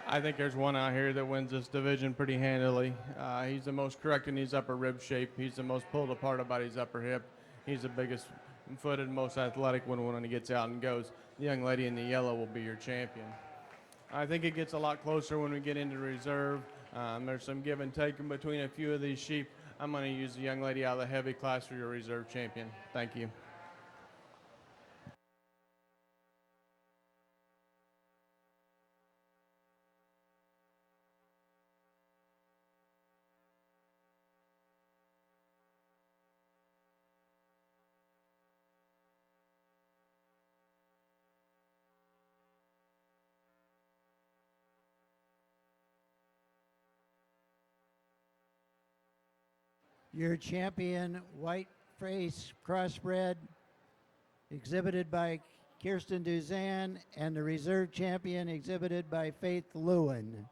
I think there's one out here that wins this division pretty handily. He's the most correct in his upper rib shape. He's the most pulled apart about his upper hip. He's the biggest footed, most athletic one when he gets out and goes. The young lady in the yellow will be your champion. I think it gets a lot closer when we get into reserve. There's some give and take in between a few of these sheep. I'm going to use the young lady out of the heavy class for your reserve champion. Thank you. Your champion, white face crossbred, exhibited by Kirsten Duzan, and the reserve champion exhibited by Faith Lewin.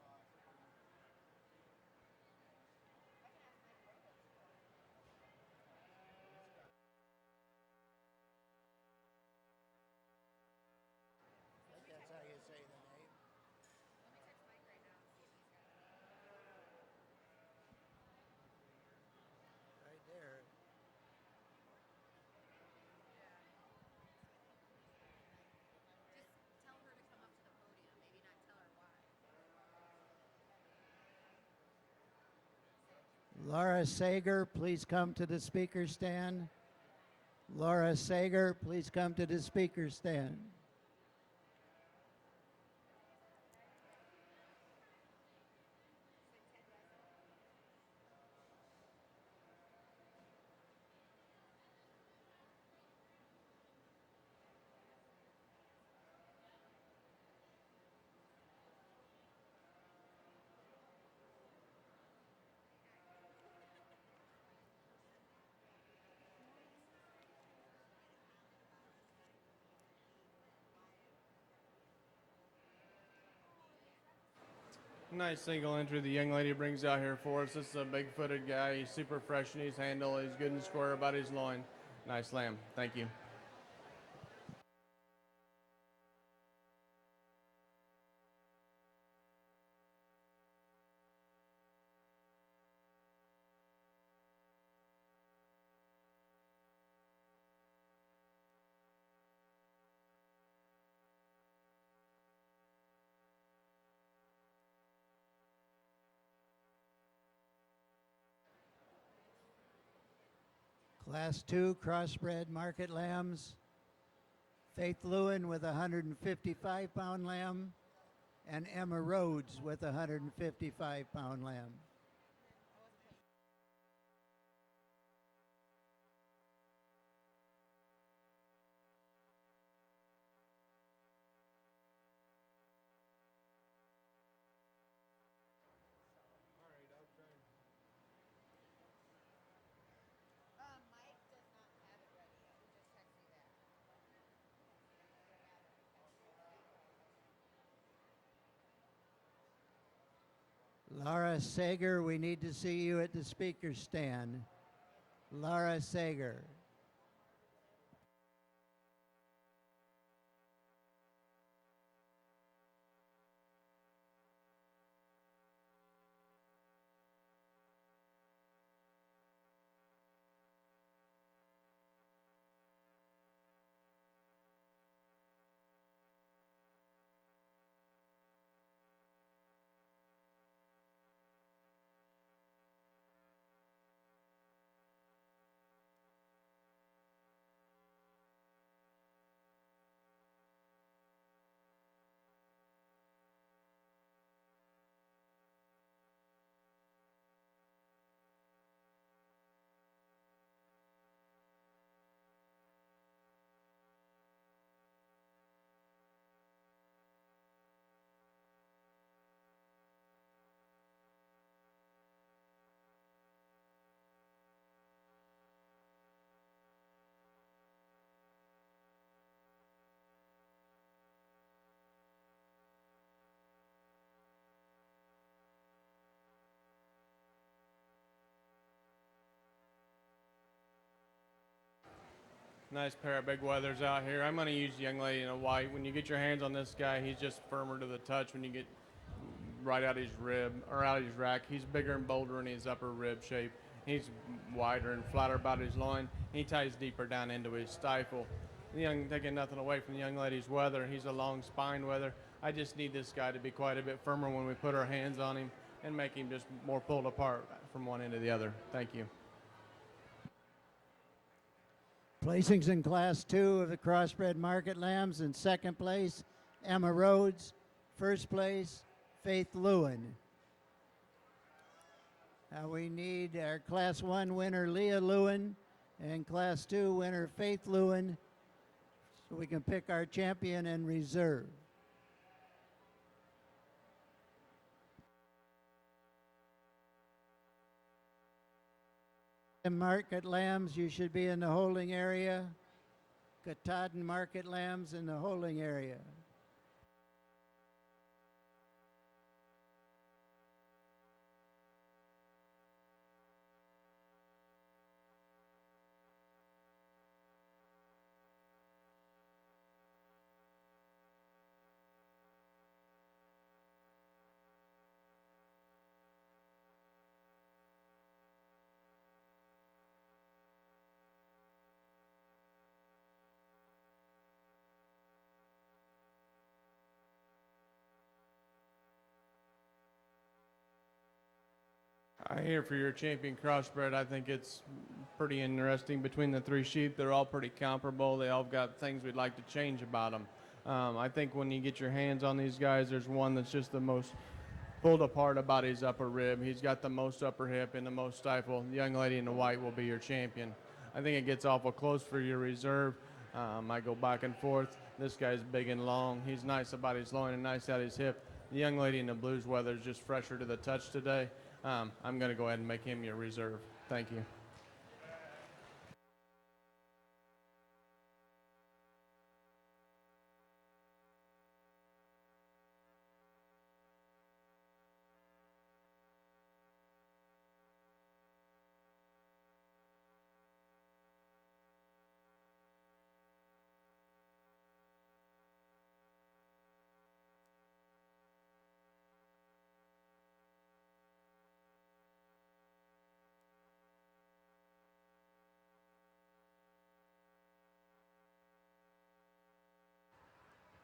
That's how you say the name. Right there. Just tell her to come up to the podium, maybe not tell her why. Laura Sager, please come to the speaker stand. Laura Sager, please come to the speaker stand. Nice single entry the young lady brings out here for us. This is a big-footed guy. He's super fresh in his handle. He's good and square about his loin. Nice lamb. Thank you. Class 2 crossbred market lambs, Faith Lewin with a 155-pound lamb, and Emma Rhodes with a 155-pound lamb. Mike does not have it ready yet. He just texted me that. Laura Sager, we need to see you at the speaker stand. Laura Sager. Nice pair of big wethers out here. I'm going to use the young lady in a white. When you get your hands on this guy, he's just firmer to the touch when you get right out of his rib or out of his rack. He's bigger and bolder in his upper rib shape. He's wider and flatter about his loin. He ties deeper down into his stifle. Taking nothing away from the young lady's wether. He's a long spine wether. I just need this guy to be quite a bit firmer when we put our hands on him and make him just more pulled apart from one end to the other. Thank you. Placings in Class 2 of the crossbred market lambs. In second place, Emma Rhodes. First place, Faith Lewin. Now we need our Class 1 winner, Leah Lewin, and Class 2 winner, Faith Lewin, so we can pick our champion and reserve. Market lambs, you should be in the holding area. Katahdin market lambs in the holding area. I hear for your champion crossbred, I think it's pretty interesting between the three sheep. They're all pretty comparable. They all got things we'd like to change about them. I think when you get your hands on these guys, there's one that's just the most pulled apart about his upper rib. He's got the most upper hip and the most stifle. The young lady in the white will be your champion. I think it gets awful close for your reserve. I go back and forth. This guy's big and long. He's nice about his loin and nice at his hip. The young lady in the blues weather is just fresher to the touch today. I'm going to go ahead and make him your reserve. Thank you.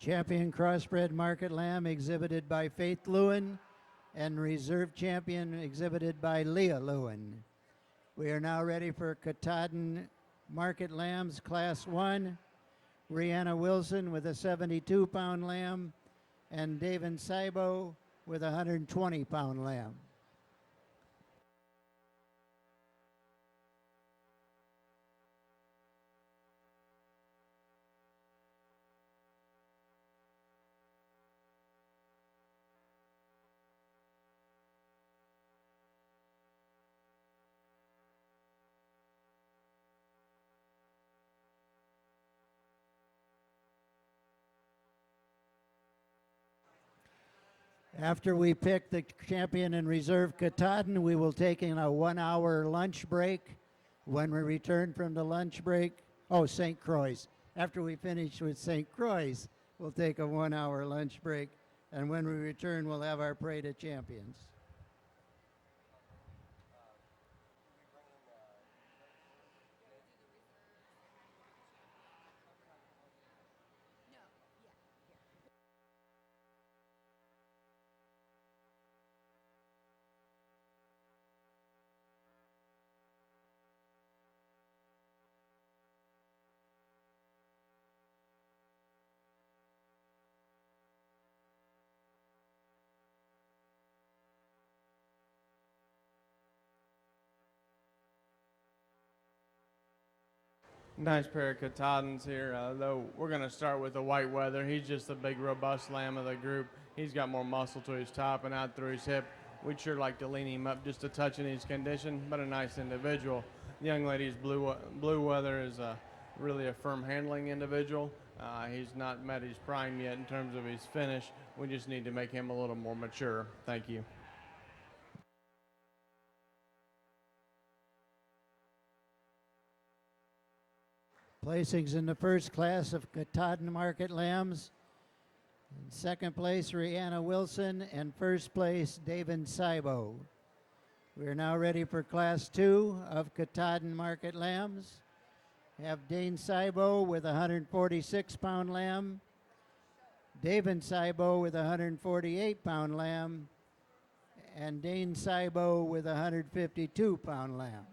Champion crossbred market lamb exhibited by Faith Lewin and reserve champion exhibited by Leah Lewin. We are now ready for Katahdin Market Lambs Class 1, Rihanna Wilson with a 72-pound lamb, and David Saibo with a 120-pound lamb. After we pick the champion and reserve Katahdin, we will take in a 1-hour lunch break. When we return from the lunch break, St. Croix. After we finish with St. Croix, we'll take a 1-hour lunch break. And when we return, we'll have our parade of champions. Nice pair of Katahdins here, though we're going to start with the white weather. He's just the big, robust lamb of the group. He's got more muscle to his top and out through his hip. We'd sure like to lean him up just a touch in his condition, but a nice individual. The young lady's blue weather is really a firm handling individual. He's not met his prime yet in terms of his finish. We just need to make him a little more mature. Thank you. Placings in the first class of Katahdin Market Lambs. In second place, Rihanna Wilson, and first place, David Saibo. We are now ready for Class 2 of Katahdin Market Lambs. We have Dane Saibo with a 146-pound lamb, David Saibo with a 148-pound lamb, and Dane Saibo with a 152-pound lamb.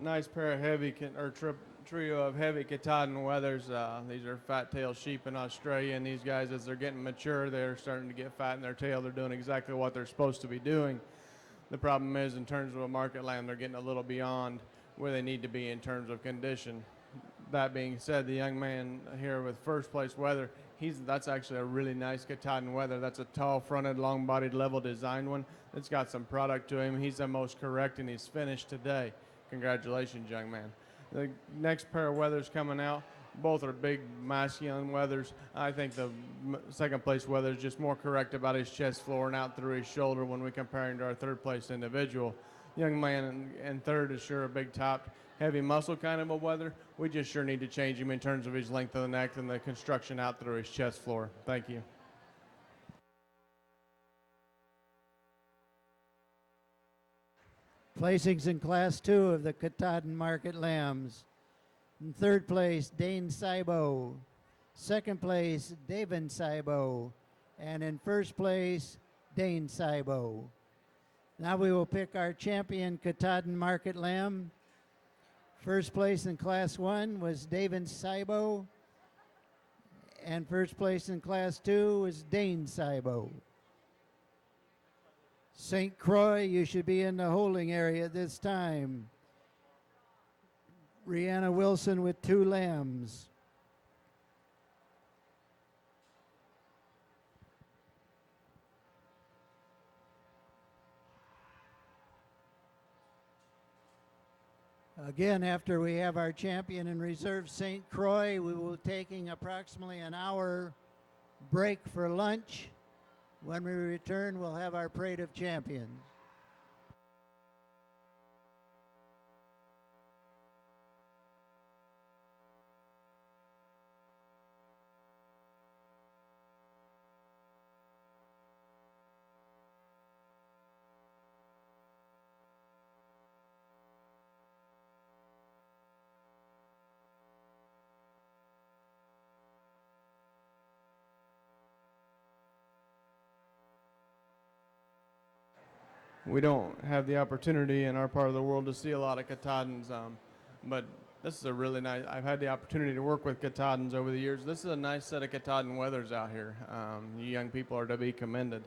Nice pair of trio of heavy Katahdin weathers. These are fat-tailed sheep in Australia, and these guys, as they're getting mature, they're starting to get fat in their tail. They're doing exactly what they're supposed to be doing. The problem is, in terms of a market lamb, they're getting a little beyond where they need to be in terms of condition. That being said, the young man here with first place weather, that's actually a really nice Katahdin weather. That's a tall fronted, long bodied, level design one. It's got some product to him. He's the most correct and he's finished today. Congratulations, young man. The next pair of weathers coming out, both are big masculine weathers. I think the second place weather is just more correct about his chest floor and out through his shoulder when we compare him to our third place individual. Young man in third is sure a big top, heavy muscle kind of a weather. We just sure need to change him in terms of his length of the neck and the construction out through his chest floor. Thank you. Placings in Class 2 of the Katahdin Market Lambs. In third place, Dane Saibo. Second place, David Saibo. And in first place, Dane Saibo. Now we will pick our champion Katahdin Market Lamb. First place in Class 1 was David Saibo. And first place in Class 2 was Dane Saibo. St. Croix, you should be in the holding area this time. Rihanna Wilson with 2 lambs. Again, after we have our champion in reserve, St. Croix, we will be taking approximately an hour break for lunch. When we return, we'll have our parade of champions. We don't have the opportunity in our part of the world to see a lot of Katahdins, but this is a really nice, I've had the opportunity to work with Katahdins over the years. This is a nice set of Katahdin weathers out here. You young people are to be commended.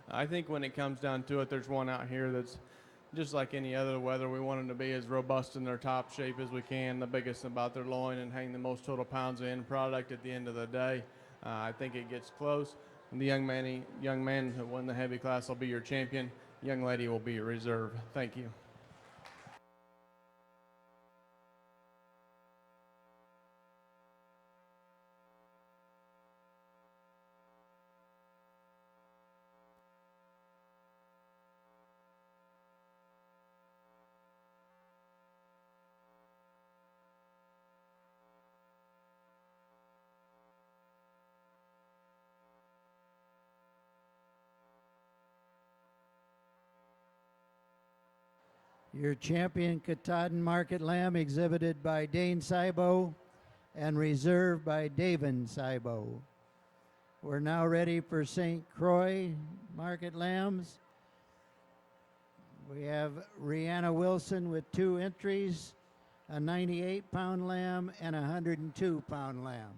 I think when it comes down to it, there's one out here that's just like any other weather. We want them to be as robust in their top shape as we can, the biggest about their loin, and hang the most total pounds of end product at the end of the day. I think it gets close. And the young man who won the heavy class will be your champion. Young lady will be your reserve. Thank you. Your champion Katahdin Market Lamb exhibited by Dane Saibo and reserved by David Saibo. We're now ready for St. Croix Market Lambs. We have Rihanna Wilson with 2 entries, a 98-pound lamb and a 102-pound lamb.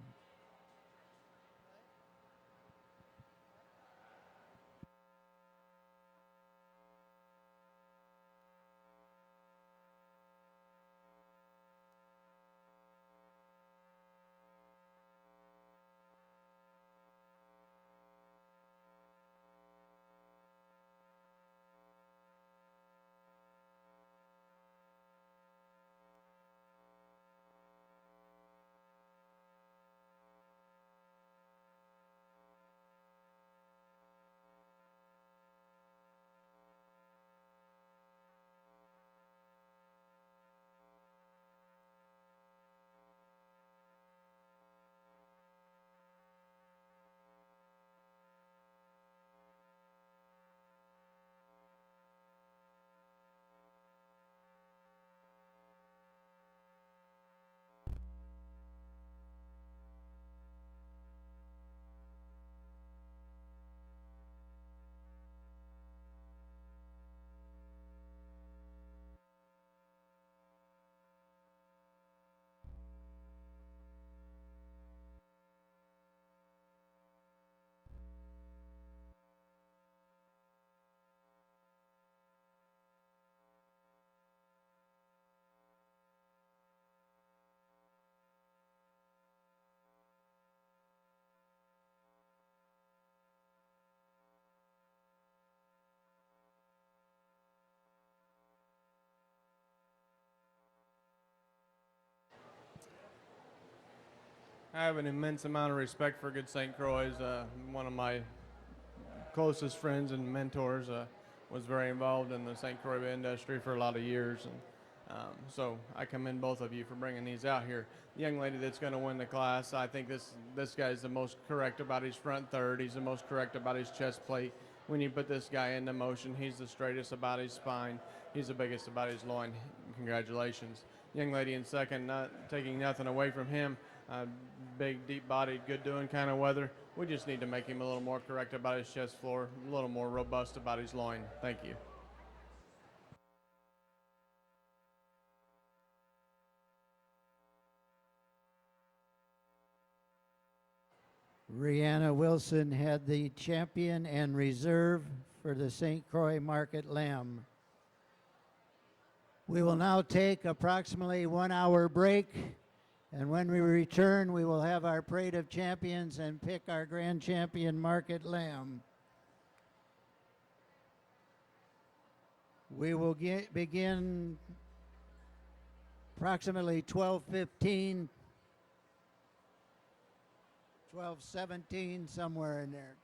I have an immense amount of respect for Good St. Croix. One of my closest friends and mentors was very involved in the St. Croix industry for a lot of years. And so I commend both of you for bringing these out here. The young lady that's going to win the class, I think this guy's the most correct about his front third. He's the most correct about his chest plate. When you put this guy into motion, he's the straightest about his spine. He's the biggest about his loin. Congratulations. Young lady in second, not taking nothing away from him. Big, deep-bodied, good-doing kind of weather. We just need to make him a little more correct about his chest floor, a little more robust about his loin. Thank you. Rihanna Wilson had the champion and reserve for the St. Croix Market Lamb. We will now take approximately 1 hour break, and when we return, we will have our parade of champions and pick our grand champion Market Lamb. We will begin approximately 12:15. 12:17, somewhere in there.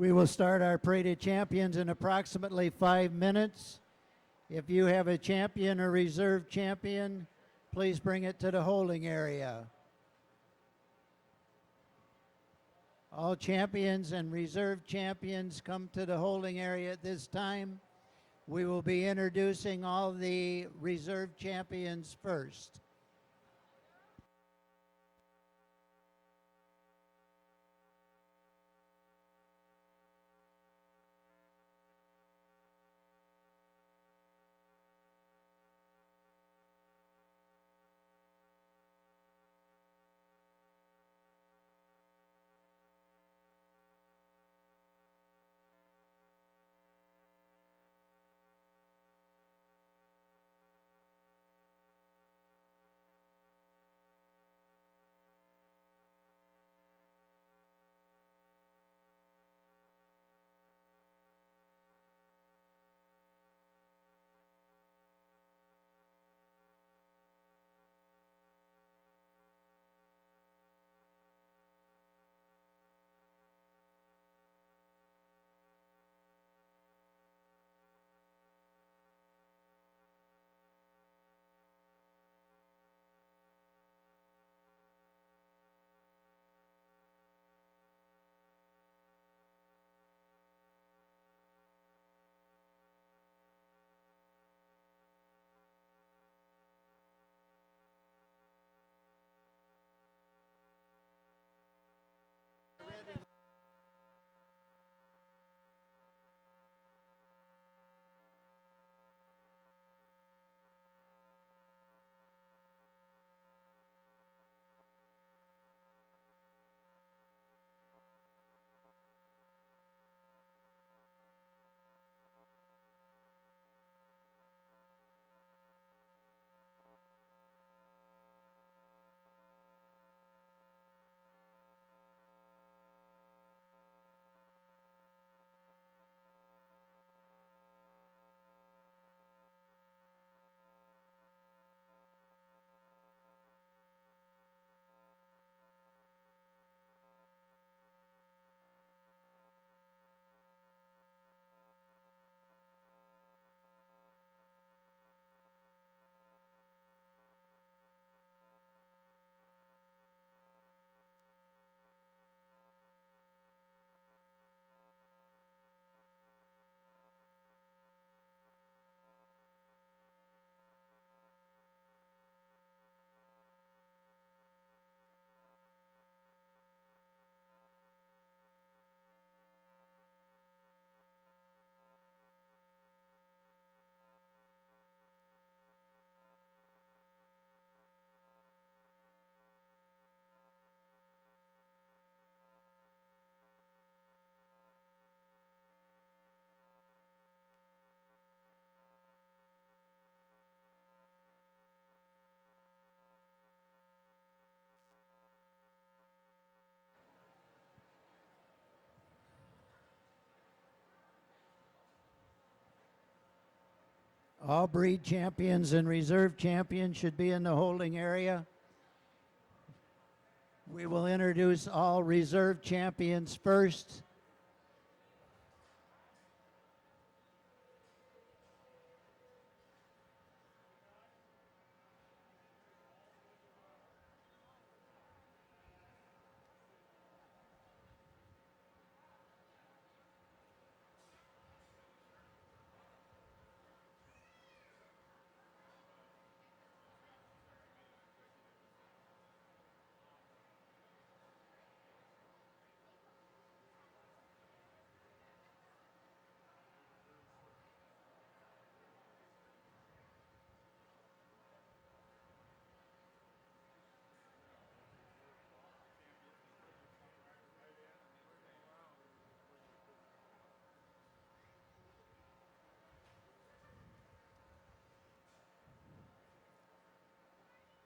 We will start our Parade of Champions in approximately 5 minutes. If you have a champion or reserve champion, please bring it to the holding area. All champions and reserve champions come to the holding area at this time. We will be introducing all the reserve champions first. All breed champions and reserve champions should be in the holding area. We will introduce all reserve champions first.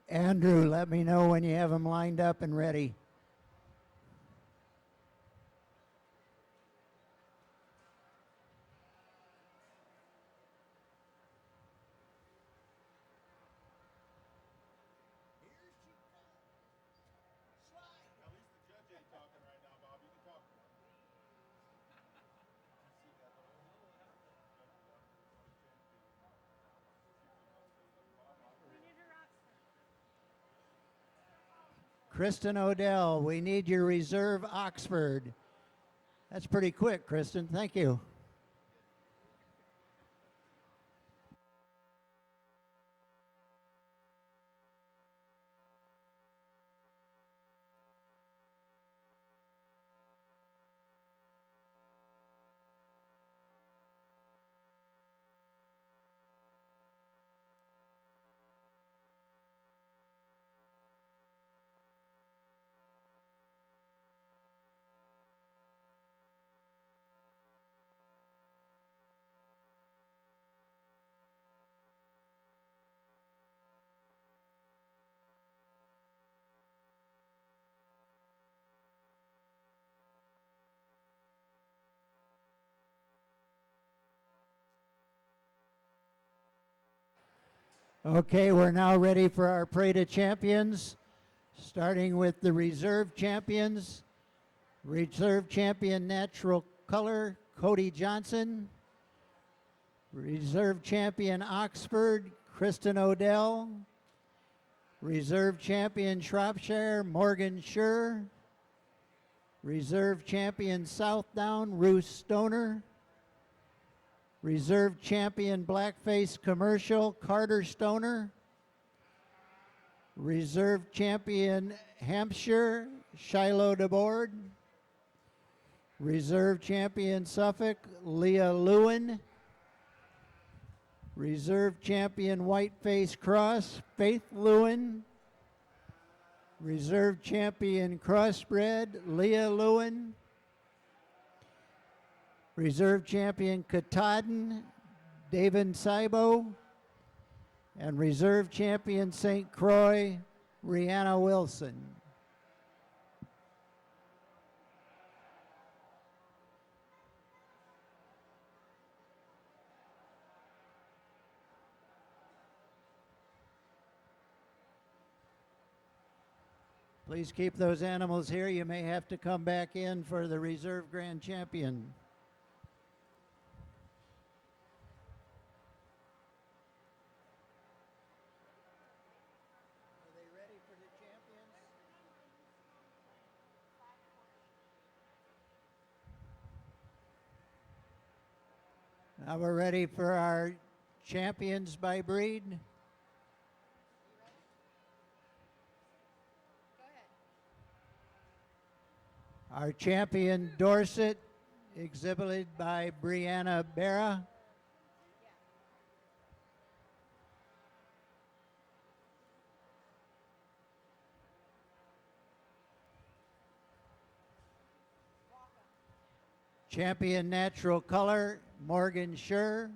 Andrew, let me know when you have them lined up and ready. Kristen Odell, we need your reserve Oxford. That's pretty quick, Kristen. Thank you. Okay, we're now ready for our Parade of Champions, starting with the reserve champions. Reserve champion natural color, Cody Johnson. Reserve champion Oxford, Kristen Odell. Reserve champion Shropshire, Morgan Schur. Reserve champion Southdown, Ruth Stoner. Reserve champion Blackface Commercial, Carter Stoner. Reserve champion Hampshire, Shiloh DeBoard. Reserve champion Suffolk, Leah Lewin. Reserve champion Whiteface Cross, Faith Lewin. Reserve champion Crossbred, Leah Lewin. Reserve champion Katahdin, David Saibo. And reserve champion St. Croix, Rihanna Wilson. Please keep those animals here. You may have to come back in for the reserve grand champion. Are they ready for the champions? Now we're ready for our champions by breed. Our champion Dorset, exhibited by Brianna Barra. Champion natural color, Morgan Schur.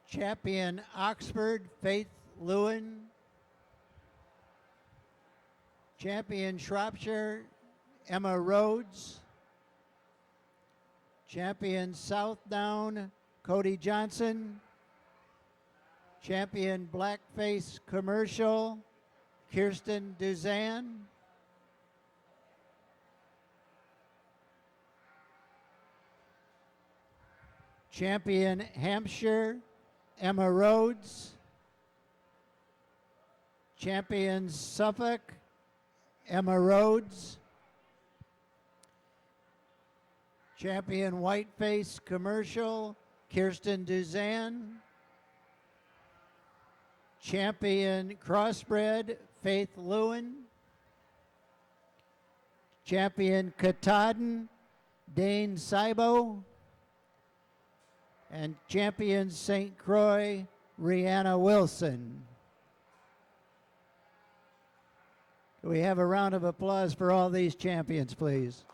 Champion Oxford, Faith Lewin. Champion Shropshire, Emma Rhodes. Champion Southdown, Cody Johnson. Champion Blackface Commercial, Kirsten Duzan. Champion Hampshire, Emma Rhodes. Champion Suffolk, Emma Rhodes. Champion Whiteface Commercial, Kirsten Duzan. Champion Crossbred, Faith Lewin. Champion Katahdin, Dane Saibo. And champion St. Croix, Rihanna Wilson. Can we have a round of applause for all these champions, please?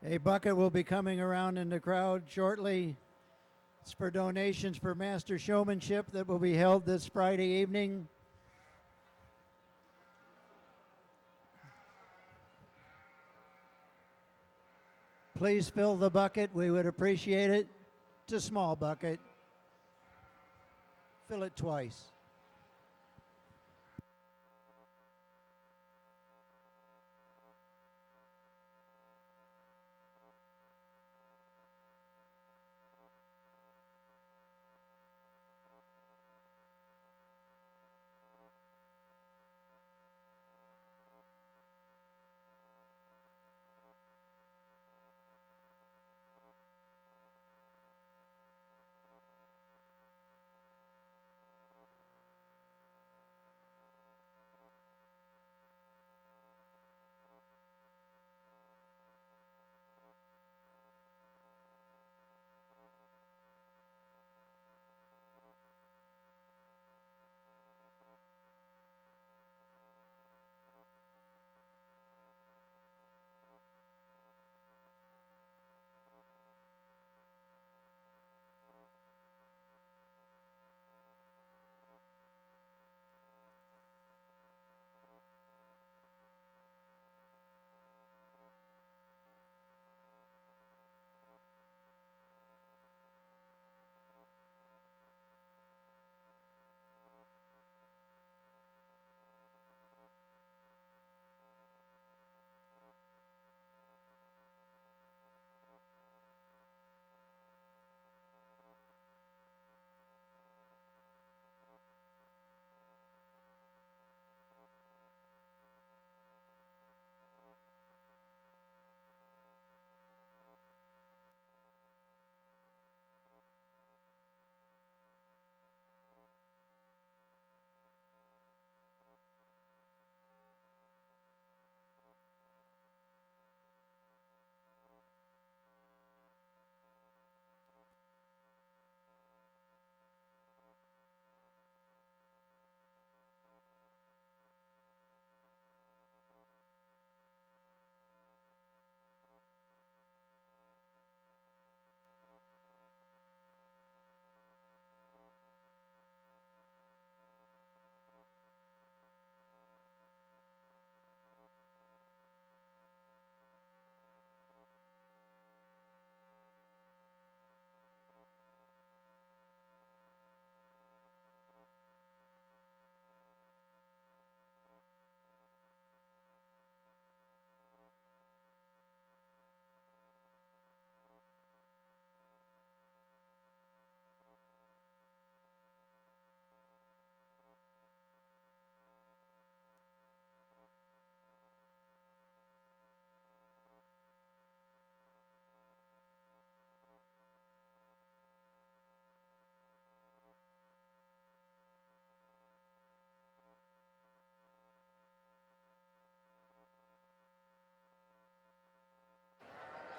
A bucket will be coming around in the crowd shortly. It's for donations for master showmanship that will be held this Friday evening. Please fill the bucket. We would appreciate it. It's a small bucket. Fill it twice.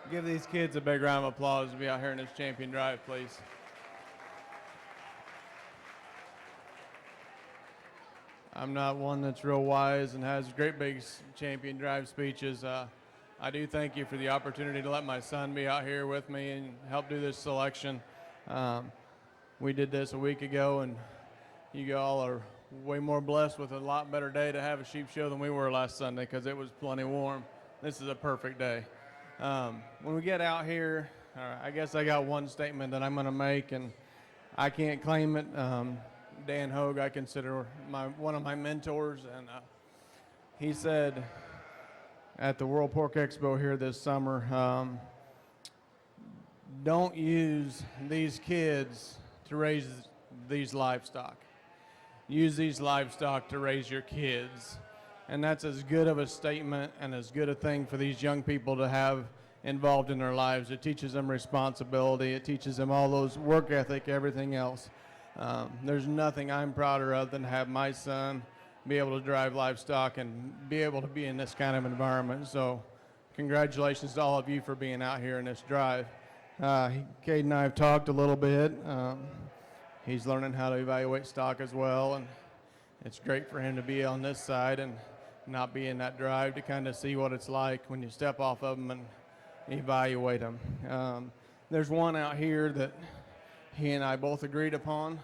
Give these kids a big round of applause to be out here in this champion drive, please. I'm not one that's real wise and has great big champion drive speeches. I do thank you for the opportunity to let my son be out here with me and help do this selection. We did this a week ago, and you all are way more blessed with a lot better day to have a sheep show than we were last Sunday because it was plenty warm. This is a perfect day. When we get out here, I guess I got one statement that I'm going to make, and I can't claim it. Dan Hogue, I consider one of my mentors, and he said at the World Pork Expo here this summer, don't use these kids to raise these livestock. Use these livestock to raise your kids. And that's as good of a statement and as good a thing for these young people to have involved in their lives. It teaches them responsibility. It teaches them all those work ethic, everything else. There's nothing I'm prouder of than to have my son be able to drive livestock and be able to be in this kind of environment. So congratulations to all of you for being out here in this drive. Cade and I have talked a little bit. He's learning how to evaluate stock as well, and it's great for him to be on this side and not be in that drive to kind of see what it's like when you step off of them and evaluate them. There's one out here that he and I both agreed upon.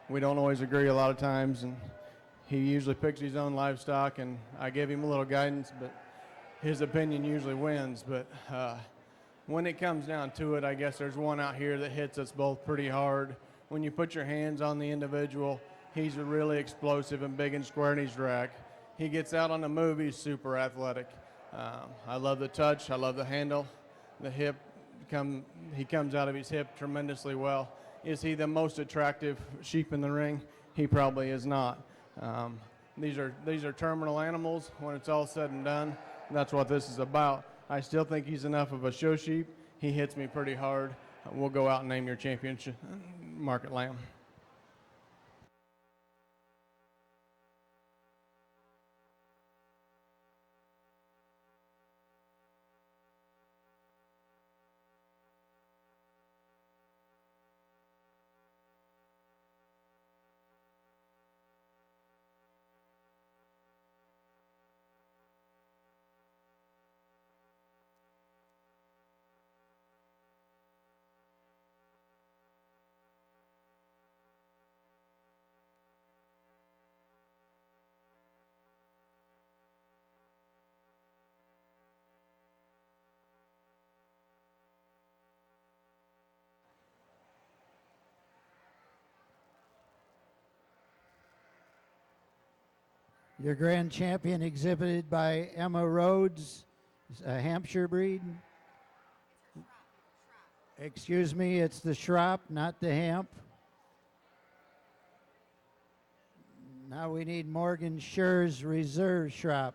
We don't always agree a lot of times, and he usually picks his own livestock, and I give him a little guidance, but his opinion usually wins. But when it comes down to it, I guess there's one out here that hits us both pretty hard. When you put your hands on the individual, he's really explosive and big and square in his rack. He gets out on the move, he's super athletic. I love the touch, I love the handle, the hip. He comes out of his hip tremendously well. Is he the most attractive sheep in the ring? He probably is not. These are terminal animals. When it's all said and done, that's what this is about. I still think he's enough of a show sheep. He hits me pretty hard. We'll go out and name your championship market lamb. Your grand champion exhibited by Emma Rhodes, a Hampshire breed. Excuse me, it's the Schropp, not the Hamp. Now we need Morgan Schur's reserve Schropp.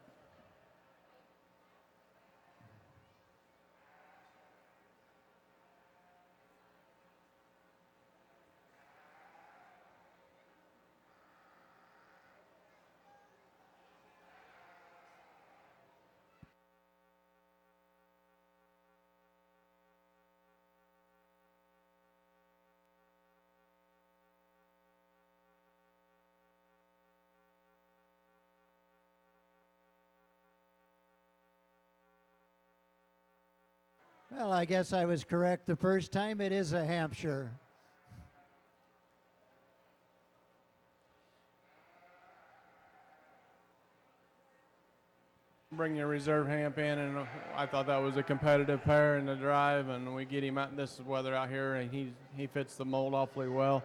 Well, I guess I was correct the first time. It is a Hampshire. Bring your reserve Hamp in, and I thought that was a competitive pair in the drive, and we get him out in this weather out here, and he fits the mold awfully well.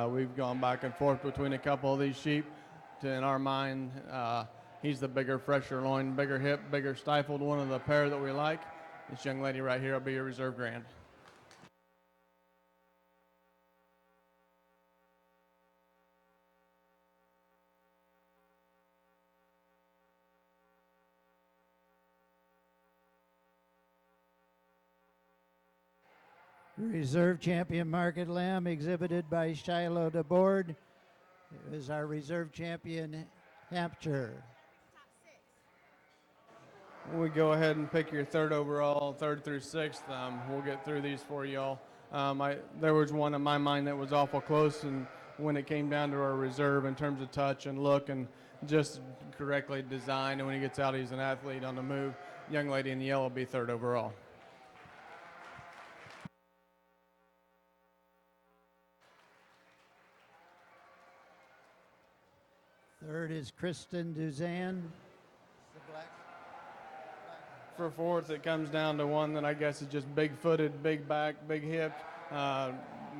We've gone back and forth between a couple of these sheep. In our mind, he's the bigger, fresher loin, bigger hip, bigger stifled one of the pair that we like. This young lady right here will be your reserve grand. Reserve champion market lamb exhibited by Shiloh DeBoard is our reserve champion Hampshire. We go ahead and pick your third overall, third through sixth. We'll get through these for y'all. There was one in my mind that was awful close, and when it came down to our reserve in terms of touch and look and just correctly designed, and when he gets out, he's an athlete on the move. Young lady in yellow will be third overall. Third is Kristen Duzan. For fourth, it comes down to one that I guess is just big-footed, big back, big hip.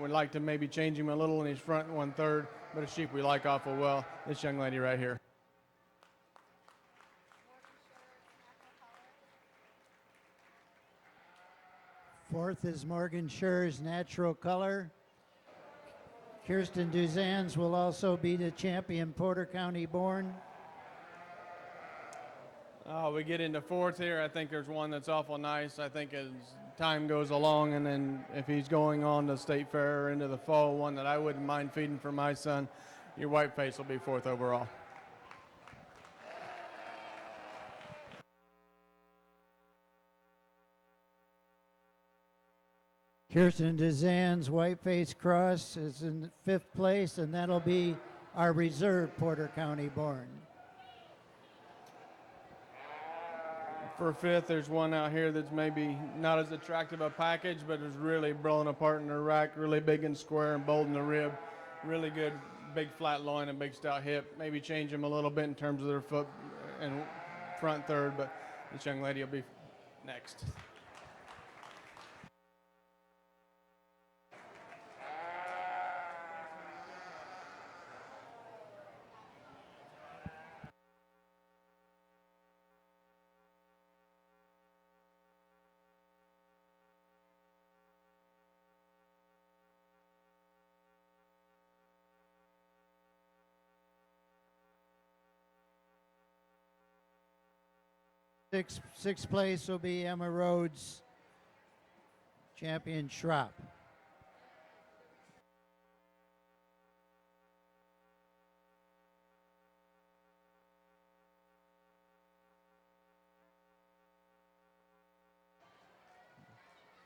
We'd like to maybe change him a little in his front, one third, but a sheep we like awful well. This young lady right here. Fourth is Morgan Schur's natural color. Kirsten Duzan's will also be the champion Porter County born. We get into fourth here. I think there's one that's awful nice. I think as time goes along, and then if he's going on to State Fair or into the fall, one that I wouldn't mind feeding for my son, your white face will be fourth overall. Kirsten Duzan's Whiteface Cross is in fifth place, and that'll be our reserve Porter County born. For fifth, there's one out here that's maybe not as attractive a package, but is really blowing apart in the rack, really big and square and bold in the rib. Really good, big flat loin and big stout hip. Maybe change them a little bit in terms of their foot and front third, but this young lady will be next. Sixth place will be Emma Rhodes, champion Schrapp.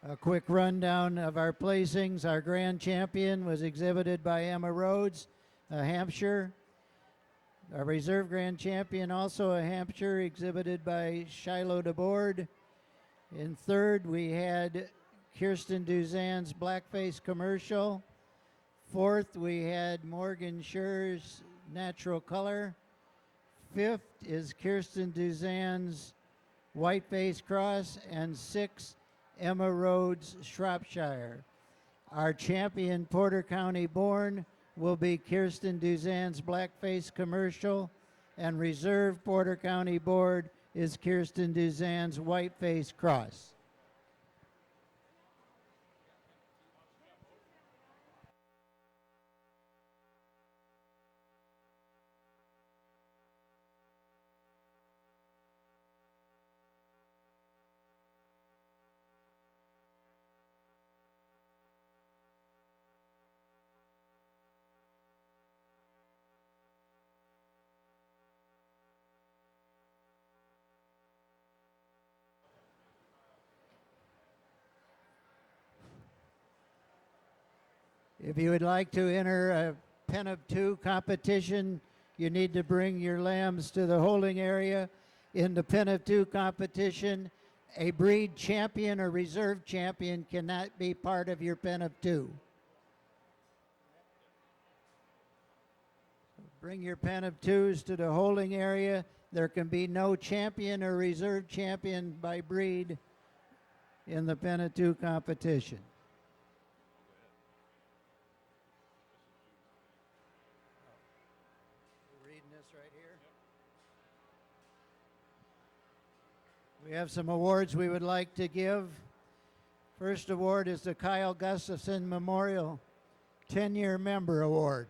A quick rundown of our placings. Our grand champion was exhibited by Emma Rhodes, a Hampshire. Our reserve grand champion, also a Hampshire, exhibited by Shiloh DeBoard. In third, we had Kirsten Duzan's Blackface Commercial. Fourth, we had Morgan Schur's Natural Color. Fifth is Kirsten Duzan's Whiteface Cross. And sixth, Emma Rhodes, Shropshire. Our champion, Porter County born, will be Kirsten Duzan's Blackface Commercial, and reserve Porter County Board is Kirsten Duzan's Whiteface Cross. If you would like to enter a pen of two competition, you need to bring your lambs to the holding area. In the pen of two competition, a breed champion or reserve champion cannot be part of your pen of two. Bring your pen of twos to the holding area. There can be no champion or reserve champion by breed in the pen of two competition. We have some awards we would like to give. First award is the Kyle Gustafson Memorial 10-Year Member Award.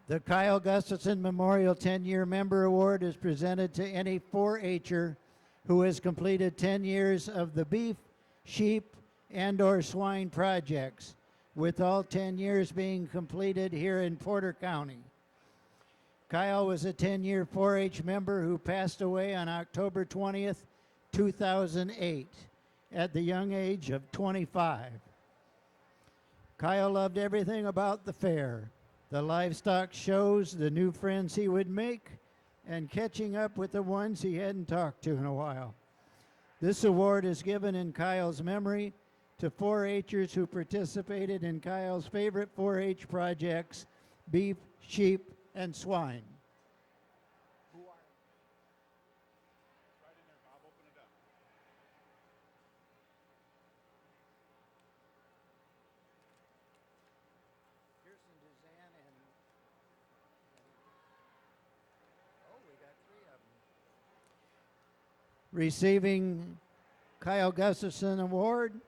The Kyle Gustafson Memorial 10-Year Member Award is presented to any 4-H'er who has completed 10 years of the beef, sheep, and/or swine projects, with all 10 years being completed here in Porter County. Kyle was a 10-year 4-H member who passed away on October 20th, 2008, at the young age of 25. Kyle loved everything about the fair, the livestock shows, the new friends he would make, and catching up with the ones he hadn't talked to in a while. This award is given in Kyle's memory to 4-H'ers who participated in Kyle's favorite 4-H projects, beef, sheep, and swine. Kirsten Duzan and we got 3 of them. Receiving Kyle Gustafson Award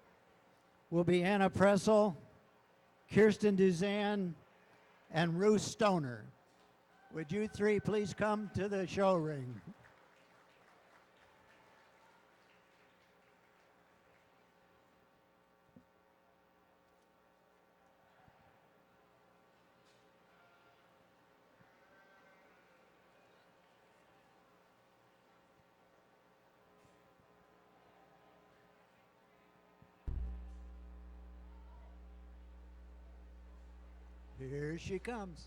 will be Anna Pressel, Kirsten Duzan, and Ruth Stoner. Would you 3 please come to the show ring? Here she comes.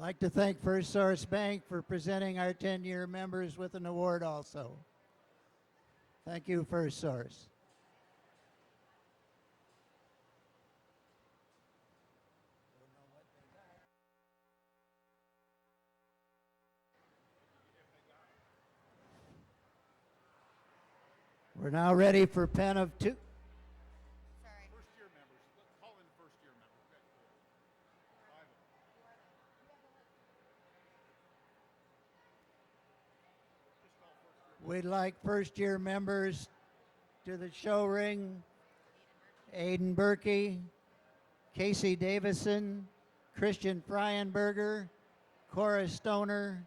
like to thank First Source Bank for presenting our 10-year members with an award also. Thank you, First Source. We're now ready for pen of two. Sorry. First year members. Let's call in first year members. Okay. Five of them. We'd like first year members to the show ring. Aiden Berkey, Casey Davison, Christian Fryenberger, Cora Stoner,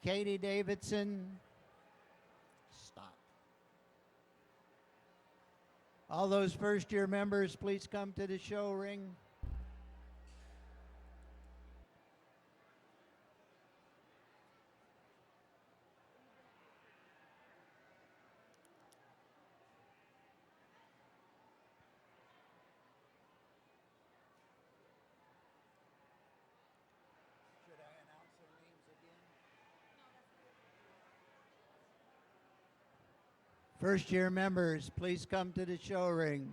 Katie Davidson. Stop. All those first year members, please come to the show ring. Should I announce their names again? First year members, please come to the show ring.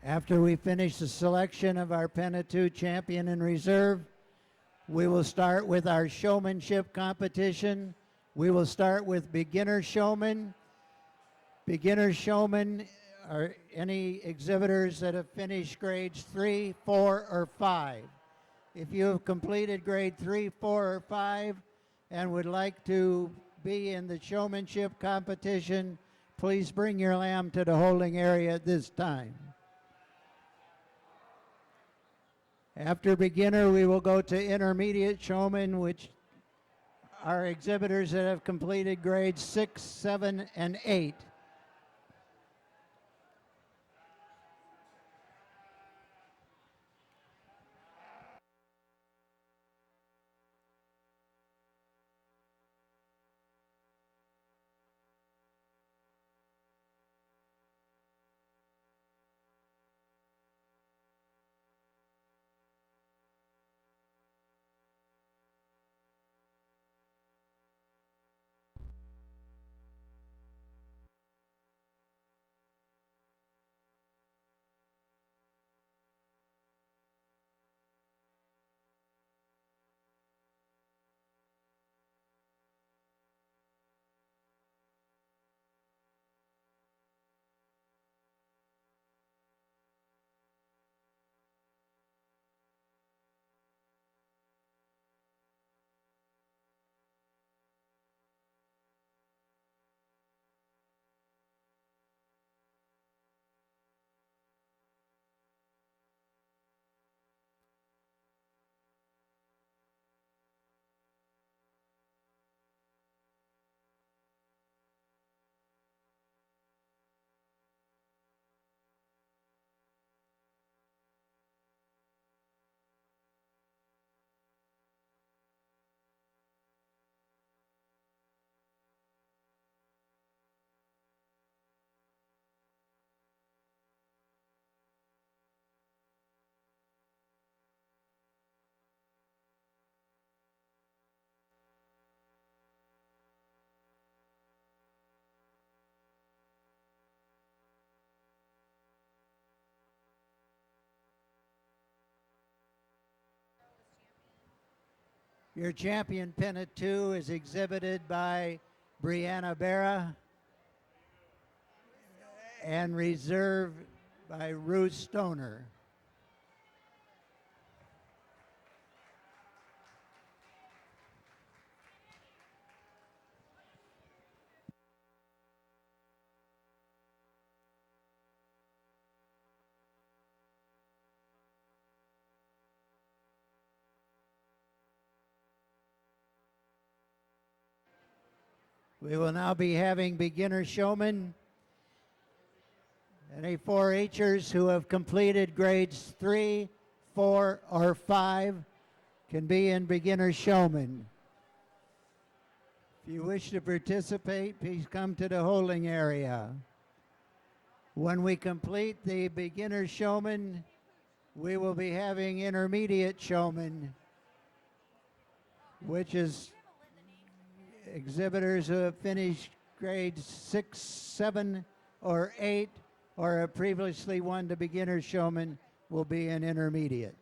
After we finish the selection of our Penta 2 champion in reserve, we will start with our showmanship competition. We will start with beginner showmen. Beginner showmen are any exhibitors that have finished grades 3, 4, or 5. If you have completed grade 3, 4, or 5 and would like to be in the showmanship competition, please bring your lamb to the holding area at this time. After beginner, we will go to intermediate showmen, which are exhibitors that have completed grades 6, 7, and 8. Your champion pennant 2 is exhibited by Brianna Barra and reserve by Ruth Stoner. We will now be having beginner showmen. Any 4-Hers who have completed grades 3, 4, or 5 can be in beginner showman. If you wish to participate, please come to the holding area. When we complete the beginner showman, we will be having intermediate showman, which is exhibitors who have finished grades 6, 7, or 8, or have previously won the beginner showman will be an intermediate.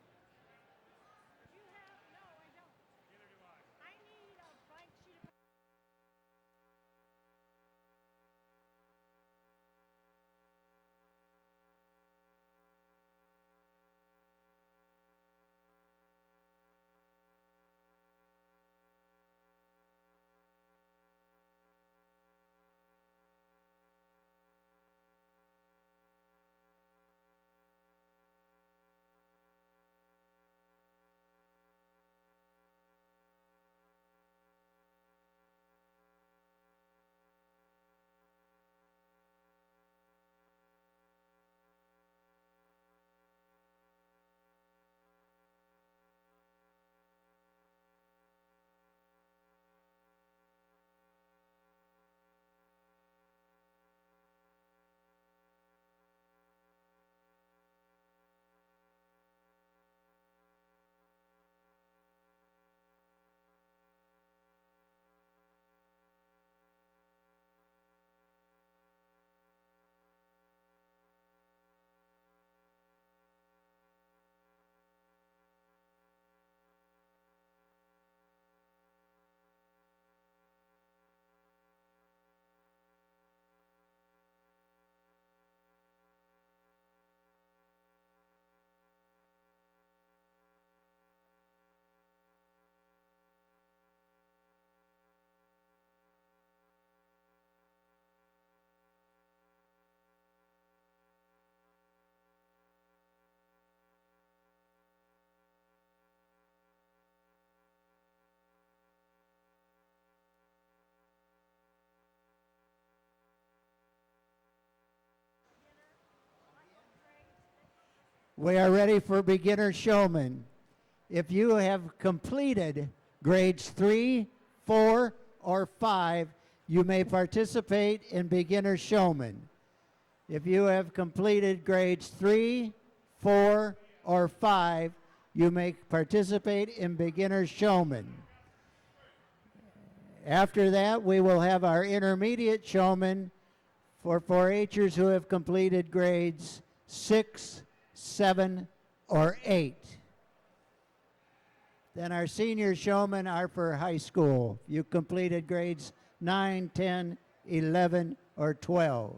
We are ready for beginner showman. If you have completed grades 3, 4, or 5, you may participate in beginner showman. If you have completed grades 3, 4, or 5, you may participate in beginner showman. After that, we will have our intermediate showman for 4-Hers who have completed grades 6, 7, or 8. Then our senior showmen are for high school. You completed grades 9, 10, 11, or 12.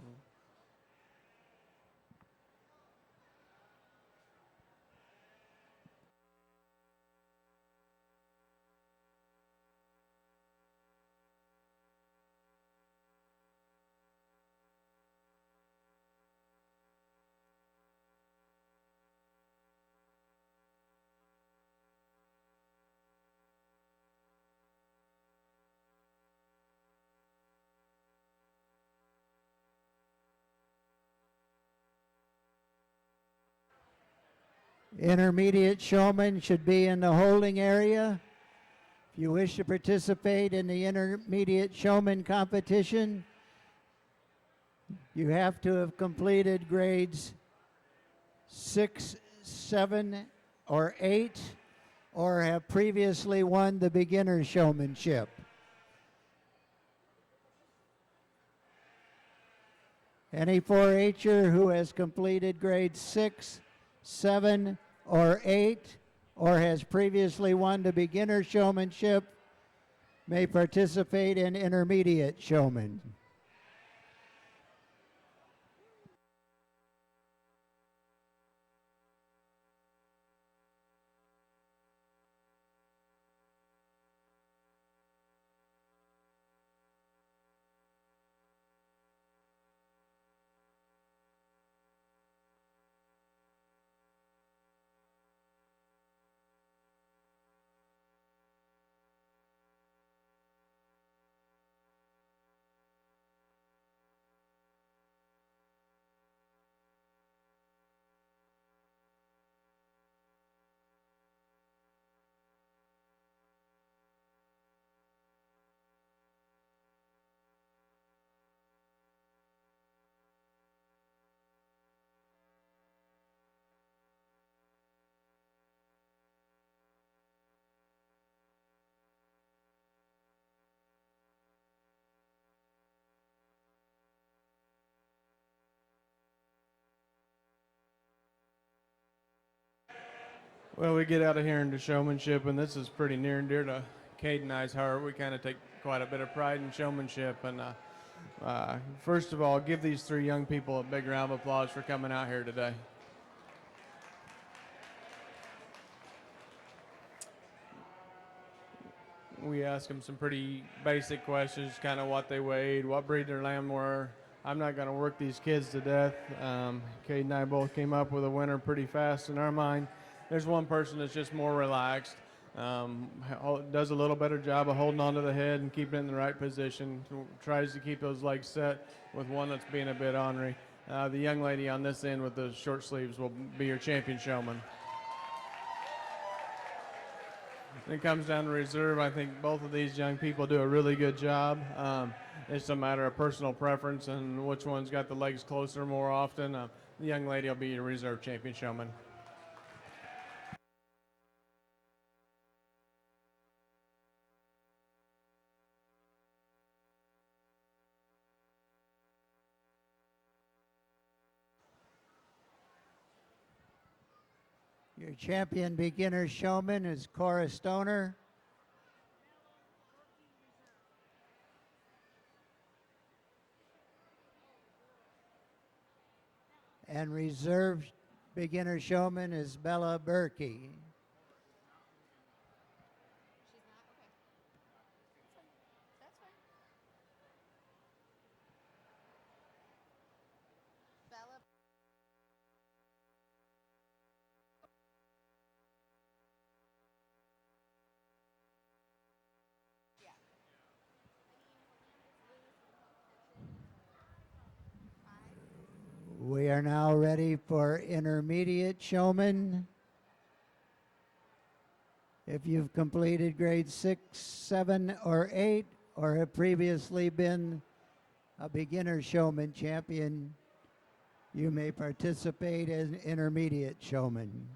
Intermediate showmen should be in the holding area. If you wish to participate in the intermediate showman competition, you have to have completed grades 6, 7, or 8, or have previously won the beginner showmanship. Any 4-Her who has completed grades 6, 7, or 8, or has previously won the beginner showmanship may participate in intermediate showman. Well, we get out of here into showmanship, and this is pretty near and dear to Cade and I's heart. We kind of take quite a bit of pride in showmanship. And first of all, give these three young people a big round of applause for coming out here today. We asked them some pretty basic questions, kind of what they weighed, what breed their lamb were. I'm not going to work these kids to death. Cade and I both came up with a winner pretty fast in our mind. There's one person that's just more relaxed, does a little better job of holding onto the head and keeping it in the right position, tries to keep those legs set with one that's being a bit ornery. The young lady on this end with the short sleeves will be your champion showman. When it comes down to reserve, I think both of these young people do a really good job. It's a matter of personal preference and which one's got the legs closer more often. The young lady will be your reserve champion showman. Your champion beginner showman is Cora Stoner. And reserve beginner showman is Bella Berkey. She's not? Okay. That's fine. Bella. Yeah. We are now ready for intermediate showman. If you've completed grade 6, 7, or 8, or have previously been a beginner showman champion, you may participate as an intermediate showman.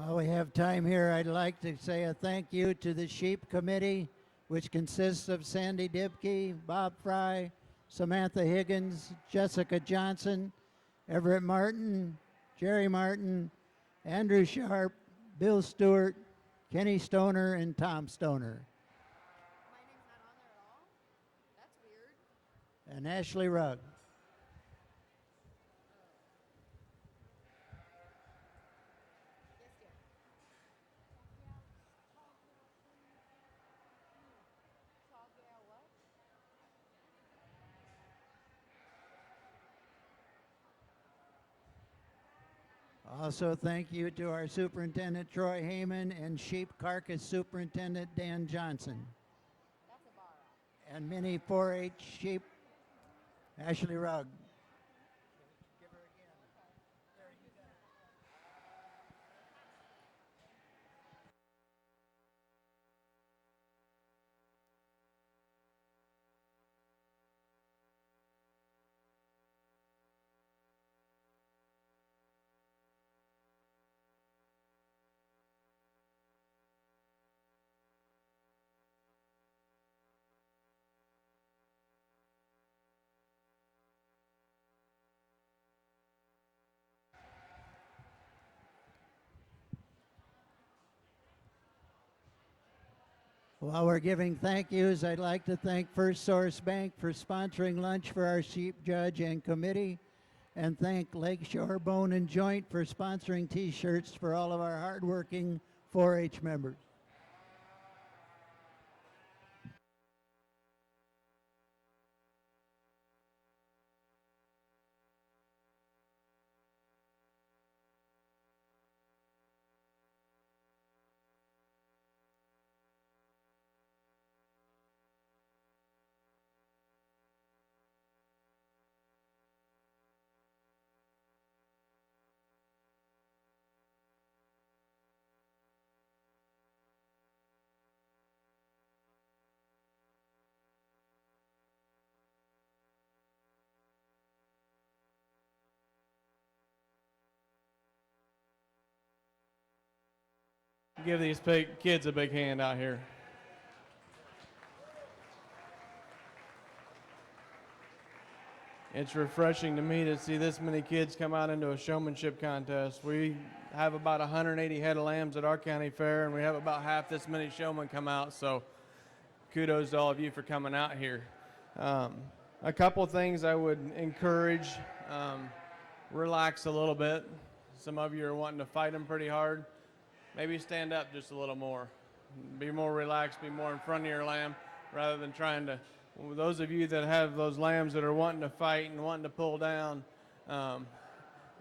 While we have time here, I'd like to say a thank you to the Sheep Committee, which consists of Sandy Dibke, Bob Fry, Samantha Higgins, Jessica Johnson, Everett Martin, Jerry Martin, Andrew Sharp, Bill Stewart, Kenny Stoner, and Tom Stoner. My name's not on there at all? That's weird. And Ashley Rugg. Yes, dear. Tall gal what? Also, thank you to our Superintendent Troy Heyman and Sheep Carcass Superintendent Dan Johnson. That's a bar up. And mini 4-H sheep, Ashley Rugg. While we're giving thank yous, I'd like to thank First Source Bank for sponsoring lunch for our sheep judge and committee, and thank Lakeshore Bone and Joint for sponsoring T-shirts for all of our hardworking 4-H members. Give these kids a big hand out here. It's refreshing to me to see this many kids come out into a showmanship contest. We have about 180 head of lambs at our county fair, and we have about half this many showmen come out, so kudos to all of you for coming out here. A couple things I would encourage, relax a little bit. Some of you are wanting to fight them pretty hard. Maybe stand up just a little more. Be more relaxed, be more in front of your lamb rather than trying to. Those of you that have those lambs that are wanting to fight and wanting to pull down,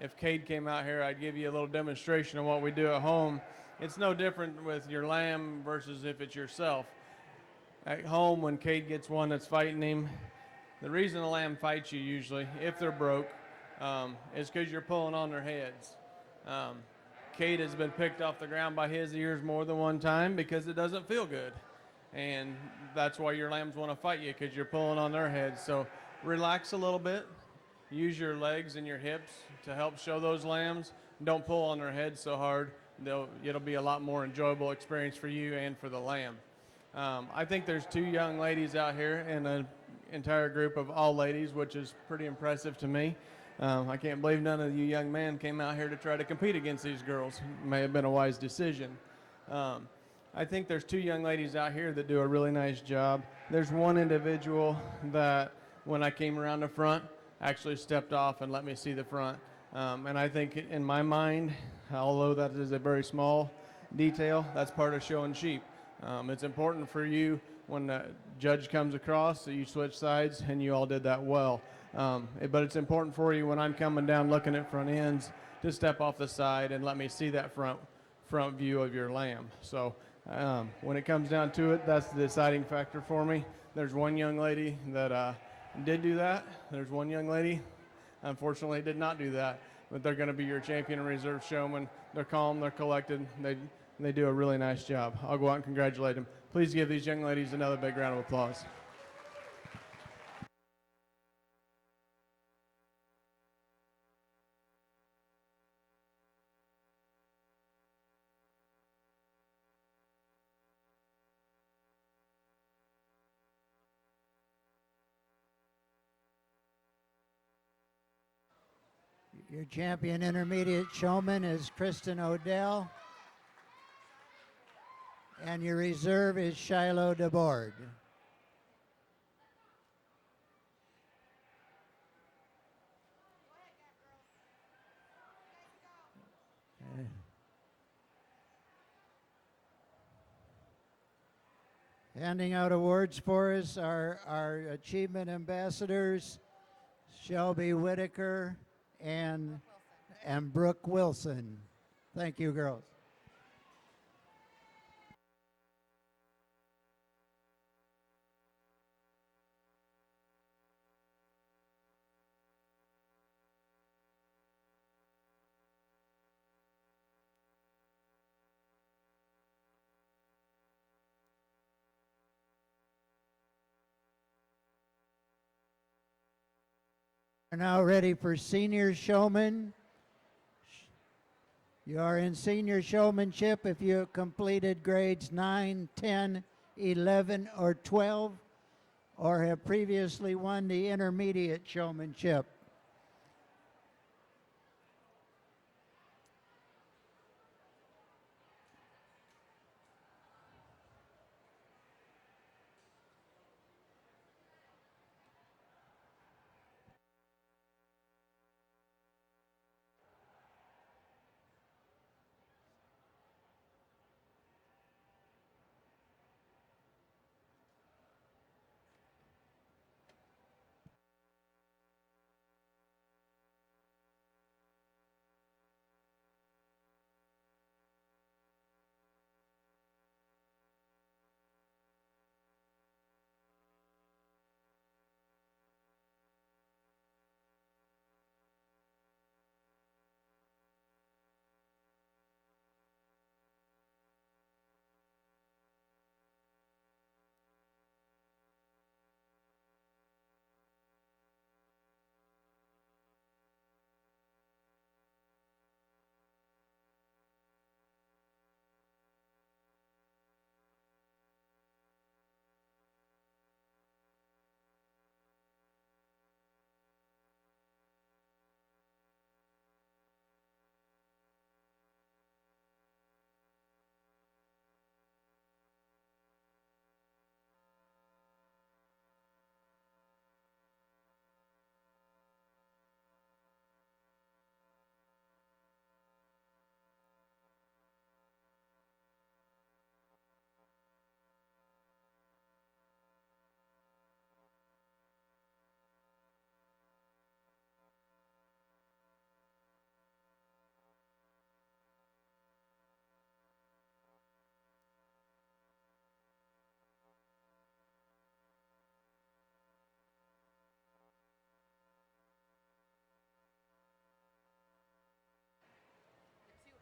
if Cade came out here, I'd give you a little demonstration of what we do at home. It's no different with your lamb versus if it's yourself. At home, when Cade gets one that's fighting him, the reason the lamb fights you usually, if they're broke, is because you're pulling on their heads. Cade has been picked off the ground by his ears more than one time because it doesn't feel good. And that's why your lambs want to fight you, because you're pulling on their heads. So relax a little bit. Use your legs and your hips to help show those lambs. Don't pull on their heads so hard. It'll be a lot more enjoyable experience for you and for the lamb. I think there's 2 young ladies out here and an entire group of all ladies, which is pretty impressive to me. I can't believe none of you young men came out here to try to compete against these girls. It may have been a wise decision. I think there's 2 young ladies out here that do a really nice job. There's one individual that, when I came around the front, actually stepped off and let me see the front. And I think in my mind, although that is a very small detail, that's part of showing sheep. It's important for you when the judge comes across that you switch sides, and you all did that well. But it's important for you when I'm coming down looking at front ends to step off the side and let me see that front view of your lamb. So when it comes down to it, that's the deciding factor for me. There's one young lady that did do that. There's one young lady, unfortunately, did not do that. But they're going to be your champion and reserve showman. They're calm, they're collected, they do a really nice job. I'll go out and congratulate them. Please give these young ladies another big round of applause. Your champion intermediate showman is Kristen Odell. And your reserve is Shiloh DeBoard. Handing out awards for us are our achievement ambassadors, Shelby Whitaker and Brooke Wilson. Thank you, girls. We're now ready for senior showman. You are in senior showmanship if you have completed grades 9, 10, 11, or 12, or have previously won the intermediate showmanship.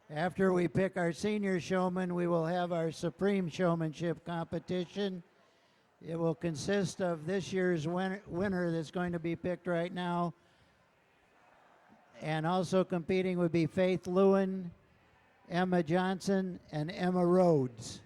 After we pick our senior showman, we will have our supreme showmanship competition. It will consist of this year's winner that's going to be picked right now. And also competing would be Faith Lewin, Emma Johnson, and Emma Rhodes.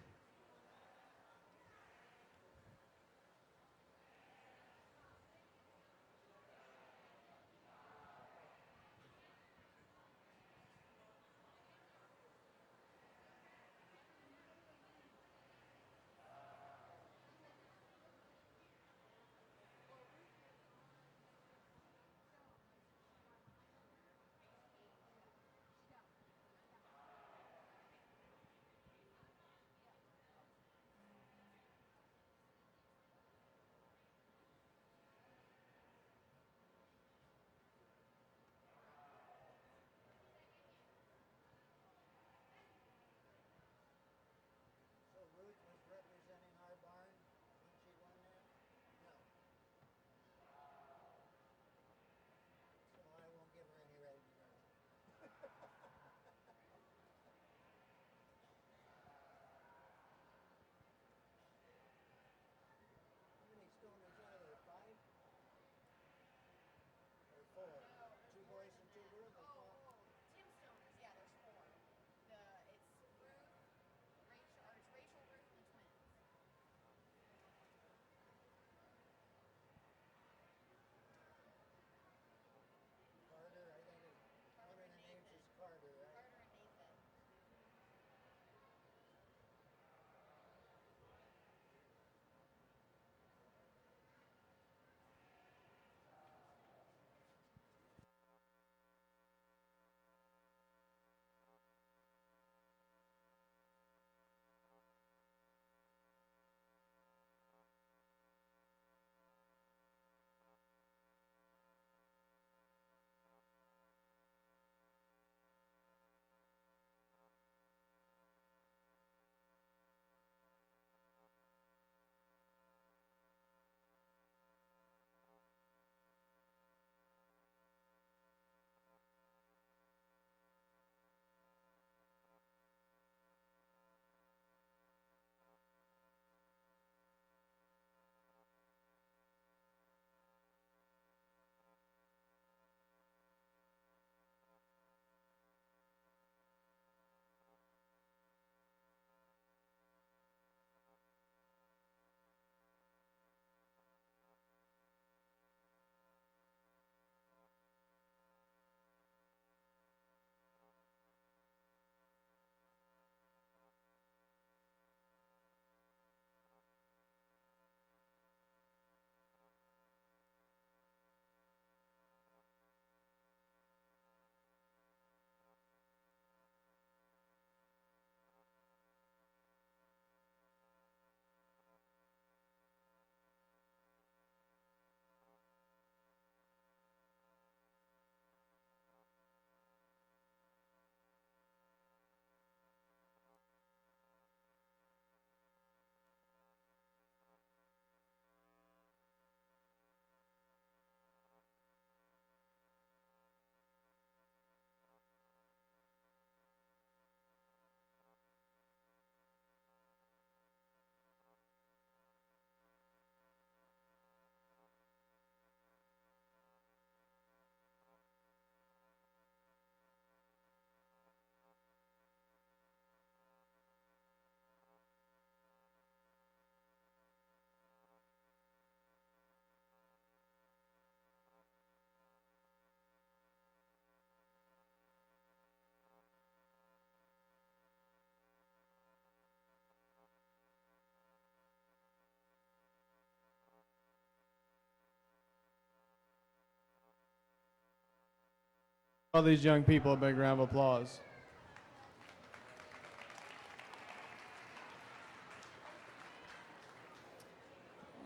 All these young people a big round of applause.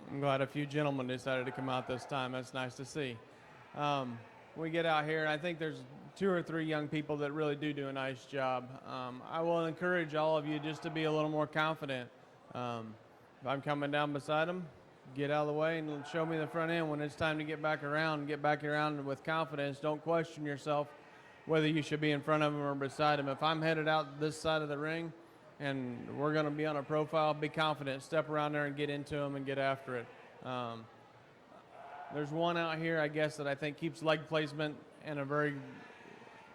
I'm glad a few gentlemen decided to come out this time. That's nice to see. We get out here, and I think there's 2 or 3 young people that really do a nice job. I will encourage all of you just to be a little more confident. If I'm coming down beside them, get out of the way and show me the front end when it's time to get back around with confidence. Don't question yourself whether you should be in front of them or beside them. If I'm headed out this side of the ring and we're going to be on a profile, be confident, step around there and get into them and get after it. There's one out here, I guess, that I think keeps leg placement in a very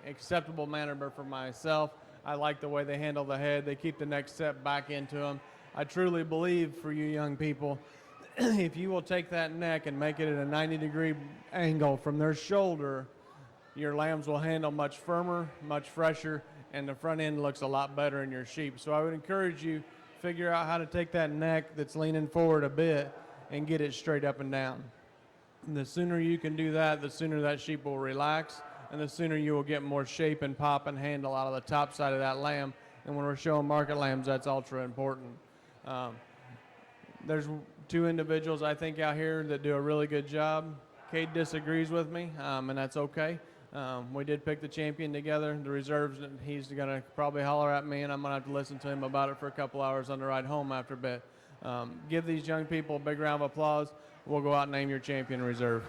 acceptable manner, but for myself, I like the way they handle the head. They keep the next step back into them. I truly believe for you young people, if you will take that neck and make it at a 90-degree angle from their shoulder, your lambs will handle much firmer, much fresher, and the front end looks a lot better in your sheep. So I would encourage you, figure out how to take that neck that's leaning forward a bit and get it straight up and down. And the sooner you can do that, the sooner that sheep will relax, and the sooner you will get more shape and pop and handle out of the top side of that lamb. And when we're showing market lambs, that's ultra important. There's 2 individuals I think out here that do a really good job. Cade disagrees with me, and that's okay. We did pick the champion together, the reserves, and he's going to probably holler at me, and I'm going to have to listen to him about it for a couple hours on the ride home after bed. Give these young people a big round of applause. We'll go out and name your champion reserve.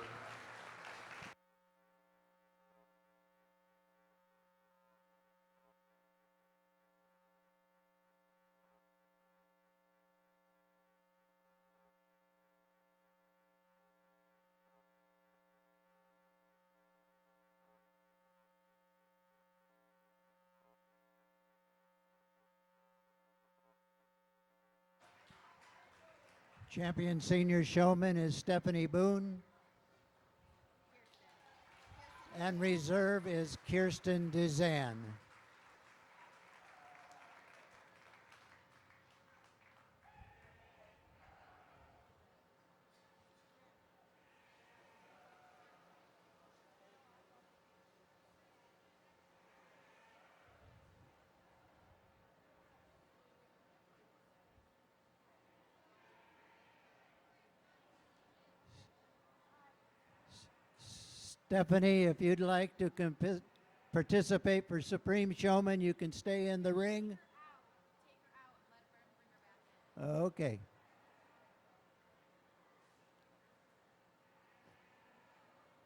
Champion senior showman is Stephanie Boone. And reserve is Kirsten Duzan. Stephanie, if you'd like to participate for Supreme Showman, you can stay in the ring. Okay.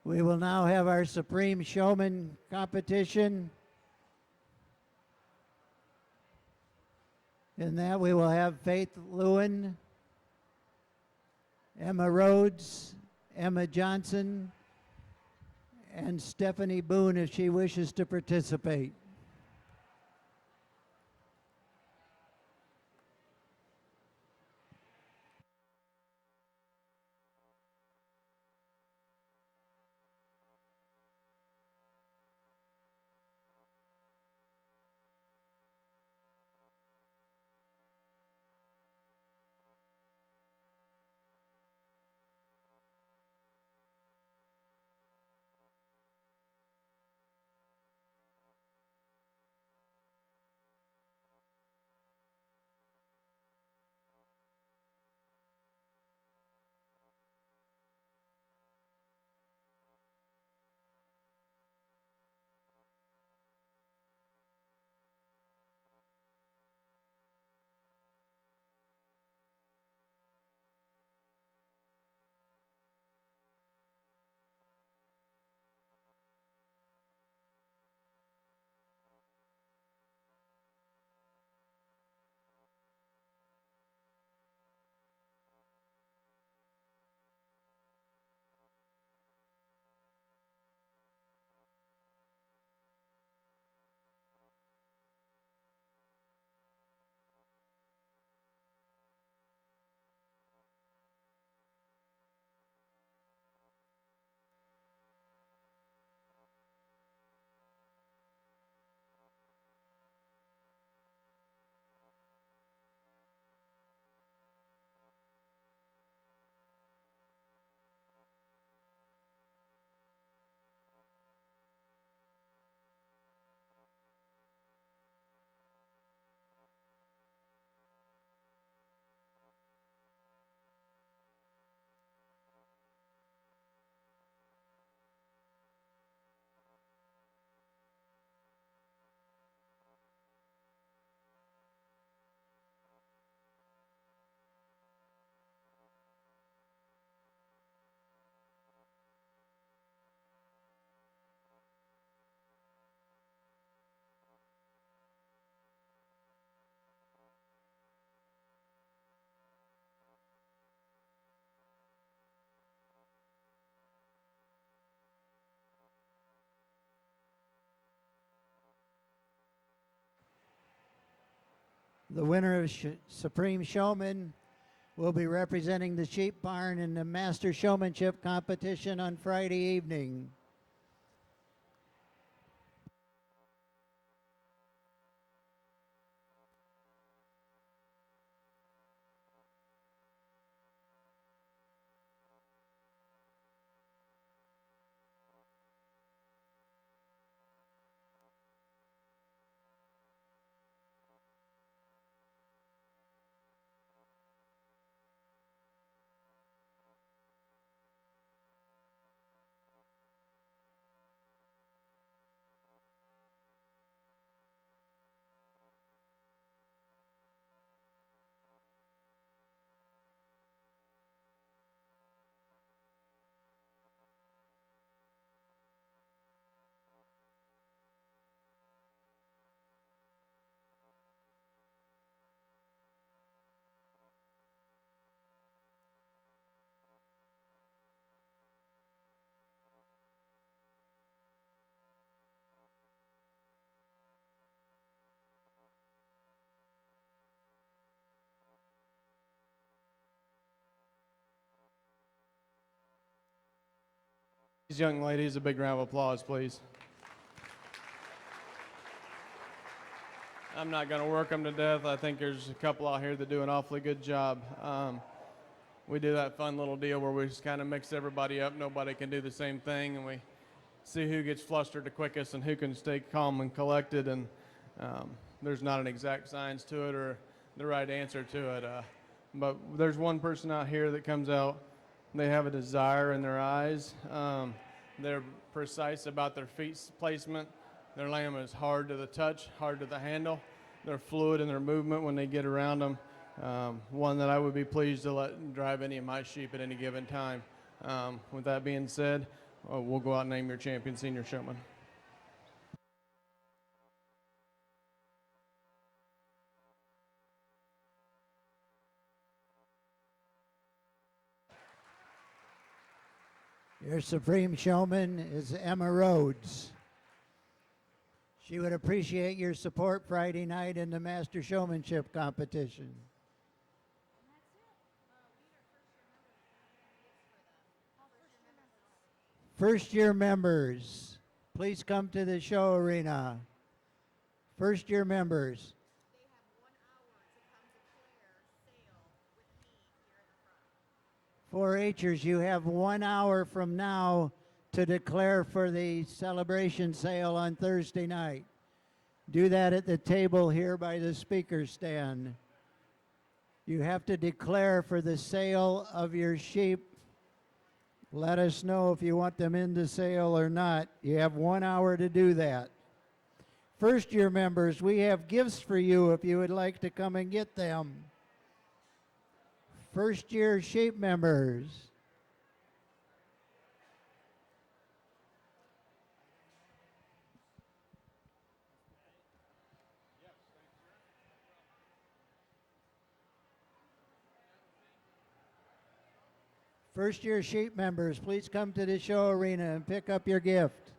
We will now have our Supreme Showman competition. In that we will have Faith Lewin, Emma Rhodes, Emma Johnson, and Stephanie Boone if she wishes to participate. The winner of Supreme Showman will be representing the Sheep Barn in the Master Showmanship competition on Friday evening. These young ladies, a big round of applause, please. I'm not going to work them to death. I think there's a couple out here that do an awfully good job. We do that fun little deal where we just kind of mix everybody up. Nobody can do the same thing, and we see who gets flustered the quickest and who can stay calm and collected. And there's not an exact science to it or the right answer to it. But there's one person out here that comes out. They have a desire in their eyes. They're precise about their feet placement. Their lamb is hard to the touch, hard to the handle. They're fluid in their movement when they get around them. One that I would be pleased to let drive any of my sheep at any given time. With that being said, we'll go out and name your champion senior showman. Your Supreme Showman is Emma Rhodes. She would appreciate your support Friday night in the Master Showmanship competition. First year members, please come to the show arena. First year members. 4-Hers, you have 1 hour from now to declare for the celebration sale on Thursday night. Do that at the table here by the speaker stand. You have to declare for the sale of your sheep. Let us know if you want them into sale or not. You have 1 hour to do that. First year members, we have gifts for you if you would like to come and get them. First year sheep members. First year sheep members, please come to the show arena and pick up your gift.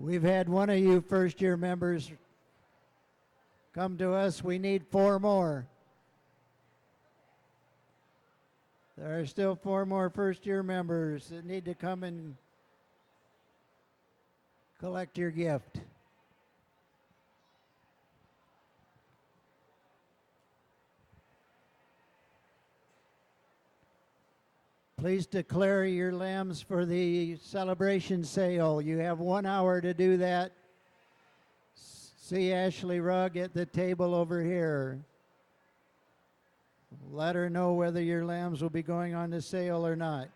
We've had one of you first year members come to us. We need 4 more. There are still 4 more first year members that need to come and collect your gift. Please declare your lambs for the celebration sale. You have 1 hour to do that. See Ashley Rugg at the table over here. Let her know whether your lambs will be going on the sale or not.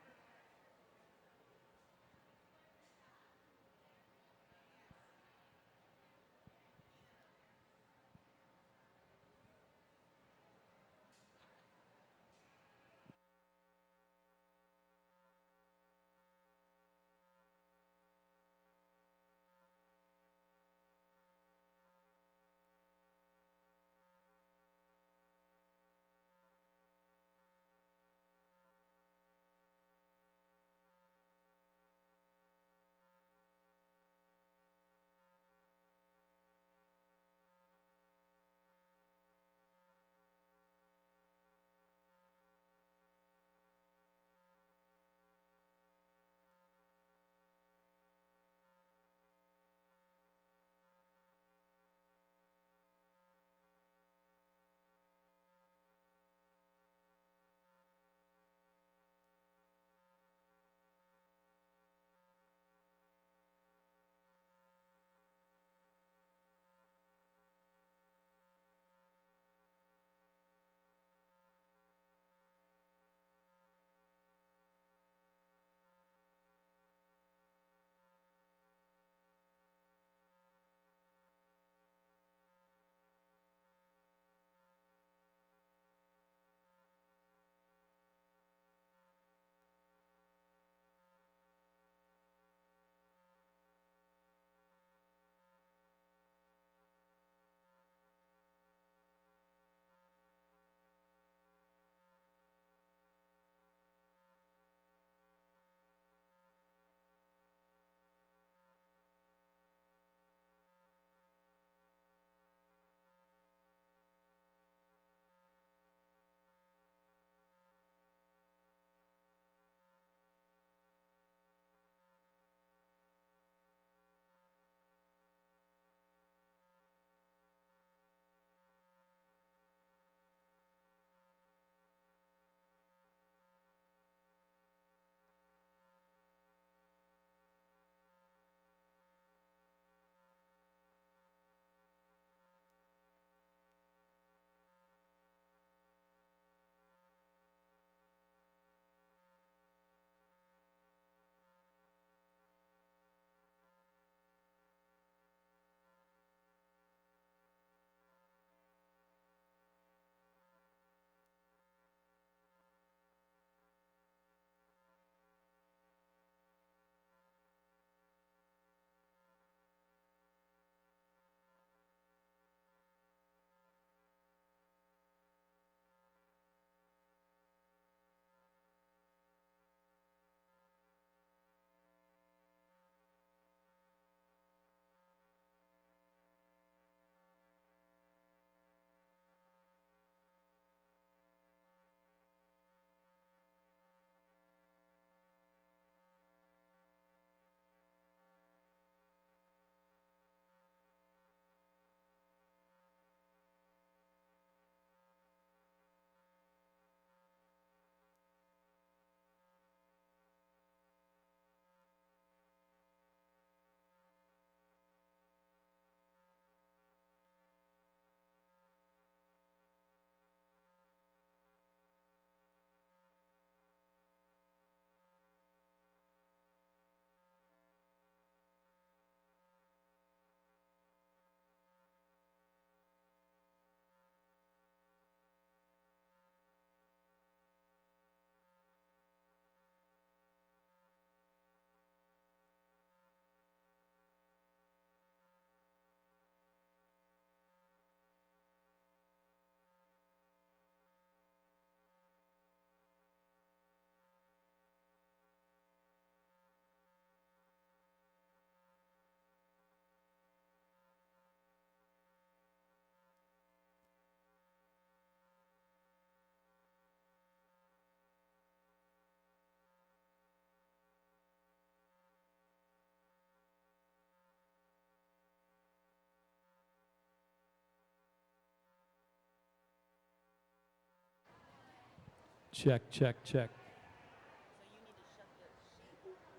Check, check, check.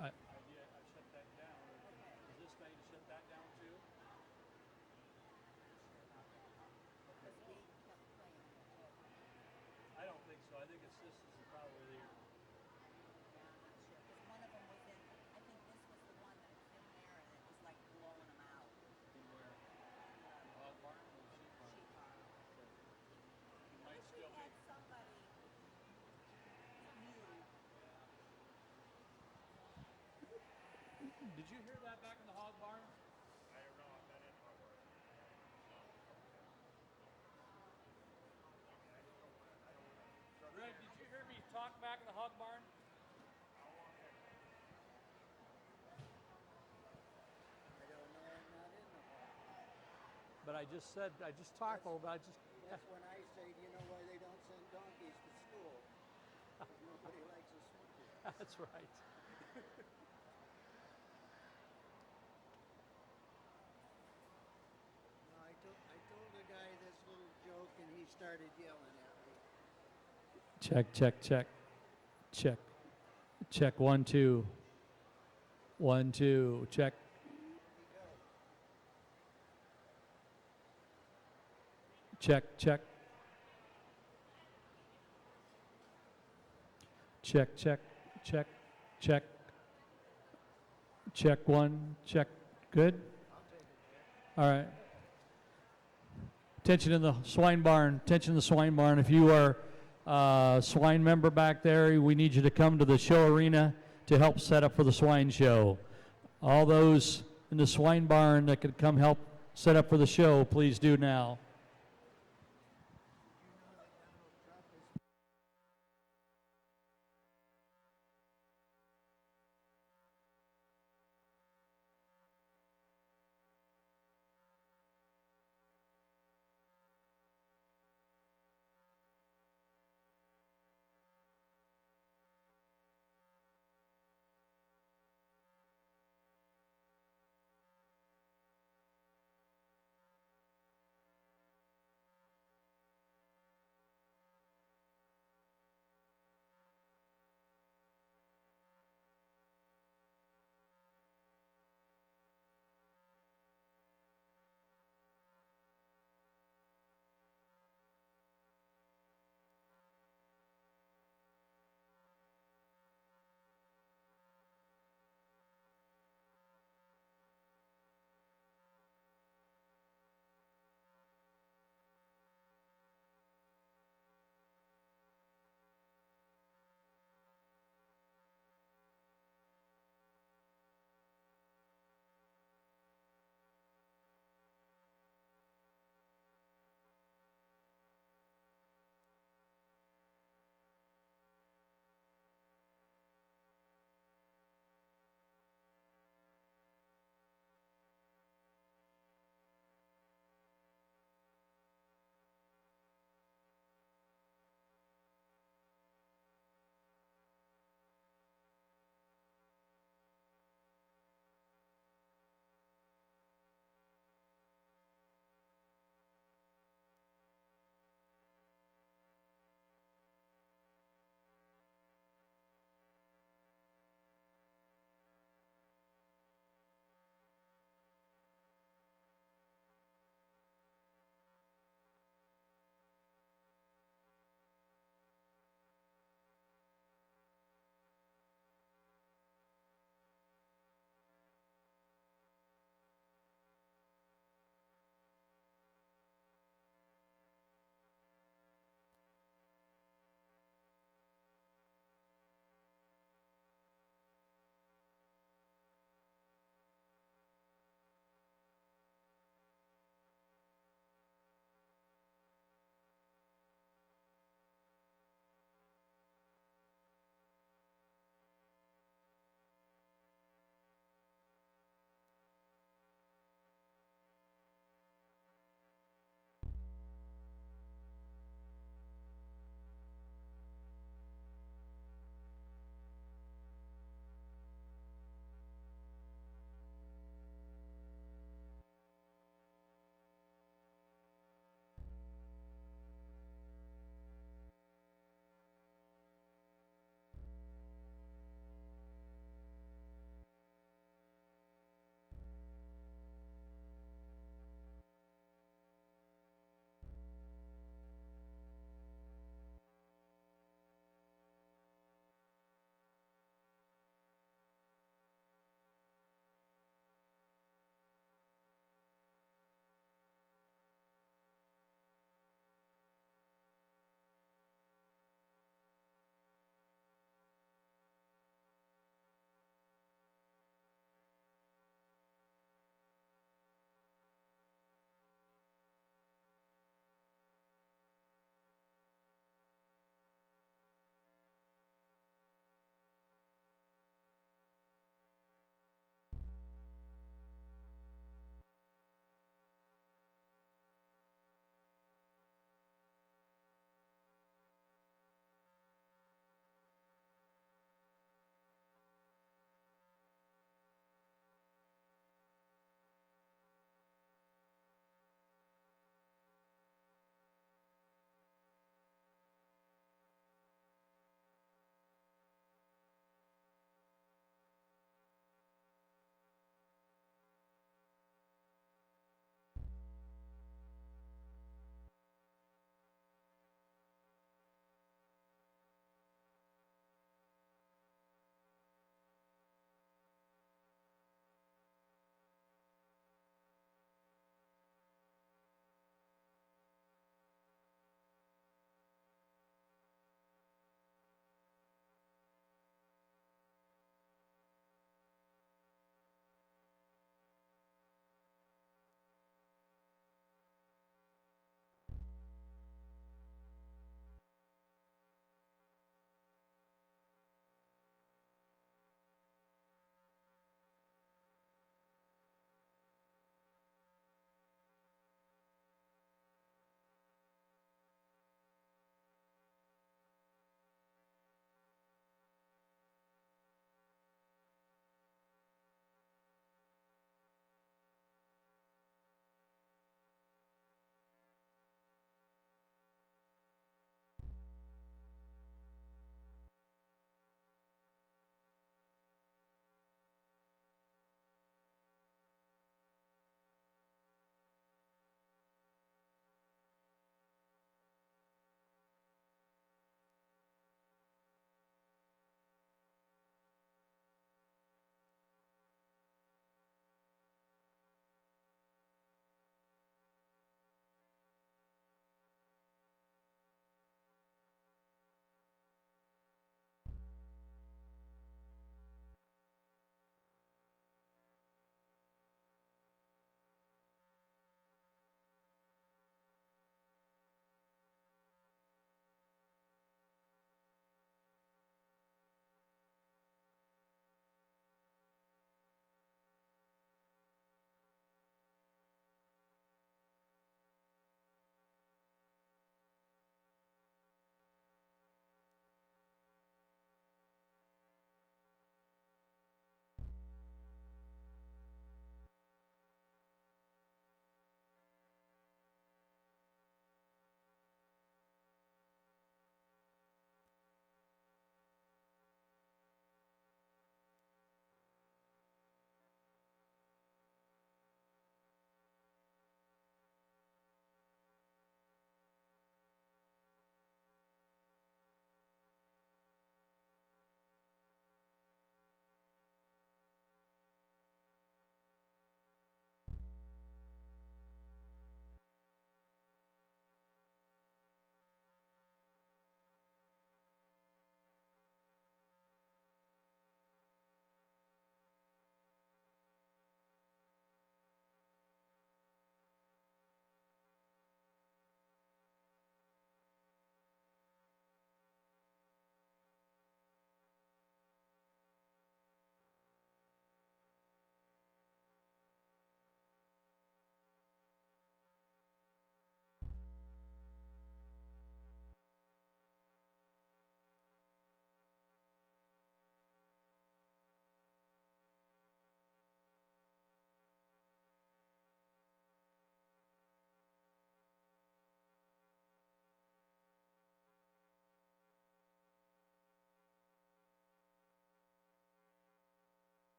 I, One of them was in, I think this was the one that was in there and it was like blowing them out. Sheep farm. I wish we had somebody new. Did you hear that back in the hog barn? Greg, did you hear me talk back in the hog barn? But I just said, I just talked a little bit. That's when I say, do you know why they don't send donkeys to school? 'Cause nobody likes a switcher. That's right. No, I told the guy this little joke and he started yelling at me. Check, check, check. Check. Check 1, 2. 1, 2. Check. Check, check. Check, check, check, check. Check 1, check. Good? All right. Attention in the swine barn. Attention in the swine barn. If you are a swine member back there, we need you to come to the show arena to help set up for the swine show. All those in the swine barn that could come help set up for the show, please do now.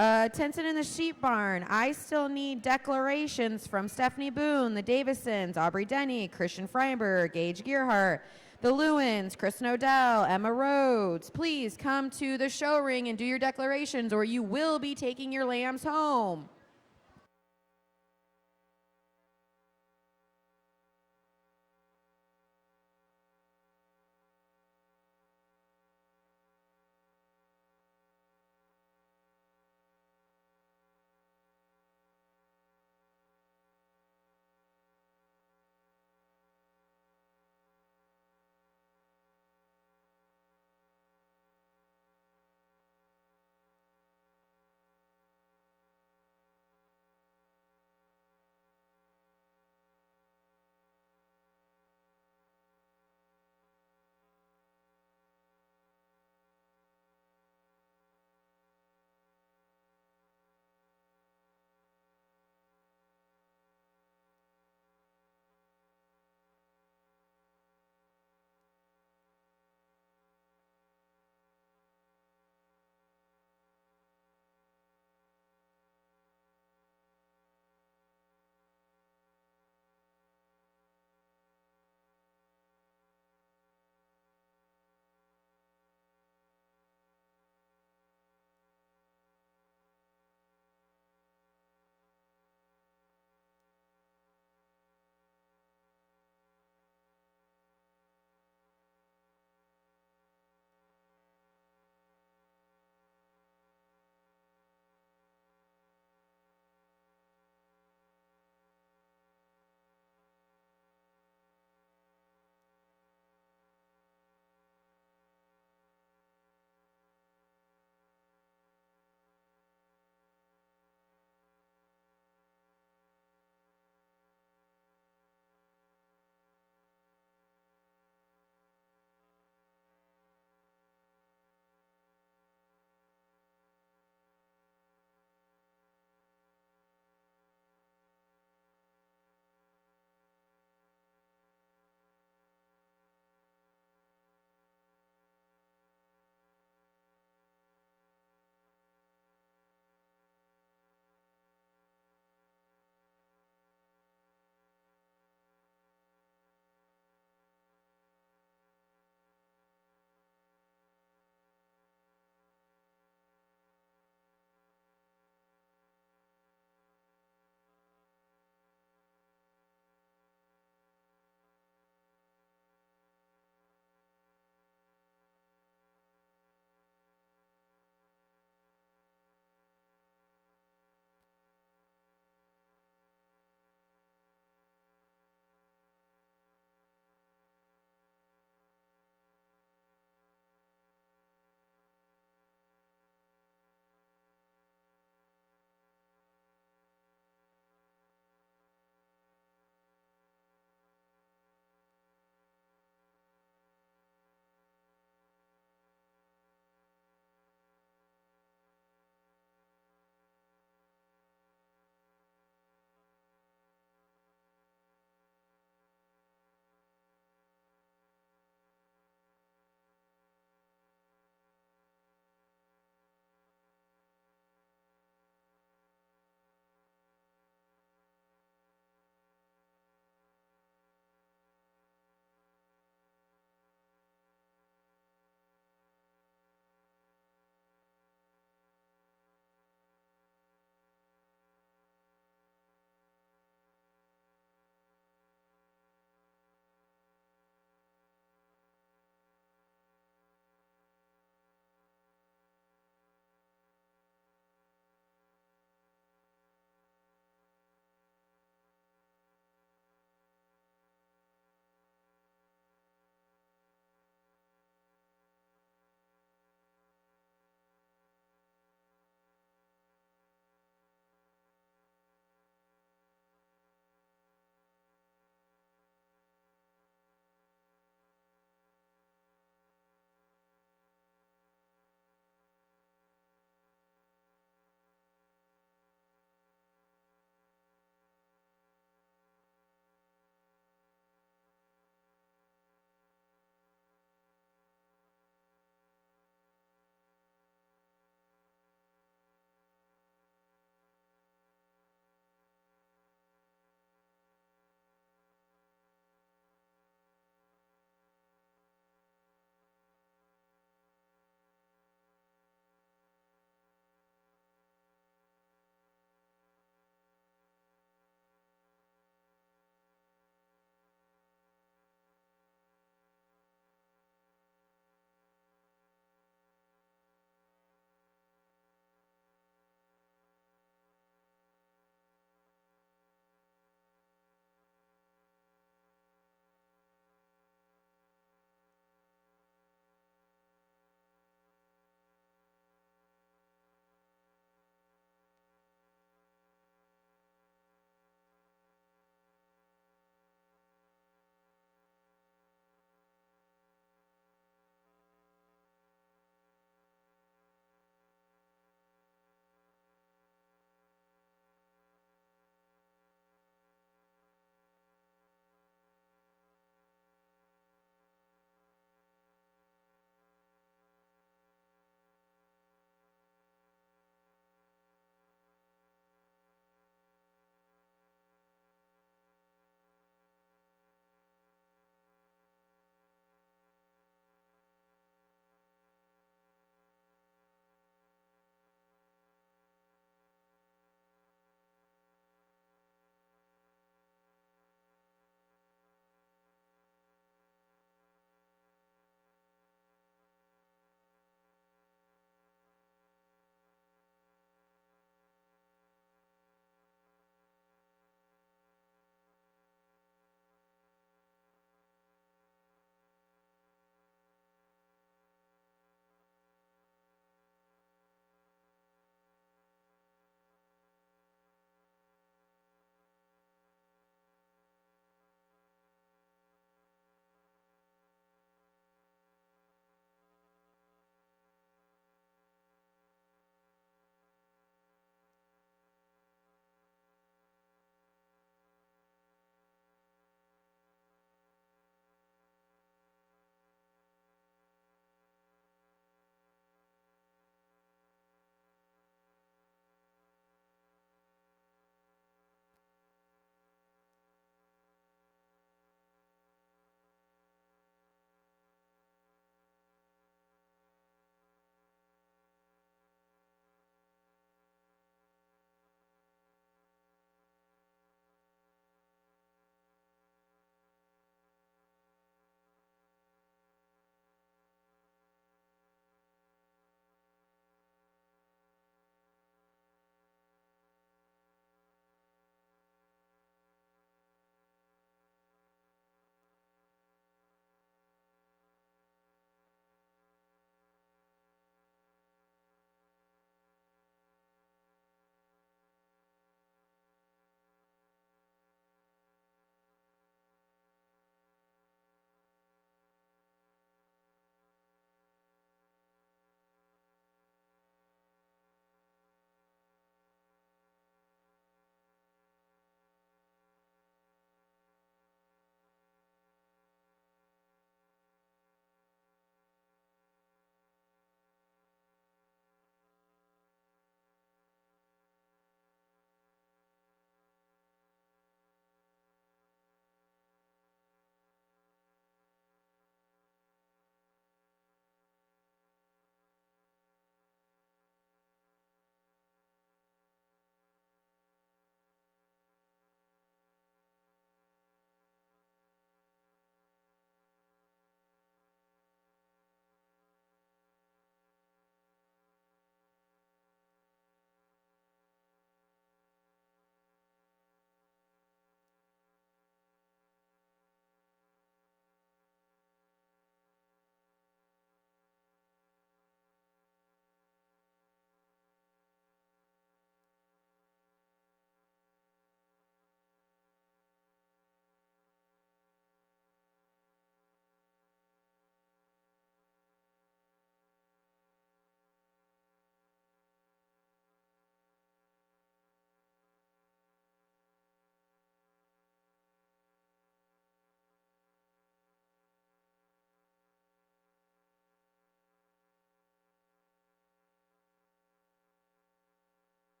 Attention in the sheep barn. I still need declarations from Stephanie Boone, the Davisons, Aubrey Denny, Christian Freiberg, Gage Gearhart, the Lewins, Kristen Odell, Emma Rhodes. Please come to the show ring and do your declarations, or you will be taking your lambs home.